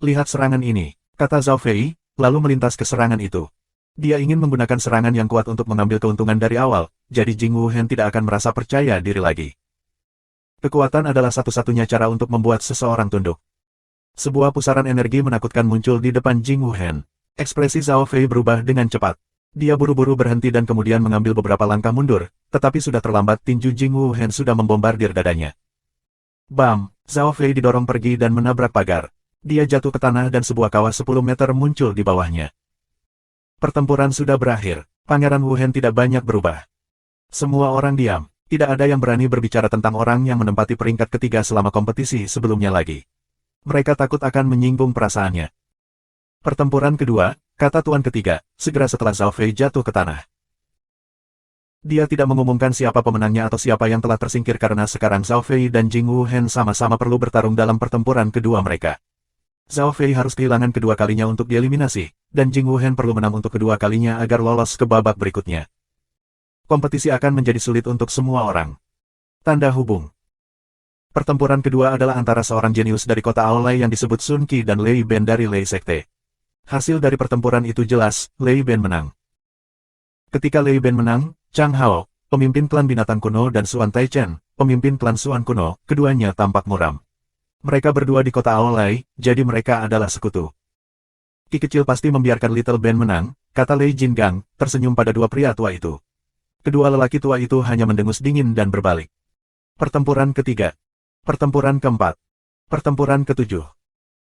S1: Lihat serangan ini, kata Zhao Fei, lalu melintas ke serangan itu. Dia ingin menggunakan serangan yang kuat untuk mengambil keuntungan dari awal, jadi Jing Wuhen tidak akan merasa percaya diri lagi. Kekuatan adalah satu-satunya cara untuk membuat seseorang tunduk. Sebuah pusaran energi menakutkan muncul di depan Jing Wuhen. Ekspresi Zhao Fei berubah dengan cepat. Dia buru-buru berhenti dan kemudian mengambil beberapa langkah mundur, tetapi sudah terlambat. Tinju Jing Wuhen sudah membombardir dadanya. Bam! Zhao Fei didorong pergi dan menabrak pagar. Dia jatuh ke tanah dan sebuah kawah 10 meter muncul di bawahnya. Pertempuran sudah berakhir. Pangeran Wuhen tidak banyak berubah. Semua orang diam. Tidak ada yang berani berbicara tentang orang yang menempati peringkat ketiga selama kompetisi sebelumnya lagi. Mereka takut akan menyinggung perasaannya. Pertempuran kedua, kata tuan ketiga, segera setelah Zhao Fei jatuh ke tanah. Dia tidak mengumumkan siapa pemenangnya atau siapa yang telah tersingkir karena sekarang Zhao Fei dan Jing Wuhen sama-sama perlu bertarung dalam pertempuran kedua mereka. Zhao Fei harus kehilangan kedua kalinya untuk dieliminasi, dan Jing Wuhen perlu menang untuk kedua kalinya agar lolos ke babak berikutnya. Kompetisi akan menjadi sulit untuk semua orang. Tanda hubung. Pertempuran kedua adalah antara seorang jenius dari kota Aolai yang disebut Sun Qi dan Lei Ben dari Lei Sekte. Hasil dari pertempuran itu jelas, Lei Ben menang. Ketika Lei Ben menang, Chang Hao, pemimpin klan binatang kuno dan Xuan Taichen, pemimpin klan Xuan kuno, keduanya tampak muram. Mereka berdua di kota Aolai, jadi mereka adalah sekutu. Ki kecil pasti membiarkan Little Ben menang, kata Lei Jingang, tersenyum pada dua pria tua itu. Kedua lelaki tua itu hanya mendengus dingin dan berbalik. Pertempuran ketiga. Pertempuran keempat. Pertempuran ketujuh.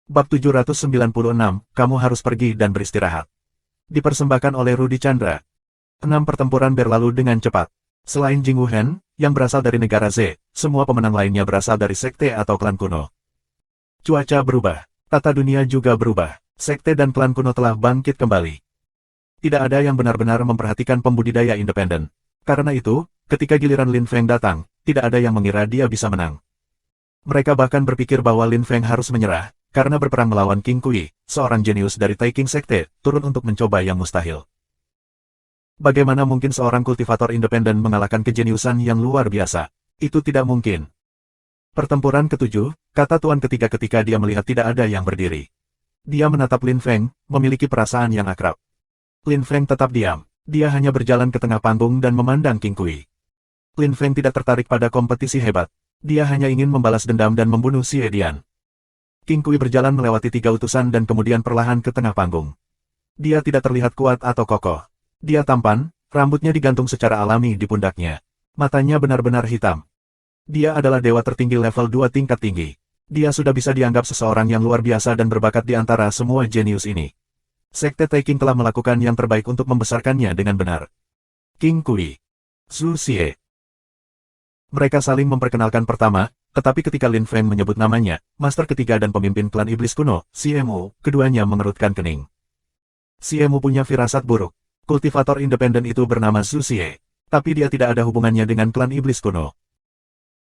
S1: Bab 796, kamu harus pergi dan beristirahat. Dipersembahkan oleh Rudy Chandra. 6 pertempuran berlalu dengan cepat. Selain Jing Wuhen, yang berasal dari negara Z, semua pemenang lainnya berasal dari sekte atau klan kuno. Cuaca berubah. Tata dunia juga berubah. Sekte dan klan kuno telah bangkit kembali. Tidak ada yang benar-benar memperhatikan pembudidaya independen. Karena itu, ketika giliran Lin Feng datang, tidak ada yang mengira dia bisa menang. Mereka bahkan berpikir bahwa Lin Feng harus menyerah, karena berperang melawan King Kui, seorang jenius dari Taikang Sekte, turun untuk mencoba yang mustahil. Bagaimana mungkin seorang kultivator independen mengalahkan kejeniusan yang luar biasa? Itu tidak mungkin. Pertempuran ketujuh, kata Tuan ketiga ketika dia melihat tidak ada yang berdiri. Dia menatap Lin Feng, memiliki perasaan yang akrab. Lin Feng tetap diam. Dia hanya berjalan ke tengah panggung dan memandang King Kui. Lin Feng tidak tertarik pada kompetisi hebat. Dia hanya ingin membalas dendam dan membunuh Xie Dian. King Kui berjalan melewati 3 utusan dan kemudian perlahan ke tengah panggung. Dia tidak terlihat kuat atau kokoh. Dia tampan, rambutnya digantung secara alami di pundaknya. Matanya benar-benar hitam. Dia adalah dewa tertinggi level 2 tingkat tinggi. Dia sudah bisa dianggap seseorang yang luar biasa dan berbakat di antara semua jenius ini. Sekte Taikang telah melakukan yang terbaik untuk membesarkannya dengan benar. King Kui. Zhu Xie. Mereka saling memperkenalkan pertama, tetapi ketika Lin Feng menyebut namanya, Master ketiga dan pemimpin klan iblis kuno, CMO, keduanya mengerutkan kening. CMO punya firasat buruk. Kultivator independen itu bernama Zhu Xie, tapi dia tidak ada hubungannya dengan klan iblis kuno.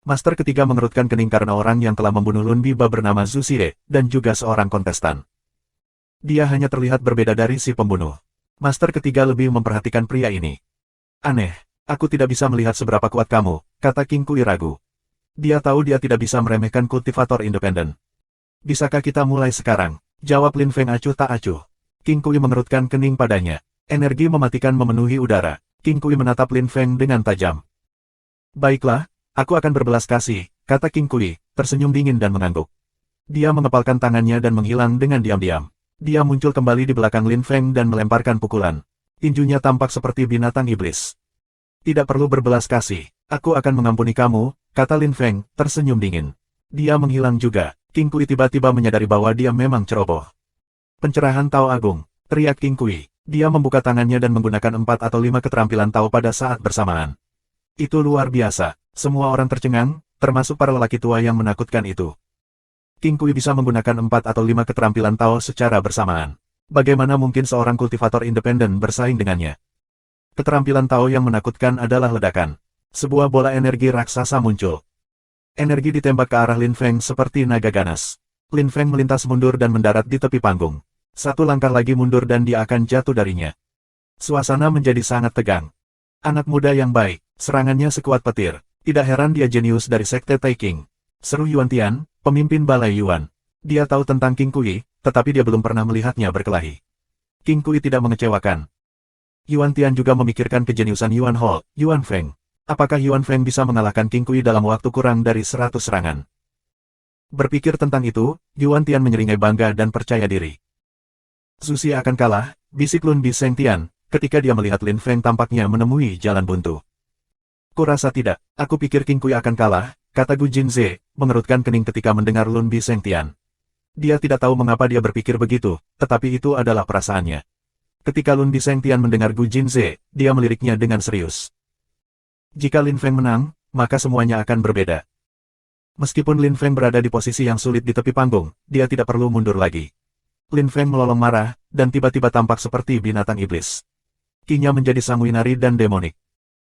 S1: Master ketiga mengerutkan kening karena orang yang telah membunuh Lun Biba bernama Zhu Xie, dan juga seorang kontestan. Dia hanya terlihat berbeda dari si pembunuh. Master ketiga lebih memperhatikan pria ini. Aneh, aku tidak bisa melihat seberapa kuat kamu, kata King Kui ragu. Dia tahu dia tidak bisa meremehkan kultivator independen. Bisakah kita mulai sekarang? Jawab Lin Feng acuh tak acuh. King Kui mengerutkan kening padanya. Energi mematikan memenuhi udara. King Kui menatap Lin Feng dengan tajam. Baiklah, aku akan berbelas kasih, kata King Kui, tersenyum dingin dan mengangguk. Dia mengepalkan tangannya dan menghilang dengan diam-diam. Dia muncul kembali di belakang Lin Feng dan melemparkan pukulan. Tinjunya tampak seperti binatang iblis. Tidak perlu berbelas kasih, aku akan mengampuni kamu, kata Lin Feng, tersenyum dingin. Dia menghilang juga. King Kui tiba-tiba menyadari bahwa dia memang ceroboh. Pencerahan Tao Agung, teriak King Kui. Dia membuka tangannya dan menggunakan 4 atau 5 keterampilan Tao pada saat bersamaan. Itu luar biasa. Semua orang tercengang, termasuk para lelaki tua yang menakutkan itu. King Kui bisa menggunakan 4 atau 5 keterampilan Tao secara bersamaan. Bagaimana mungkin seorang kultivator independen bersaing dengannya? Keterampilan Tao yang menakutkan adalah ledakan. Sebuah bola energi raksasa muncul. Energi ditembak ke arah Lin Feng seperti naga ganas. Lin Feng melintas mundur dan mendarat di tepi panggung. 1 langkah lagi mundur dan dia akan jatuh darinya. Suasana menjadi sangat tegang. Anak muda yang baik, serangannya sekuat petir. Tidak heran dia jenius dari Sekte Taikang. Seru Yuan Tian, pemimpin Balai Yuan. Dia tahu tentang King Kui, tetapi dia belum pernah melihatnya berkelahi. King Kui tidak mengecewakan. Yuan Tian juga memikirkan kejeniusan Yuan Hall, Yuan Feng. Apakah Yuan Feng bisa mengalahkan King Kui dalam waktu kurang dari 100 serangan? Berpikir tentang itu, Yuan Tian menyeringai bangga dan percaya diri. Zhu Xie akan kalah, bisik Lun Bi Seng Tian, ketika dia melihat Lin Feng tampaknya menemui jalan buntu. Kurasa tidak, aku pikir King Kui akan kalah, kata Gu Jinze, mengerutkan kening ketika mendengar Lun Bi Seng Tian. Dia tidak tahu mengapa dia berpikir begitu, tetapi itu adalah perasaannya. Ketika Lun Bi Seng Tian mendengar Gu Jinze, dia meliriknya dengan serius. Jika Lin Feng menang, maka semuanya akan berbeda. Meskipun Lin Feng berada di posisi yang sulit di tepi panggung, dia tidak perlu mundur lagi. Lin Feng melolong marah, dan tiba-tiba tampak seperti binatang iblis. Kinya menjadi sanguinari dan demonik.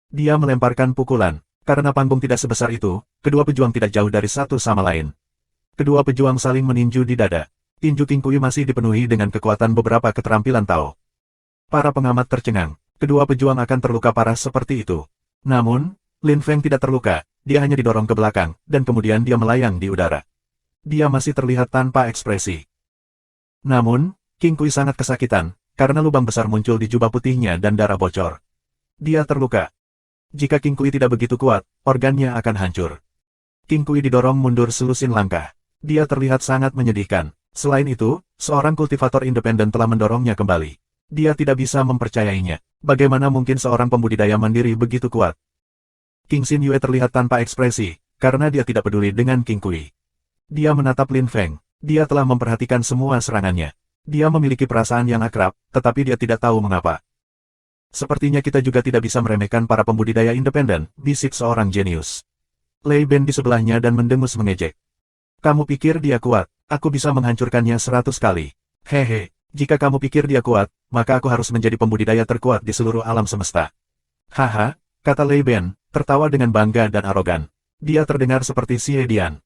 S1: Dia melemparkan pukulan. Karena panggung tidak sebesar itu, kedua pejuang tidak jauh dari satu sama lain. Kedua pejuang saling meninju di dada. Tinju King Kui masih dipenuhi dengan kekuatan beberapa keterampilan Tao. Para pengamat tercengang. Kedua pejuang akan terluka parah seperti itu. Namun, Lin Feng tidak terluka, dia hanya didorong ke belakang, dan kemudian dia melayang di udara. Dia masih terlihat tanpa ekspresi. Namun, King Kui sangat kesakitan, karena lubang besar muncul di jubah putihnya dan darah bocor. Dia terluka. Jika King Kui tidak begitu kuat, organnya akan hancur. King Kui didorong mundur selusin langkah. Dia terlihat sangat menyedihkan. Selain itu, seorang kultivator independen telah mendorongnya kembali. Dia tidak bisa mempercayainya. Bagaimana mungkin seorang pembudidaya mandiri begitu kuat? King Xin Yue terlihat tanpa ekspresi, karena dia tidak peduli dengan King Kui. Dia menatap Lin Feng. Dia telah memperhatikan semua serangannya. Dia memiliki perasaan yang akrab, tetapi dia tidak tahu mengapa. Sepertinya kita juga tidak bisa meremehkan para pembudidaya independen, bisik seorang jenius. Lei Ben di sebelahnya dan mendengus mengejek. Kamu pikir dia kuat? Aku bisa menghancurkannya 100 kali. Hehe, Jika kamu pikir dia kuat, maka aku harus menjadi pembudidaya terkuat di seluruh alam semesta. Haha, kata Lei Ben, tertawa dengan bangga dan arogan. Dia terdengar seperti Xie Dian.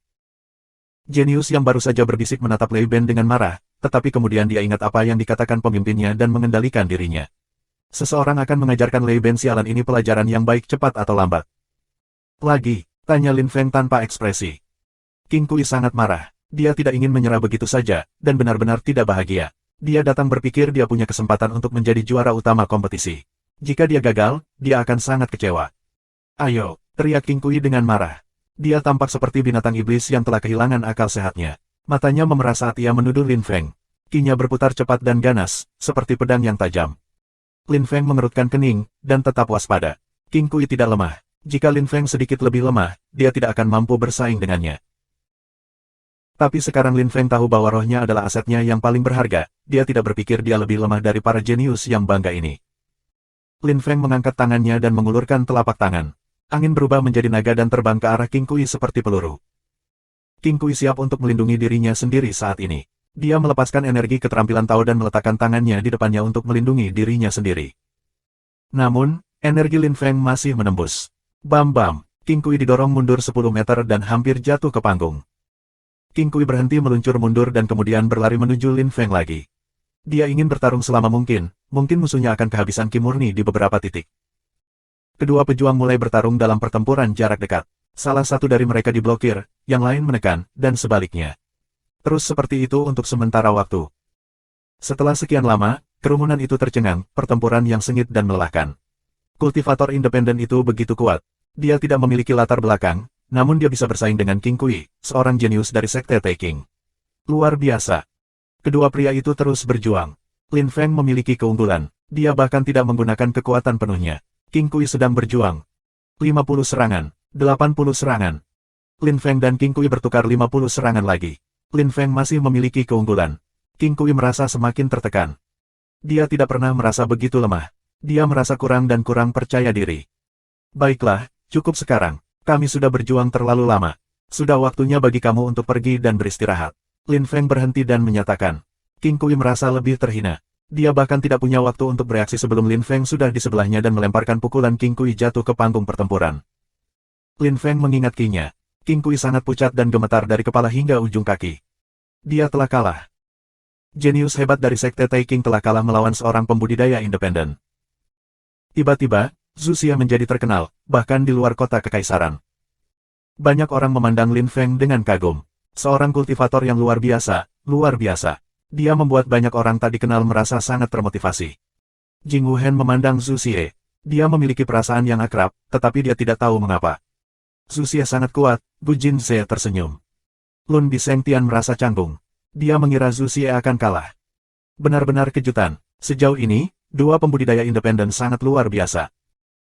S1: Jenius yang baru saja berbisik menatap Lei Ben dengan marah, tetapi kemudian dia ingat apa yang dikatakan pemimpinnya dan mengendalikan dirinya. Seseorang akan mengajarkan Lei Ben sialan ini pelajaran yang baik cepat atau lambat. Lagi, tanya Lin Feng tanpa ekspresi. King Kui sangat marah. Dia tidak ingin menyerah begitu saja, dan benar-benar tidak bahagia. Dia datang berpikir dia punya kesempatan untuk menjadi juara utama kompetisi. Jika dia gagal, dia akan sangat kecewa. Ayo, teriak King Kui dengan marah. Dia tampak seperti binatang iblis yang telah kehilangan akal sehatnya. Matanya memerah saat ia menuduh Lin Feng. Kinya berputar cepat dan ganas, seperti pedang yang tajam. Lin Feng mengerutkan kening, dan tetap waspada. King Kui tidak lemah. Jika Lin Feng sedikit lebih lemah, dia tidak akan mampu bersaing dengannya. Tapi sekarang Lin Feng tahu bahwa rohnya adalah asetnya yang paling berharga, dia tidak berpikir dia lebih lemah dari para jenius yang bangga ini. Lin Feng mengangkat tangannya dan mengulurkan telapak tangan. Angin berubah menjadi naga dan terbang ke arah King Kui seperti peluru. King Kui siap untuk melindungi dirinya sendiri saat ini. Dia melepaskan energi keterampilan Tao dan meletakkan tangannya di depannya untuk melindungi dirinya sendiri. Namun, energi Lin Feng masih menembus. Bam-bam, King Kui didorong mundur 10 meter dan hampir jatuh ke panggung. King Kui berhenti meluncur mundur dan kemudian berlari menuju Lin Feng lagi. Dia ingin bertarung selama mungkin musuhnya akan kehabisan ki murni di beberapa titik. Kedua pejuang mulai bertarung dalam pertempuran jarak dekat. Salah satu dari mereka diblokir, yang lain menekan, dan sebaliknya. Terus seperti itu untuk sementara waktu. Setelah sekian lama, kerumunan itu tercengang, pertempuran yang sengit dan melelahkan. Kultivator independen itu begitu kuat. Dia tidak memiliki latar belakang, namun dia bisa bersaing dengan King Kui, seorang jenius dari Sekte Taking. Luar biasa. Kedua pria itu terus berjuang. Lin Feng memiliki keunggulan. Dia bahkan tidak menggunakan kekuatan penuhnya. King Kui sedang berjuang. 50 serangan, 80 serangan. Lin Feng dan King Kui bertukar 50 serangan lagi. Lin Feng masih memiliki keunggulan. King Kui merasa semakin tertekan. Dia tidak pernah merasa begitu lemah. Dia merasa kurang dan kurang percaya diri. Baiklah, cukup sekarang. Kami sudah berjuang terlalu lama. Sudah waktunya bagi kamu untuk pergi dan beristirahat. Lin Feng berhenti dan menyatakan. King Kui merasa lebih terhina. Dia bahkan tidak punya waktu untuk bereaksi sebelum Lin Feng sudah di sebelahnya dan melemparkan pukulan King Kui jatuh ke panggung pertempuran. Lin Feng mengingat King-nya. King Kui sangat pucat dan gemetar dari kepala hingga ujung kaki. Dia telah kalah. Jenius hebat dari Sekte Taking telah kalah melawan seorang pembudidaya independen. Tiba-tiba, Zhu Xia menjadi terkenal, bahkan di luar kota kekaisaran. Banyak orang memandang Lin Feng dengan kagum. Seorang kultivator yang luar biasa, luar biasa. Dia membuat banyak orang tak dikenal merasa sangat termotivasi. Jing Wuhen memandang Zhu Xie. Dia memiliki perasaan yang akrab, tetapi dia tidak tahu mengapa. Zhu Xie sangat kuat, Gu Jinze tersenyum. Lun Bisengtian merasa canggung. Dia mengira Zhu Xie akan kalah. Benar-benar kejutan. Sejauh ini, dua pembudidaya independen sangat luar biasa.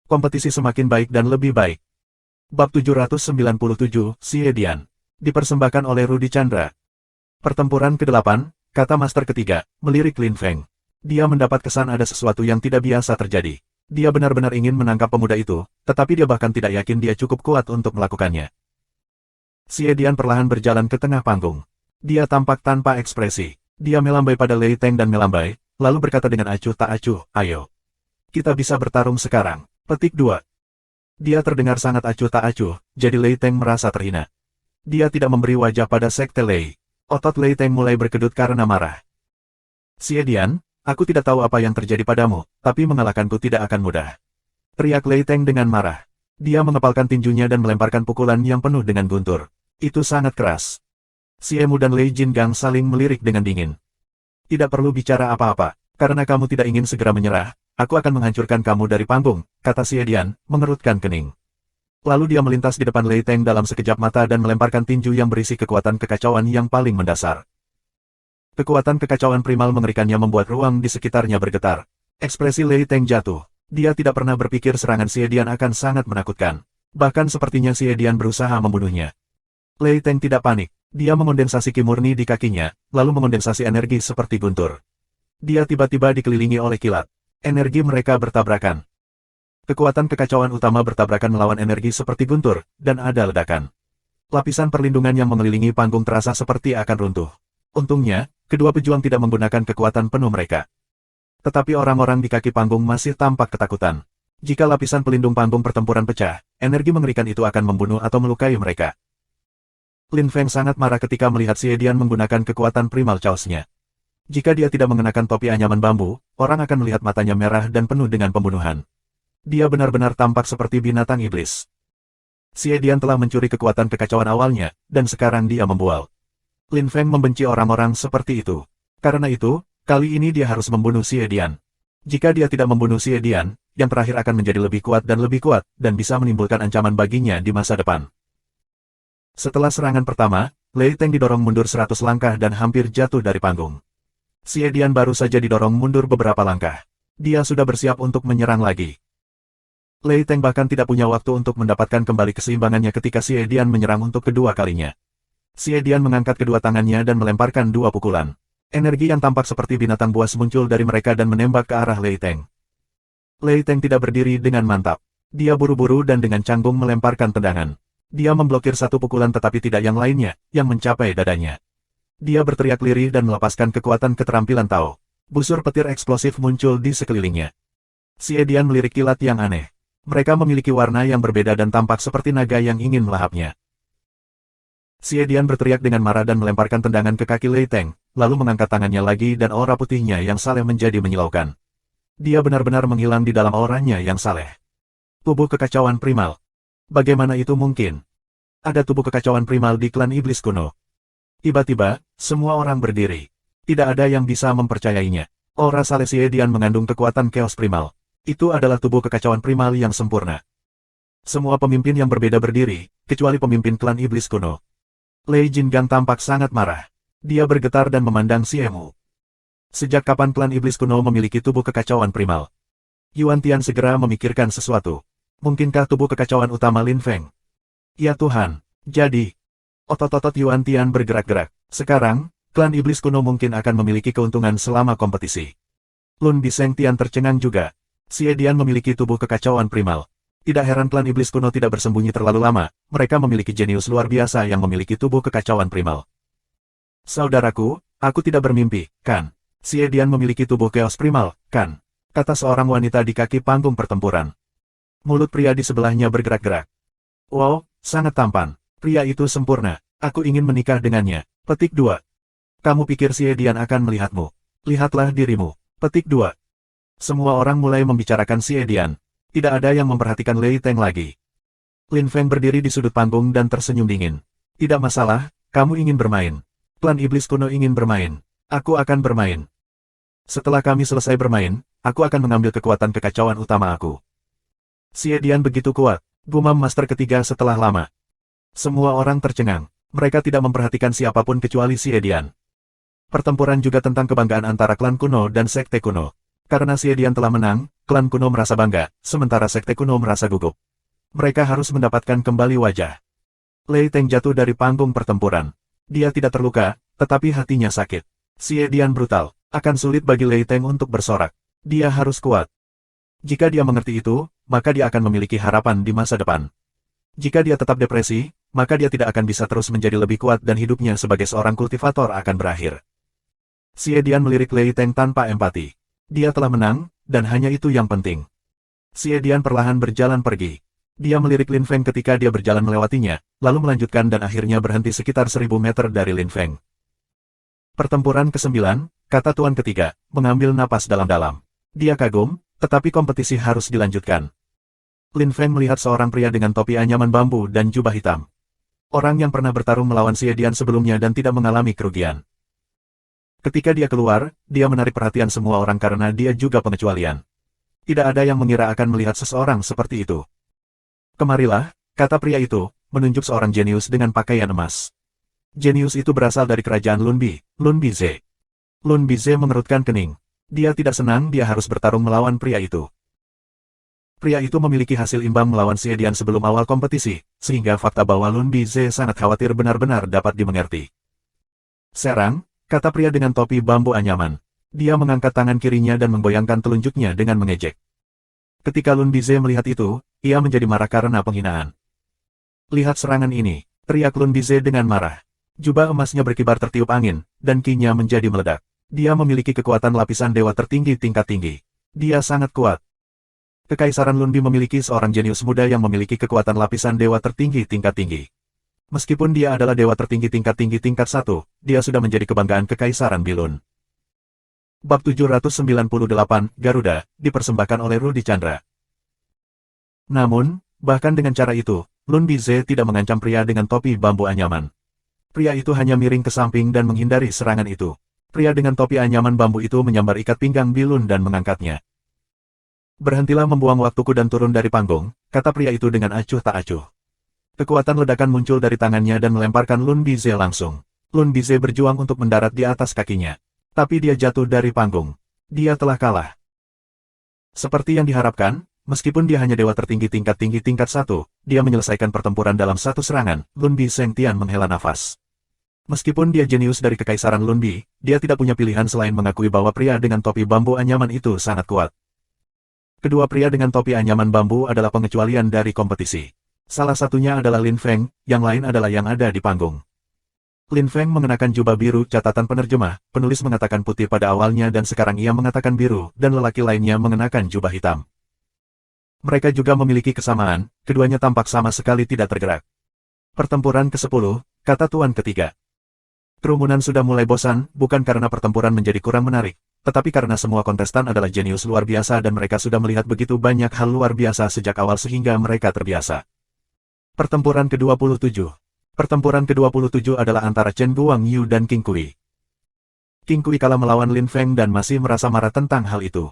S1: Kompetisi semakin baik dan lebih baik. Bab 797, Xie Dian. Dipersembahkan oleh Rudy Chandra. Pertempuran ke-8, kata Master ketiga, melirik Lin Feng. Dia mendapat kesan ada sesuatu yang tidak biasa terjadi. Dia benar-benar ingin menangkap pemuda itu, tetapi dia bahkan tidak yakin dia cukup kuat untuk melakukannya. Xie Dian perlahan berjalan ke tengah panggung. Dia tampak tanpa ekspresi. Dia melambai pada Lei Teng dan melambai, lalu berkata dengan acuh tak acuh, ayo. Kita bisa bertarung sekarang. Petik 2. Dia terdengar sangat acuh tak acuh, jadi Lei Teng merasa terhina. Dia tidak memberi wajah pada Sekte Lei. Otot Lei Teng mulai berkedut karena marah. Xie Dian, aku tidak tahu apa yang terjadi padamu, tapi mengalahkanku tidak akan mudah. Teriak Lei Teng dengan marah. Dia mengepalkan tinjunya dan melemparkan pukulan yang penuh dengan guntur. Itu sangat keras. Xie Mu dan Lei Jingang saling melirik dengan dingin. Tidak perlu bicara apa-apa, karena kamu tidak ingin segera menyerah. Aku akan menghancurkan kamu dari panggung, kata Xie Dian, mengerutkan kening. Lalu dia melintas di depan Lei Teng dalam sekejap mata dan melemparkan tinju yang berisi kekuatan kekacauan yang paling mendasar. Kekuatan kekacauan primal mengerikannya membuat ruang di sekitarnya bergetar. Ekspresi Lei Teng jatuh. Dia tidak pernah berpikir serangan Xie Dian akan sangat menakutkan. Bahkan sepertinya Xie Dian berusaha membunuhnya. Lei Teng tidak panik. Dia mengondensasi ki murni di kakinya, lalu mengondensasi energi seperti guntur. Dia tiba-tiba dikelilingi oleh kilat. Energi mereka bertabrakan. Kekuatan kekacauan utama bertabrakan melawan energi seperti guntur, dan ada ledakan. Lapisan perlindungan yang mengelilingi panggung terasa seperti akan runtuh. Untungnya, kedua pejuang tidak menggunakan kekuatan penuh mereka. Tetapi orang-orang di kaki panggung masih tampak ketakutan. Jika lapisan pelindung panggung pertempuran pecah, energi mengerikan itu akan membunuh atau melukai mereka. Lin Feng sangat marah ketika melihat Xie Dian menggunakan kekuatan primal chaos-nya. Jika dia tidak mengenakan topi anyaman bambu, orang akan melihat matanya merah dan penuh dengan pembunuhan. Dia benar-benar tampak seperti binatang iblis. Xie Dian telah mencuri kekuatan kekacauan awalnya, dan sekarang dia membual. Lin Feng membenci orang-orang seperti itu. Karena itu, kali ini dia harus membunuh Xie Dian. Jika dia tidak membunuh Xie Dian, yang terakhir akan menjadi lebih kuat, dan bisa menimbulkan ancaman baginya di masa depan. Setelah serangan pertama, Lei Teng didorong mundur 100 langkah dan hampir jatuh dari panggung. Xie Dian baru saja didorong mundur beberapa langkah. Dia sudah bersiap untuk menyerang lagi. Lei Teng bahkan tidak punya waktu untuk mendapatkan kembali keseimbangannya ketika Xie Dian menyerang untuk kedua kalinya. Xie Dian mengangkat kedua tangannya dan melemparkan dua pukulan. Energi yang tampak seperti binatang buas muncul dari mereka dan menembak ke arah Lei Teng. Lei Teng tidak berdiri dengan mantap. Dia buru-buru dan dengan canggung melemparkan tendangan. Dia memblokir satu pukulan tetapi tidak yang lainnya, yang mencapai dadanya. Dia berteriak lirih dan melepaskan kekuatan keterampilan Tao. Busur petir eksplosif muncul di sekelilingnya. Xie Dian melirik kilat yang aneh. Mereka memiliki warna yang berbeda dan tampak seperti naga yang ingin melahapnya. Xie Dian berteriak dengan marah dan melemparkan tendangan ke kaki Lei Teng, lalu mengangkat tangannya lagi dan aura putihnya yang saleh menjadi menyilaukan. Dia benar-benar menghilang di dalam auranya yang saleh. Tubuh kekacauan primal. Bagaimana itu mungkin? Ada tubuh kekacauan primal di klan iblis kuno. Tiba-tiba, semua orang berdiri. Tidak ada yang bisa mempercayainya. Aura saleh Xie Dian mengandung kekuatan chaos primal. Itu adalah tubuh kekacauan primal yang sempurna. Semua pemimpin yang berbeda berdiri, kecuali pemimpin klan iblis kuno. Lei Jingang tampak sangat marah. Dia bergetar dan memandang Xie Mu. Sejak kapan klan iblis kuno memiliki tubuh kekacauan primal? Yuan Tian segera memikirkan sesuatu. Mungkinkah tubuh kekacauan utama Lin Feng? Ya Tuhan, jadi... Otot-otot Yuan Tian bergerak-gerak. Sekarang, klan iblis kuno mungkin akan memiliki keuntungan selama kompetisi. Lun Biseng Tian tercengang juga. Xie Dian memiliki tubuh kekacauan primal. Tidak heran klan iblis kuno tidak bersembunyi terlalu lama, mereka memiliki jenius luar biasa yang memiliki tubuh kekacauan primal. Saudaraku, aku tidak bermimpi, kan? Xie Dian memiliki tubuh chaos primal, kan? Kata seorang wanita di kaki panggung pertempuran. Mulut pria di sebelahnya bergerak-gerak. Wow, sangat tampan. Pria itu sempurna. Aku ingin menikah dengannya. Petik 2. Kamu pikir Xie Dian akan melihatmu? Lihatlah dirimu. Petik 2. Semua orang mulai membicarakan Xie Dian. Tidak ada yang memperhatikan Lei Teng lagi. Lin Feng berdiri di sudut panggung dan tersenyum dingin. Tidak masalah, kamu ingin bermain. Klan iblis kuno ingin bermain. Aku akan bermain. Setelah kami selesai bermain, aku akan mengambil kekuatan kekacauan utama aku. Xie Dian begitu kuat, gumam master ketiga setelah lama. Semua orang tercengang. Mereka tidak memperhatikan siapapun kecuali Xie Dian. Pertempuran juga tentang kebanggaan antara klan kuno dan sekte kuno. Karena Xie Dian telah menang, klan kuno merasa bangga, sementara sekte kuno merasa gugup. Mereka harus mendapatkan kembali wajah. Lei Teng jatuh dari panggung pertempuran. Dia tidak terluka, tetapi hatinya sakit. Xie Dian brutal. Akan sulit bagi Lei Teng untuk bersorak. Dia harus kuat. Jika dia mengerti itu, maka dia akan memiliki harapan di masa depan. Jika dia tetap depresi, maka dia tidak akan bisa terus menjadi lebih kuat dan hidupnya sebagai seorang kultivator akan berakhir. Xie Dian melirik Lei Teng tanpa empati. Dia telah menang, dan hanya itu yang penting. Xie Dian perlahan berjalan pergi. Dia melirik Lin Feng ketika dia berjalan melewatinya, lalu melanjutkan dan akhirnya berhenti sekitar 1000 meter dari Lin Feng. Pertempuran ke-9, kata Tuan ketiga, mengambil napas dalam-dalam. Dia kagum, tetapi kompetisi harus dilanjutkan. Lin Feng melihat seorang pria dengan topi anyaman bambu dan jubah hitam. Orang yang pernah bertarung melawan Xie Dian sebelumnya dan tidak mengalami kerugian. Ketika dia keluar, dia menarik perhatian semua orang karena dia juga pengecualian. Tidak ada yang mengira akan melihat seseorang seperti itu. Kemarilah, kata pria itu, menunjuk seorang jenius dengan pakaian emas. Jenius itu berasal dari kerajaan Lun Bize. Lun Bize mengerutkan kening. Dia tidak senang dia harus bertarung melawan pria itu. Pria itu memiliki hasil imbang melawan Xie Dian sebelum awal kompetisi, sehingga fakta bahwa Lun Bize sangat khawatir benar-benar dapat dimengerti. Serang, kata pria dengan topi bambu anyaman. Dia mengangkat tangan kirinya dan menggoyangkan telunjuknya dengan mengejek. Ketika Lun Bize melihat itu, ia menjadi marah karena penghinaan. Lihat serangan ini, teriak Lun Bize dengan marah. Jubah emasnya berkibar tertiup angin, dan ki-nya menjadi meledak. Dia memiliki kekuatan lapisan dewa tertinggi tingkat tinggi. Dia sangat kuat. Kekaisaran Lunbi memiliki seorang jenius muda yang memiliki kekuatan lapisan dewa tertinggi tingkat tinggi. Meskipun dia adalah dewa tertinggi tingkat 1, dia sudah menjadi kebanggaan Kekaisaran Bilun. Bab 798, Garuda, dipersembahkan oleh Rudy Chandra. Namun, bahkan dengan cara itu, Lun Bize tidak mengancam pria dengan topi bambu anyaman. Pria itu hanya miring ke samping dan menghindari serangan itu. Pria dengan topi anyaman bambu itu menyambar ikat pinggang Bilun dan mengangkatnya. Berhentilah membuang waktuku dan turun dari panggung, kata pria itu dengan acuh tak acuh. Kekuatan ledakan muncul dari tangannya dan melemparkan Lun Bize langsung. Lun Bize berjuang untuk mendarat di atas kakinya. Tapi dia jatuh dari panggung. Dia telah kalah. Seperti yang diharapkan, meskipun dia hanya dewa tertinggi tingkat 1, dia menyelesaikan pertempuran dalam satu serangan. Lun Bi Sengtian menghela nafas. Meskipun dia jenius dari Kekaisaran Lunbi, dia tidak punya pilihan selain mengakui bahwa pria dengan topi bambu anyaman itu sangat kuat. Kedua pria dengan topi anyaman bambu adalah pengecualian dari kompetisi. Salah satunya adalah Lin Feng, yang lain adalah yang ada di panggung. Lin Feng mengenakan jubah biru, catatan penerjemah, penulis mengatakan putih pada awalnya dan sekarang ia mengatakan biru, dan lelaki lainnya mengenakan jubah hitam. Mereka juga memiliki kesamaan, keduanya tampak sama sekali tidak tergerak. Pertempuran ke-10, kata tuan ketiga. Kerumunan sudah mulai bosan, bukan karena pertempuran menjadi kurang menarik, tetapi karena semua kontestan adalah jenius luar biasa dan mereka sudah melihat begitu banyak hal luar biasa sejak awal sehingga mereka terbiasa. Pertempuran ke-27. Pertempuran ke-27 adalah antara Chen Guangyu dan Qing Kui. Qing Kui kalah melawan Lin Feng dan masih merasa marah tentang hal itu.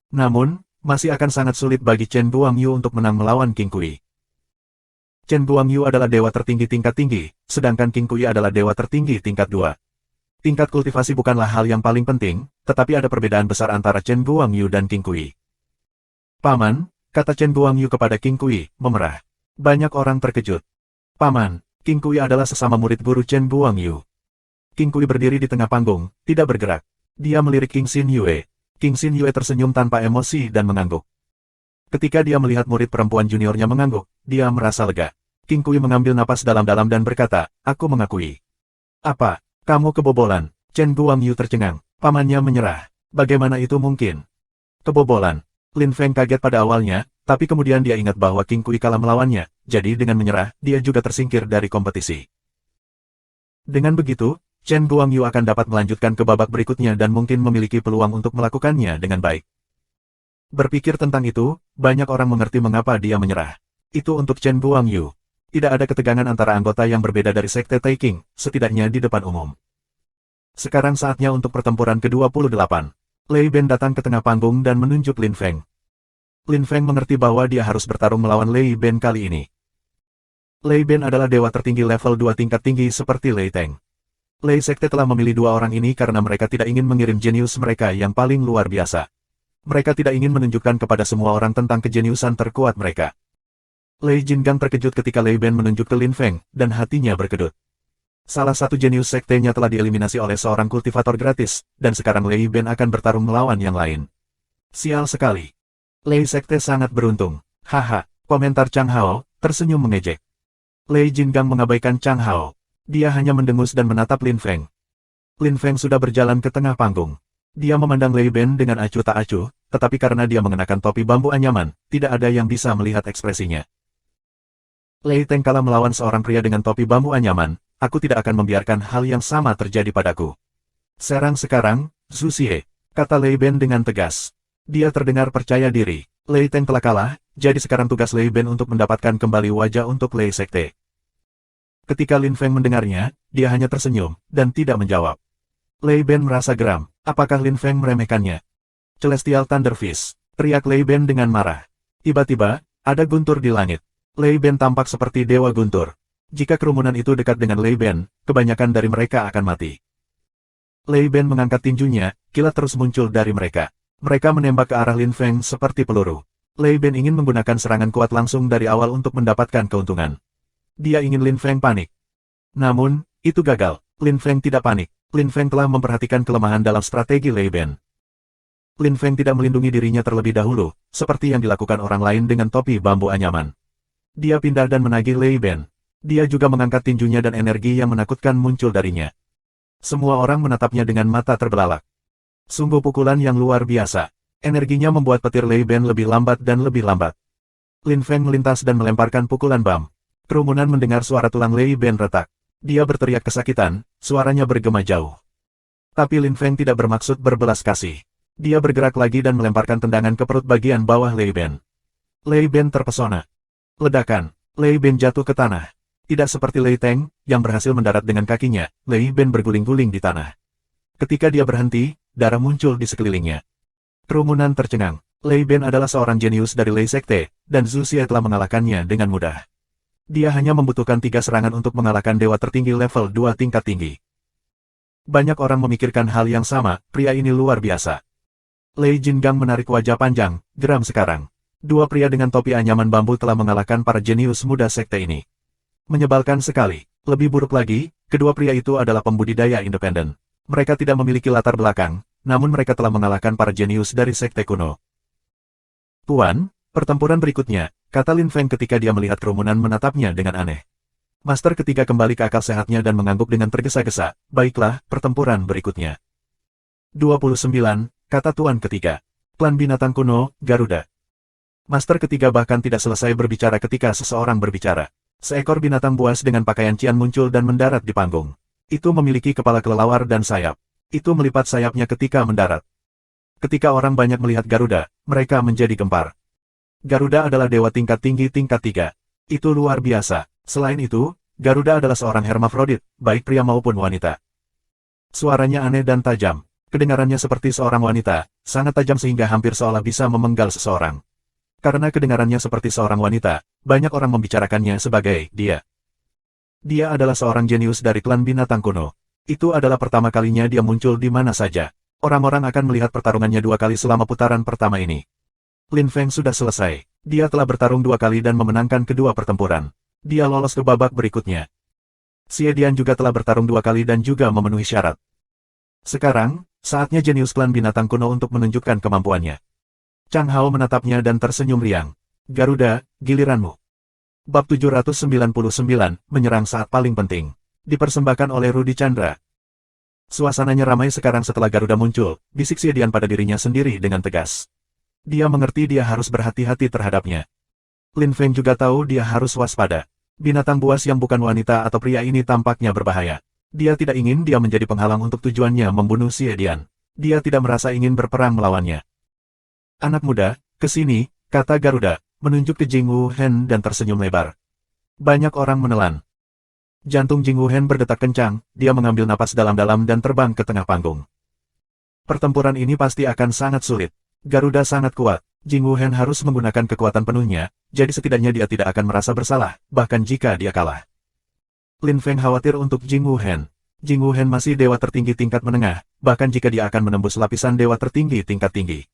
S1: Namun, masih akan sangat sulit bagi Chen Guangyu untuk menang melawan Qing Kui. Chen Guangyu adalah dewa tertinggi tingkat tinggi, sedangkan Qing Kui adalah dewa tertinggi tingkat 2. Tingkat kultivasi bukanlah hal yang paling penting, tetapi ada perbedaan besar antara Chen Guangyu dan Qing Kui. Paman, kata Chen Guangyu kepada Qing Kui, memerah. Banyak orang terkejut. Paman, Qing Kui adalah sesama murid guru Chen Guangyu. Qing Kui berdiri di tengah panggung, tidak bergerak. Dia melirik Qing Xin Yue. Qing Xin Yue tersenyum tanpa emosi dan mengangguk. Ketika dia melihat murid perempuan juniornya mengangguk, dia merasa lega. Qing Kui mengambil napas dalam-dalam dan berkata, aku mengakui. Apa? Kamu kebobolan? Chen Guangyu tercengang. Pamannya menyerah. Bagaimana itu mungkin? Kebobolan. Lin Feng kaget pada awalnya, tapi kemudian dia ingat bahwa Qing Kui kalah melawannya, jadi dengan menyerah, dia juga tersingkir dari kompetisi. Dengan begitu, Chen Guangyu akan dapat melanjutkan ke babak berikutnya dan mungkin memiliki peluang untuk melakukannya dengan baik. Berpikir tentang itu, banyak orang mengerti mengapa dia menyerah. Itu untuk Chen Guangyu. Tidak ada ketegangan antara anggota yang berbeda dari Sekte Taiking, setidaknya di depan umum. Sekarang saatnya untuk pertempuran ke-28. Lei Ben datang ke tengah panggung dan menunjuk Lin Feng. Lin Feng mengerti bahwa dia harus bertarung melawan Lei Ben kali ini. Lei Ben adalah dewa tertinggi level 2 tingkat tinggi seperti Lei Teng. Lei Sekte telah memilih dua orang ini karena mereka tidak ingin mengirim jenius mereka yang paling luar biasa. Mereka tidak ingin menunjukkan kepada semua orang tentang kejeniusan terkuat mereka. Lei Jingang terkejut ketika Lei Ben menunjuk ke Lin Feng, dan hatinya berkedut. Salah satu jenius sektenya telah dieliminasi oleh seorang kultivator gratis, dan sekarang Lei Ben akan bertarung melawan yang lain. Sial sekali. Lei Sekte sangat beruntung. Haha, komentar Chang Hao, tersenyum mengejek. Lei Jingang mengabaikan Chang Hao. Dia hanya mendengus dan menatap Lin Feng. Lin Feng sudah berjalan ke tengah panggung. Dia memandang Lei Ben dengan acuh tak acuh, tetapi karena dia mengenakan topi bambu anyaman, tidak ada yang bisa melihat ekspresinya. Lei Teng kalah melawan seorang pria dengan topi bambu anyaman, aku tidak akan membiarkan hal yang sama terjadi padaku. Serang sekarang, Zhu Xie, kata Lei Ben dengan tegas. Dia terdengar percaya diri. Lei Teng telah kalah, jadi sekarang tugas Lei Ben untuk mendapatkan kembali wajah untuk Lei Sekte. Ketika Lin Feng mendengarnya, dia hanya tersenyum, dan tidak menjawab. Lei Ben merasa geram. Apakah Lin Feng meremehkannya? Celestial Thunder Fist, teriak Lei Ben dengan marah. Tiba-tiba, ada guntur di langit. Lei Ben tampak seperti dewa guntur. Jika kerumunan itu dekat dengan Lei Ben, kebanyakan dari mereka akan mati. Lei Ben mengangkat tinjunya, kilat terus muncul dari mereka. Mereka menembak ke arah Lin Feng seperti peluru. Lei Ben ingin menggunakan serangan kuat langsung dari awal untuk mendapatkan keuntungan. Dia ingin Lin Feng panik. Namun, itu gagal. Lin Feng tidak panik. Lin Feng telah memperhatikan kelemahan dalam strategi Lei Ben. Lin Feng tidak melindungi dirinya terlebih dahulu, seperti yang dilakukan orang lain dengan topi bambu anyaman. Dia pindah dan menagih Lei Ben. Dia juga mengangkat tinjunya dan energi yang menakutkan muncul darinya. Semua orang menatapnya dengan mata terbelalak. Sungguh pukulan yang luar biasa. Energinya membuat petir Lei Ben lebih lambat dan lebih lambat. Lin Feng melintas dan melemparkan pukulan bam. Kerumunan mendengar suara tulang Lei Ben retak. Dia berteriak kesakitan, suaranya bergema jauh. Tapi Lin Feng tidak bermaksud berbelas kasih. Dia bergerak lagi dan melemparkan tendangan ke perut bagian bawah Lei Ben. Lei Ben terpesona. Ledakan. Lei Ben jatuh ke tanah. Tidak seperti Lei Teng, yang berhasil mendarat dengan kakinya, Lei Ben berguling-guling di tanah. Ketika dia berhenti, darah muncul di sekelilingnya. Kerumunan tercengang. Lei Ben adalah seorang jenius dari Lei Sekte, dan Zhu Xie telah mengalahkannya dengan mudah. Dia hanya membutuhkan 3 serangan untuk mengalahkan dewa tertinggi level 2 tingkat tinggi. Banyak orang memikirkan hal yang sama, pria ini luar biasa. Lei Jingang menarik wajah panjang, geram sekarang. Dua pria dengan topi anyaman bambu telah mengalahkan para jenius muda sekte ini. Menyebalkan sekali. Lebih buruk lagi, kedua pria itu adalah pembudidaya independen. Mereka tidak memiliki latar belakang, namun mereka telah mengalahkan para jenius dari sekte kuno. Tuan, pertempuran berikutnya, kata Lin Feng ketika dia melihat kerumunan menatapnya dengan aneh. Master ketiga kembali ke akal sehatnya dan mengangguk dengan tergesa-gesa. Baiklah, pertempuran berikutnya. 29, kata Tuan ketiga. Klan binatang kuno, Garuda. Master ketiga bahkan tidak selesai berbicara ketika seseorang berbicara. Seekor binatang buas dengan pakaian cian muncul dan mendarat di panggung. Itu memiliki kepala kelelawar dan sayap. Itu melipat sayapnya ketika mendarat. Ketika orang banyak melihat Garuda, mereka menjadi gempar. Garuda adalah dewa tingkat tinggi tingkat 3. Itu luar biasa. Selain itu, Garuda adalah seorang hermafrodit, baik pria maupun wanita. Suaranya aneh dan tajam. Kedengarannya seperti seorang wanita, sangat tajam sehingga hampir seolah bisa memenggal seseorang. Karena kedengarannya seperti seorang wanita, banyak orang membicarakannya sebagai dia. Dia adalah seorang jenius dari klan binatang kuno. Itu adalah pertama kalinya dia muncul di mana saja. Orang-orang akan melihat pertarungannya 2 kali selama putaran pertama ini. Lin Feng sudah selesai. Dia telah bertarung 2 kali dan memenangkan kedua pertempuran. Dia lolos ke babak berikutnya. Xie Dian juga telah bertarung 2 kali dan juga memenuhi syarat. Sekarang, saatnya jenius klan binatang kuno untuk menunjukkan kemampuannya. Chang Hao menatapnya dan tersenyum riang. Garuda, giliranmu. Bab 799, menyerang saat paling penting. Dipersembahkan oleh Rudi Chandra. Suasananya ramai sekarang setelah Garuda muncul, bisik Xie Dian pada dirinya sendiri dengan tegas. Dia mengerti dia harus berhati-hati terhadapnya. Lin Feng juga tahu dia harus waspada. Binatang buas yang bukan wanita atau pria ini tampaknya berbahaya. Dia tidak ingin dia menjadi penghalang untuk tujuannya membunuh Xie Dian. Dia tidak merasa ingin berperang melawannya. Anak muda, ke sini, kata Garuda, menunjuk ke Jing Wu Hen dan tersenyum lebar. Banyak orang menelan. Jantung Jing Wu Hen berdetak kencang, dia mengambil napas dalam-dalam dan terbang ke tengah panggung. Pertempuran ini pasti akan sangat sulit. Garuda sangat kuat, Jing Wu Hen harus menggunakan kekuatan penuhnya, jadi setidaknya dia tidak akan merasa bersalah, bahkan jika dia kalah. Lin Feng khawatir untuk Jing Wu Hen. Jing Wu Hen masih dewa tertinggi tingkat menengah, bahkan jika dia akan menembus lapisan dewa tertinggi tingkat tinggi.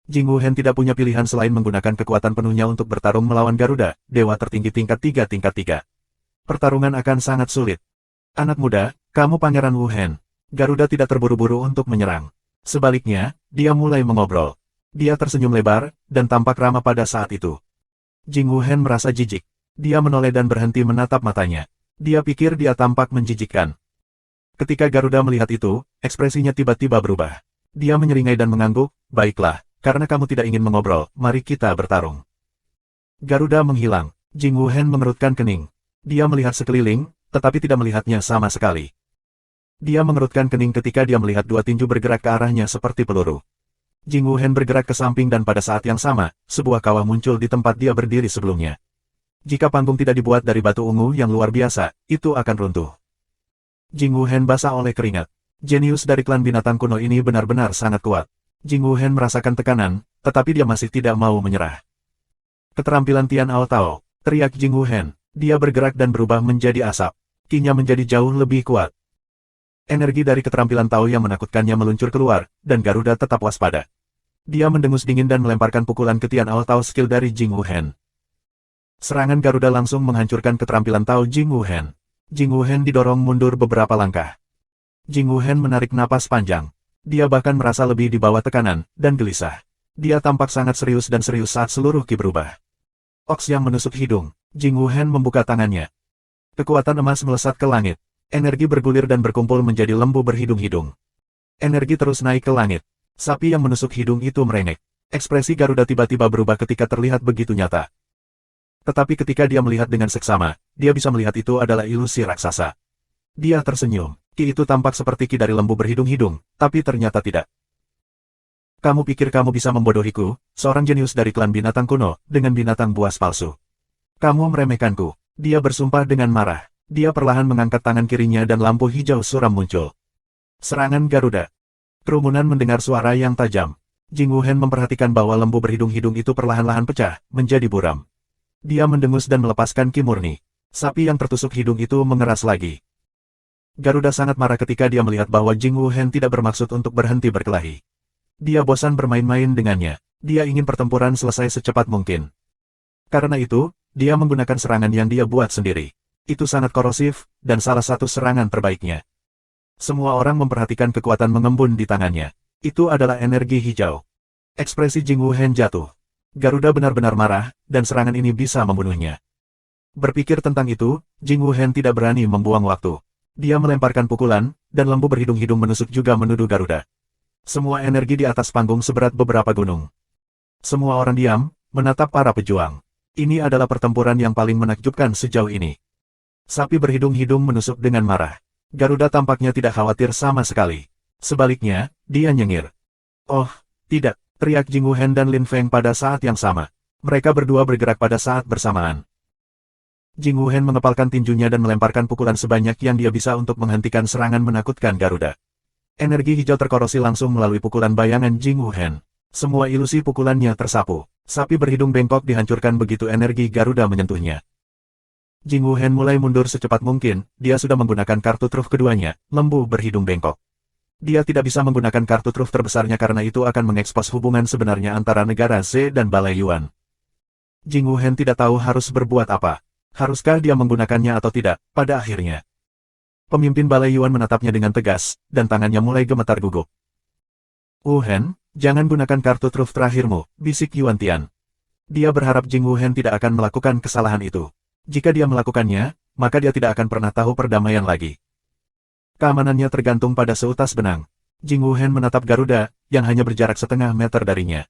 S1: Jing Wu Hen tidak punya pilihan selain menggunakan kekuatan penuhnya untuk bertarung melawan Garuda, dewa tertinggi tingkat 3 tingkat 3. Pertarungan akan sangat sulit. Anak muda, kamu Pangeran Wu Hen. Garuda tidak terburu-buru untuk menyerang. Sebaliknya, dia mulai mengobrol. Dia tersenyum lebar, dan tampak ramah pada saat itu. Jing Wu Hen merasa jijik. Dia menoleh dan berhenti menatap matanya. Dia pikir dia tampak menjijikkan. Ketika Garuda melihat itu, ekspresinya tiba-tiba berubah. Dia menyeringai dan mengangguk, baiklah. Karena kamu tidak ingin mengobrol, mari kita bertarung. Garuda menghilang. Jing Wu Hen mengerutkan kening. Dia melihat sekeliling, tetapi tidak melihatnya sama sekali. Dia mengerutkan kening ketika dia melihat 2 tinju bergerak ke arahnya seperti peluru. Jing Wu Hen bergerak ke samping dan pada saat yang sama, sebuah kawah muncul di tempat dia berdiri sebelumnya. Jika panggung tidak dibuat dari batu ungu yang luar biasa, itu akan runtuh. Jing Wu Hen basah oleh keringat. Jenius dari klan binatang kuno ini benar-benar sangat kuat. Jing Wu Hen merasakan tekanan, tetapi dia masih tidak mau menyerah. Keterampilan Tian Ao Tao, teriak Jing Wu Hen. Dia bergerak dan berubah menjadi asap. Ki-nya menjadi jauh lebih kuat. Energi dari keterampilan Tao yang menakutkannya meluncur keluar, dan Garuda tetap waspada. Dia mendengus dingin dan melemparkan pukulan ke Tian Ao Tao skill dari Jing Wu Hen. Serangan Garuda langsung menghancurkan keterampilan Tao Jing Wu Hen. Jing Wu Hen didorong mundur beberapa langkah. Jing Wu Hen menarik napas panjang. Dia bahkan merasa lebih di bawah tekanan, dan gelisah. Dia tampak sangat serius dan serius saat seluruh ki berubah. Oks yang menusuk hidung. Jing Wuhen membuka tangannya. Kekuatan emas melesat ke langit. Energi bergulir dan berkumpul menjadi lembu berhidung-hidung. Energi terus naik ke langit. Sapi yang menusuk hidung itu merengek. Ekspresi Garuda tiba-tiba berubah ketika terlihat begitu nyata. Tetapi ketika dia melihat dengan seksama, dia bisa melihat itu adalah ilusi raksasa. Dia tersenyum. Ki itu tampak seperti ki dari lembu berhidung-hidung, tapi ternyata tidak. Kamu pikir kamu bisa membodohiku, seorang jenius dari klan binatang kuno, dengan binatang buas palsu. Kamu meremehkanku. Dia bersumpah dengan marah. Dia perlahan mengangkat tangan kirinya dan lampu hijau suram muncul. Serangan Garuda. Kerumunan mendengar suara yang tajam. Jing Wuhen memperhatikan bahwa lembu berhidung-hidung itu perlahan-lahan pecah, menjadi buram. Dia mendengus dan melepaskan ki murni. Sapi yang tertusuk hidung itu mengeras lagi. Garuda sangat marah ketika dia melihat bahwa Jing Wuhen tidak bermaksud untuk berhenti berkelahi. Dia bosan bermain-main dengannya. Dia ingin pertempuran selesai secepat mungkin. Karena itu, dia menggunakan serangan yang dia buat sendiri. Itu sangat korosif, dan salah satu serangan terbaiknya. Semua orang memperhatikan kekuatan mengembun di tangannya. Itu adalah energi hijau. Ekspresi Jing Wuhen jatuh. Garuda benar-benar marah, dan serangan ini bisa membunuhnya. Berpikir tentang itu, Jing Wuhen tidak berani membuang waktu. Dia melemparkan pukulan, dan lembu berhidung-hidung menusuk juga menuduh Garuda. Semua energi di atas panggung seberat beberapa gunung. Semua orang diam, menatap para pejuang. Ini adalah pertempuran yang paling menakjubkan sejauh ini. Sapi berhidung-hidung menusuk dengan marah. Garuda tampaknya tidak khawatir sama sekali. Sebaliknya, dia nyengir. Oh, tidak, teriak Jing Wuhen dan Lin Feng pada saat yang sama. Mereka berdua bergerak pada saat bersamaan. Jing Wuhen mengepalkan tinjunya dan melemparkan pukulan sebanyak yang dia bisa untuk menghentikan serangan menakutkan Garuda. Energi hijau terkorosi langsung melalui pukulan bayangan Jing Wuhen. Semua ilusi pukulannya tersapu. Sapi berhidung bengkok dihancurkan begitu energi Garuda menyentuhnya. Jing Wuhen mulai mundur secepat mungkin, dia sudah menggunakan kartu truf keduanya, lembu berhidung bengkok. Dia tidak bisa menggunakan kartu truf terbesarnya karena itu akan mengekspos hubungan sebenarnya antara negara Z dan Balai Yuan. Jing Wuhen tidak tahu harus berbuat apa. Haruskah dia menggunakannya atau tidak, pada akhirnya. Pemimpin Balai Yuan menatapnya dengan tegas, dan tangannya mulai gemetar gugup. Wuhen, jangan gunakan kartu truf terakhirmu, bisik Yuan Tian. Dia berharap Jing Wuhen tidak akan melakukan kesalahan itu. Jika dia melakukannya, maka dia tidak akan pernah tahu perdamaian lagi. Keamanannya tergantung pada seutas benang. Jing Wuhen menatap Garuda, yang hanya berjarak setengah meter darinya.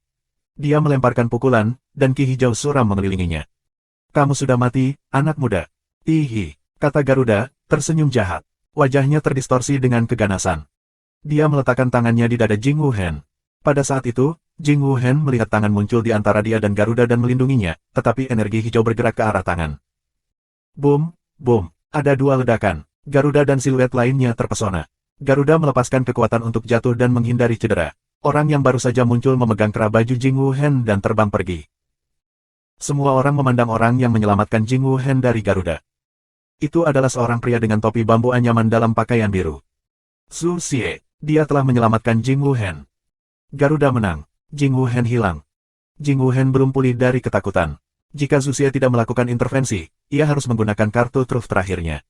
S1: Dia melemparkan pukulan, dan ki hijau suram mengelilinginya. Kamu sudah mati, anak muda. Hihi, kata Garuda, tersenyum jahat. Wajahnya terdistorsi dengan keganasan. Dia meletakkan tangannya di dada Jing Wuhen. Pada saat itu, Jing Wuhen melihat tangan muncul di antara dia dan Garuda dan melindunginya, tetapi energi hijau bergerak ke arah tangan. Boom, boom, ada dua ledakan. Garuda dan siluet lainnya terpesona. Garuda melepaskan kekuatan untuk jatuh dan menghindari cedera. Orang yang baru saja muncul memegang kerah baju Jing Wuhen dan terbang pergi. Semua orang memandang orang yang menyelamatkan Jing Wuhen dari Garuda. Itu adalah seorang pria dengan topi bambu anyaman dalam pakaian biru. Su Xie. Dia telah menyelamatkan Jing Wuhen. Garuda menang. Jing Wuhen hilang. Jing Wuhen belum pulih dari ketakutan. Jika Su Xie tidak melakukan intervensi, ia harus menggunakan kartu truf terakhirnya.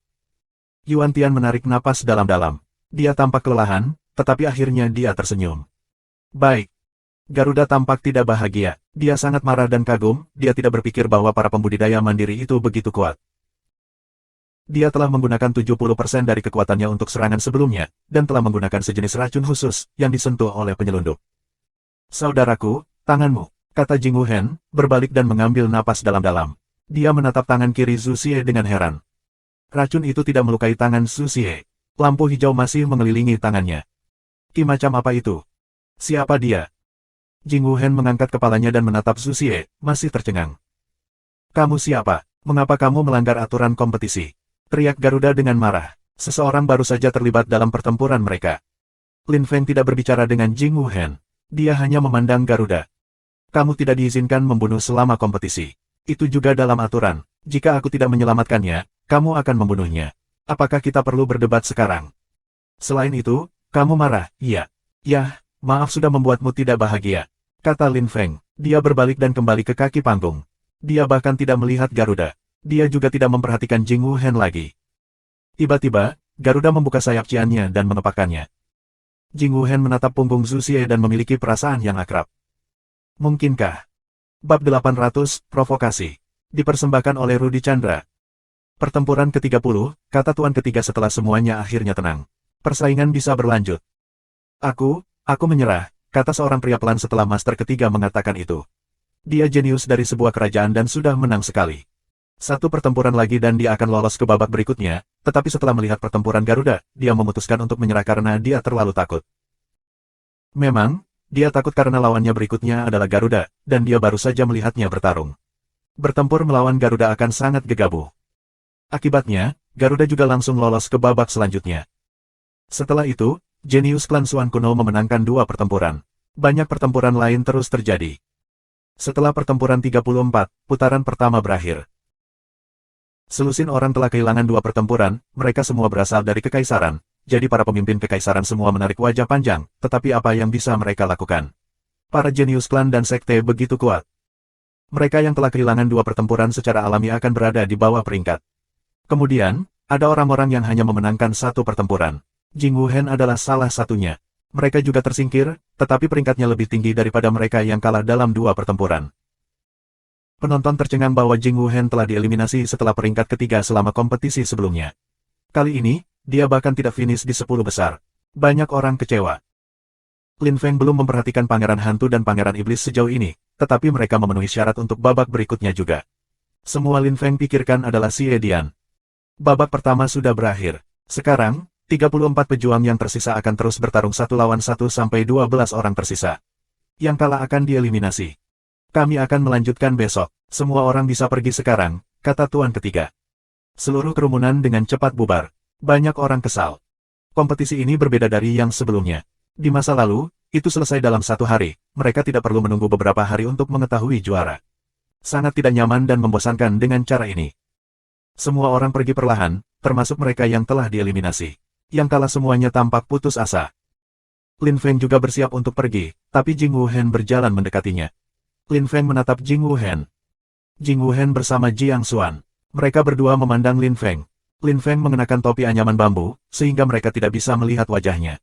S1: Yuan Tian menarik napas dalam-dalam. Dia tampak kelelahan, tetapi akhirnya dia tersenyum. Baik. Garuda tampak tidak bahagia. Dia sangat marah dan kagum, dia tidak berpikir bahwa para pembudidaya mandiri itu begitu kuat. Dia telah menggunakan 70% dari kekuatannya untuk serangan sebelumnya, dan telah menggunakan sejenis racun khusus, yang disentuh oleh penyelundup. Saudaraku, tanganmu, kata Jing Wuhen, berbalik dan mengambil napas dalam-dalam. Dia menatap tangan kiri Su Xie dengan heran. Racun itu tidak melukai tangan Su Xie. Lampu hijau masih mengelilingi tangannya. Ki macam apa itu? Siapa dia? Jing Wuhen mengangkat kepalanya dan menatap Su Xie, masih tercengang. Kamu siapa? Mengapa kamu melanggar aturan kompetisi? Teriak Garuda dengan marah. Seseorang baru saja terlibat dalam pertempuran mereka. Lin Feng tidak berbicara dengan Jing Wuhen. Dia hanya memandang Garuda. Kamu tidak diizinkan membunuh selama kompetisi. Itu juga dalam aturan. Jika aku tidak menyelamatkannya, kamu akan membunuhnya. Apakah kita perlu berdebat sekarang? Selain itu, kamu marah, iya. Yah, maaf sudah membuatmu tidak bahagia, kata Lin Feng. Dia berbalik dan kembali ke kaki panggung. Dia bahkan tidak melihat Garuda. Dia juga tidak memperhatikan Jing Wuhen lagi. Tiba-tiba, Garuda membuka sayap ciannya dan mengepakkannya. Jing Wuhen menatap punggung Su Xie dan memiliki perasaan yang akrab. Mungkinkah? Bab 800, Provokasi. Dipersembahkan oleh Rudy Chandra. Pertempuran ke-30, kata tuan ketiga setelah semuanya akhirnya tenang. Persaingan bisa berlanjut. Aku menyerah, kata seorang pria pelan setelah master ketiga mengatakan itu. Dia jenius dari sebuah kerajaan dan sudah menang sekali. Satu pertempuran lagi dan dia akan lolos ke babak berikutnya, tetapi setelah melihat pertempuran Garuda, dia memutuskan untuk menyerah karena dia terlalu takut. Memang, dia takut karena lawannya berikutnya adalah Garuda, dan dia baru saja melihatnya bertarung. Bertempur melawan Garuda akan sangat gegabah. Akibatnya, Garuda juga langsung lolos ke babak selanjutnya. Setelah itu, jenius klan Xuan kuno memenangkan 2 pertempuran. Banyak pertempuran lain terus terjadi. Setelah pertempuran 34, putaran pertama berakhir. Selusin orang telah kehilangan 2 pertempuran, mereka semua berasal dari kekaisaran, jadi para pemimpin kekaisaran semua menarik wajah panjang, tetapi apa yang bisa mereka lakukan? Para jenius klan dan sekte begitu kuat. Mereka yang telah kehilangan 2 pertempuran secara alami akan berada di bawah peringkat. Kemudian, ada orang-orang yang hanya memenangkan 1 pertempuran. Jing Wuhen adalah salah satunya. Mereka juga tersingkir, tetapi peringkatnya lebih tinggi daripada mereka yang kalah dalam 2 pertempuran. Penonton tercengang bahwa Jing Wuhen telah dieliminasi setelah peringkat ketiga selama kompetisi sebelumnya. Kali ini, dia bahkan tidak finish di 10 besar. Banyak orang kecewa. Lin Feng belum memperhatikan Pangeran Hantu dan Pangeran Iblis sejauh ini, tetapi mereka memenuhi syarat untuk babak berikutnya juga. Semua Lin Feng pikirkan adalah Xie Dian. Babak pertama sudah berakhir. Sekarang, 34 pejuang yang tersisa akan terus bertarung 1 lawan 1 sampai 12 orang tersisa. Yang kalah akan dieliminasi. Kami akan melanjutkan besok. Semua orang bisa pergi sekarang, kata tuan ketiga. Seluruh kerumunan dengan cepat bubar. Banyak orang kesal. Kompetisi ini berbeda dari yang sebelumnya. Di masa lalu, itu selesai dalam 1 hari, mereka tidak perlu menunggu beberapa hari untuk mengetahui juara. Sangat tidak nyaman dan membosankan dengan cara ini. Semua orang pergi perlahan, termasuk mereka yang telah dieliminasi. Yang kalah semuanya tampak putus asa. Lin Feng juga bersiap untuk pergi, tapi Jing Wuhen berjalan mendekatinya. Lin Feng menatap Jing Wuhen. Jing Wuhen bersama Jiang Xuan. Mereka berdua memandang Lin Feng. Lin Feng mengenakan topi anyaman bambu, sehingga mereka tidak bisa melihat wajahnya.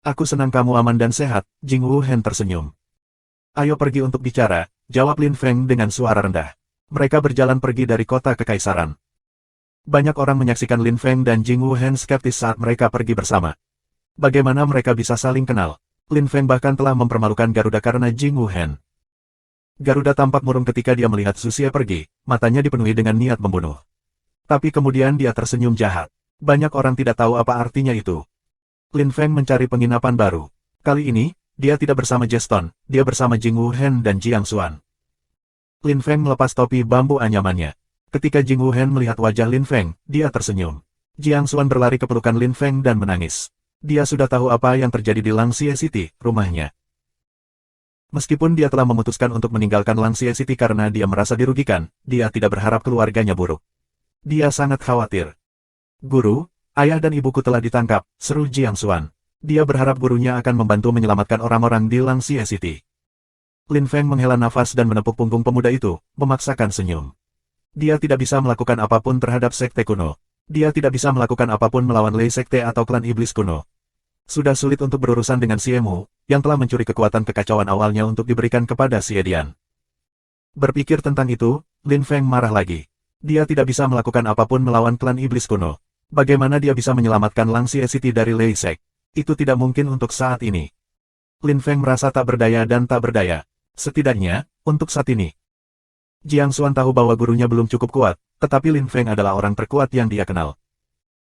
S1: Aku senang kamu aman dan sehat, Jing Wuhen tersenyum. Ayo pergi untuk bicara, jawab Lin Feng dengan suara rendah. Mereka berjalan pergi dari kota kekaisaran. Banyak orang menyaksikan Lin Feng dan Jing Wuhen skeptis saat mereka pergi bersama. Bagaimana mereka bisa saling kenal? Lin Feng bahkan telah mempermalukan Garuda karena Jing Wuhen. Garuda tampak murung ketika dia melihat Su Xie pergi, matanya dipenuhi dengan niat membunuh. Tapi kemudian dia tersenyum jahat. Banyak orang tidak tahu apa artinya itu. Lin Feng mencari penginapan baru. Kali ini, dia tidak bersama Jeston, dia bersama Jing Wuhen dan Jiang Xuan. Lin Feng melepas topi bambu anyamannya. Ketika Jing Wuhen melihat wajah Lin Feng, dia tersenyum. Jiang Xuan berlari ke pelukan Lin Feng dan menangis. Dia sudah tahu apa yang terjadi di Langxie City, rumahnya. Meskipun dia telah memutuskan untuk meninggalkan Langxie City karena dia merasa dirugikan, dia tidak berharap keluarganya buruk. Dia sangat khawatir. Guru, ayah dan ibuku telah ditangkap, seru Jiang Xuan. Dia berharap gurunya akan membantu menyelamatkan orang-orang di Langxie City. Lin Feng menghela nafas dan menepuk punggung pemuda itu, memaksakan senyum. Dia tidak bisa melakukan apapun terhadap sekte kuno. Dia tidak bisa melakukan apapun melawan Lei Sekte atau klan iblis kuno. Sudah sulit untuk berurusan dengan Xie Mu, yang telah mencuri kekuatan kekacauan awalnya untuk diberikan kepada Xie Dian. Berpikir tentang itu, Lin Feng marah lagi. Dia tidak bisa melakukan apapun melawan klan iblis kuno. Bagaimana dia bisa menyelamatkan Langxie City dari Lei Sek? Itu tidak mungkin untuk saat ini. Lin Feng merasa tak berdaya dan tak berdaya. Setidaknya, untuk saat ini. Jiang Xuan tahu bahwa gurunya belum cukup kuat, tetapi Lin Feng adalah orang terkuat yang dia kenal.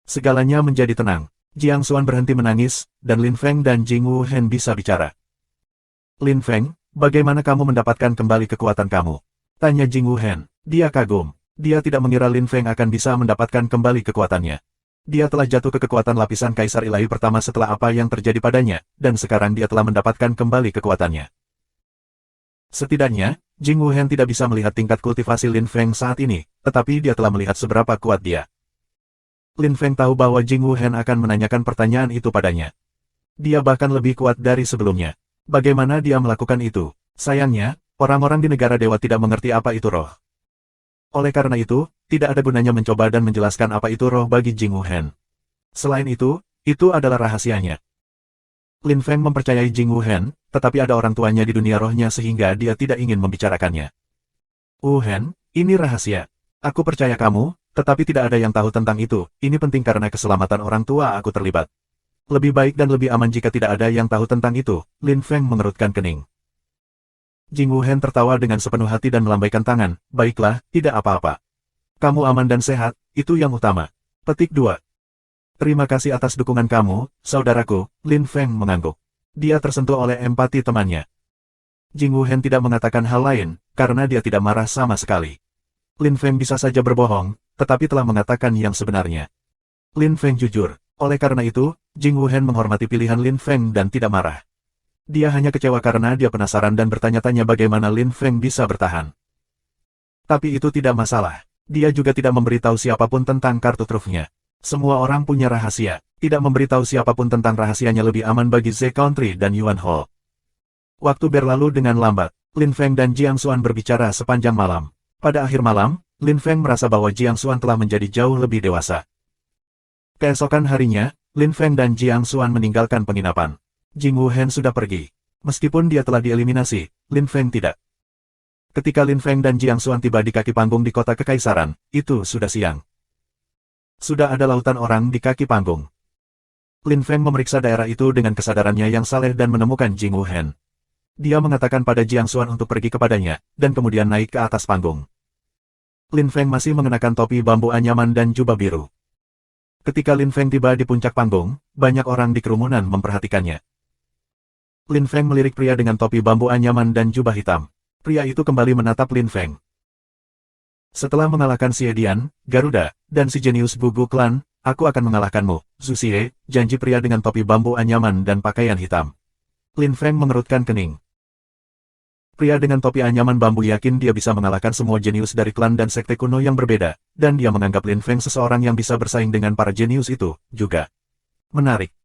S1: Segalanya menjadi tenang. Jiang Xuan berhenti menangis, dan Lin Feng dan Jing Wuhen bisa bicara. Lin Feng, bagaimana kamu mendapatkan kembali kekuatan kamu? Tanya Jing Wuhen. Dia kagum. Dia tidak mengira Lin Feng akan bisa mendapatkan kembali kekuatannya. Dia telah jatuh ke kekuatan lapisan Kaisar Ilahi pertama setelah apa yang terjadi padanya, dan sekarang dia telah mendapatkan kembali kekuatannya. Setidaknya, Jing Wuhen tidak bisa melihat tingkat kultivasi Lin Feng saat ini, tetapi dia telah melihat seberapa kuat dia. Lin Feng tahu bahwa Jing Wuhen akan menanyakan pertanyaan itu padanya. Dia bahkan lebih kuat dari sebelumnya. Bagaimana dia melakukan itu? Sayangnya, orang-orang di negara dewa tidak mengerti apa itu roh. Oleh karena itu, tidak ada gunanya mencoba dan menjelaskan apa itu roh bagi Jing Wuhen. Selain itu adalah rahasianya. Lin Feng mempercayai Jing Wuhen, tetapi ada orang tuanya di dunia rohnya sehingga dia tidak ingin membicarakannya. Wuhen, Ini rahasia. Aku percaya kamu, tetapi tidak ada yang tahu tentang itu. Ini penting karena keselamatan orang tua aku terlibat. Lebih baik dan lebih aman jika tidak ada yang tahu tentang itu. Lin Feng mengerutkan kening. Jing Wuhen tertawa dengan sepenuh hati dan melambaikan tangan. Baiklah, tidak apa-apa. Kamu aman dan sehat, itu yang utama. Petik 2. Terima kasih atas dukungan kamu, saudaraku. Lin Feng mengangguk. Dia tersentuh oleh empati temannya. Jing Wuhen tidak mengatakan hal lain, karena dia tidak marah sama sekali. Lin Feng bisa saja berbohong, tetapi telah mengatakan yang sebenarnya. Lin Feng jujur. Oleh karena itu, Jing Wuhen menghormati pilihan Lin Feng dan tidak marah. Dia hanya kecewa karena dia penasaran dan bertanya-tanya bagaimana Lin Feng bisa bertahan. Tapi itu tidak masalah. Dia juga tidak memberitahu siapapun tentang kartu trufnya. Semua orang punya rahasia. Tidak memberitahu siapapun tentang rahasianya lebih aman bagi Z Country dan Yuan Hall. Waktu berlalu dengan lambat. Lin Feng dan Jiang Xuan berbicara sepanjang malam. Pada akhir malam, Lin Feng merasa bahwa Jiang Xuan telah menjadi jauh lebih dewasa. Keesokan harinya, Lin Feng dan Jiang Xuan meninggalkan penginapan. Jing Wuhen sudah pergi. Meskipun dia telah dieliminasi, Lin Feng tidak. Ketika Lin Feng dan Jiang Xuan tiba di kaki panggung di kota kekaisaran, itu sudah siang. Sudah ada lautan orang di kaki panggung. Lin Feng memeriksa daerah itu dengan kesadarannya yang saleh dan menemukan Jing Wuhen. Dia mengatakan pada Jiang Xuan untuk pergi kepadanya, dan kemudian naik ke atas panggung. Lin Feng masih mengenakan topi bambu anyaman dan jubah biru. Ketika Lin Feng tiba di puncak panggung, banyak orang di kerumunan memperhatikannya. Lin Feng melirik pria dengan topi bambu anyaman dan jubah hitam. Pria itu kembali menatap Lin Feng. Setelah mengalahkan Xie Dian, Garuda, dan si jenius Bugu Klan, aku akan mengalahkanmu, Zhu Xie, janji pria dengan topi bambu anyaman dan pakaian hitam. Lin Feng mengerutkan kening. Pria dengan topi anyaman bambu yakin dia bisa mengalahkan semua jenius dari klan dan sekte kuno yang berbeda, dan dia menganggap Lin Feng seseorang yang bisa bersaing dengan para jenius itu, juga. Menarik.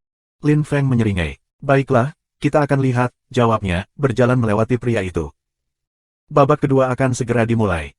S1: Lin Feng menyeringai. Baiklah, kita akan lihat, jawabnya, berjalan melewati pria itu. Babak kedua akan segera dimulai.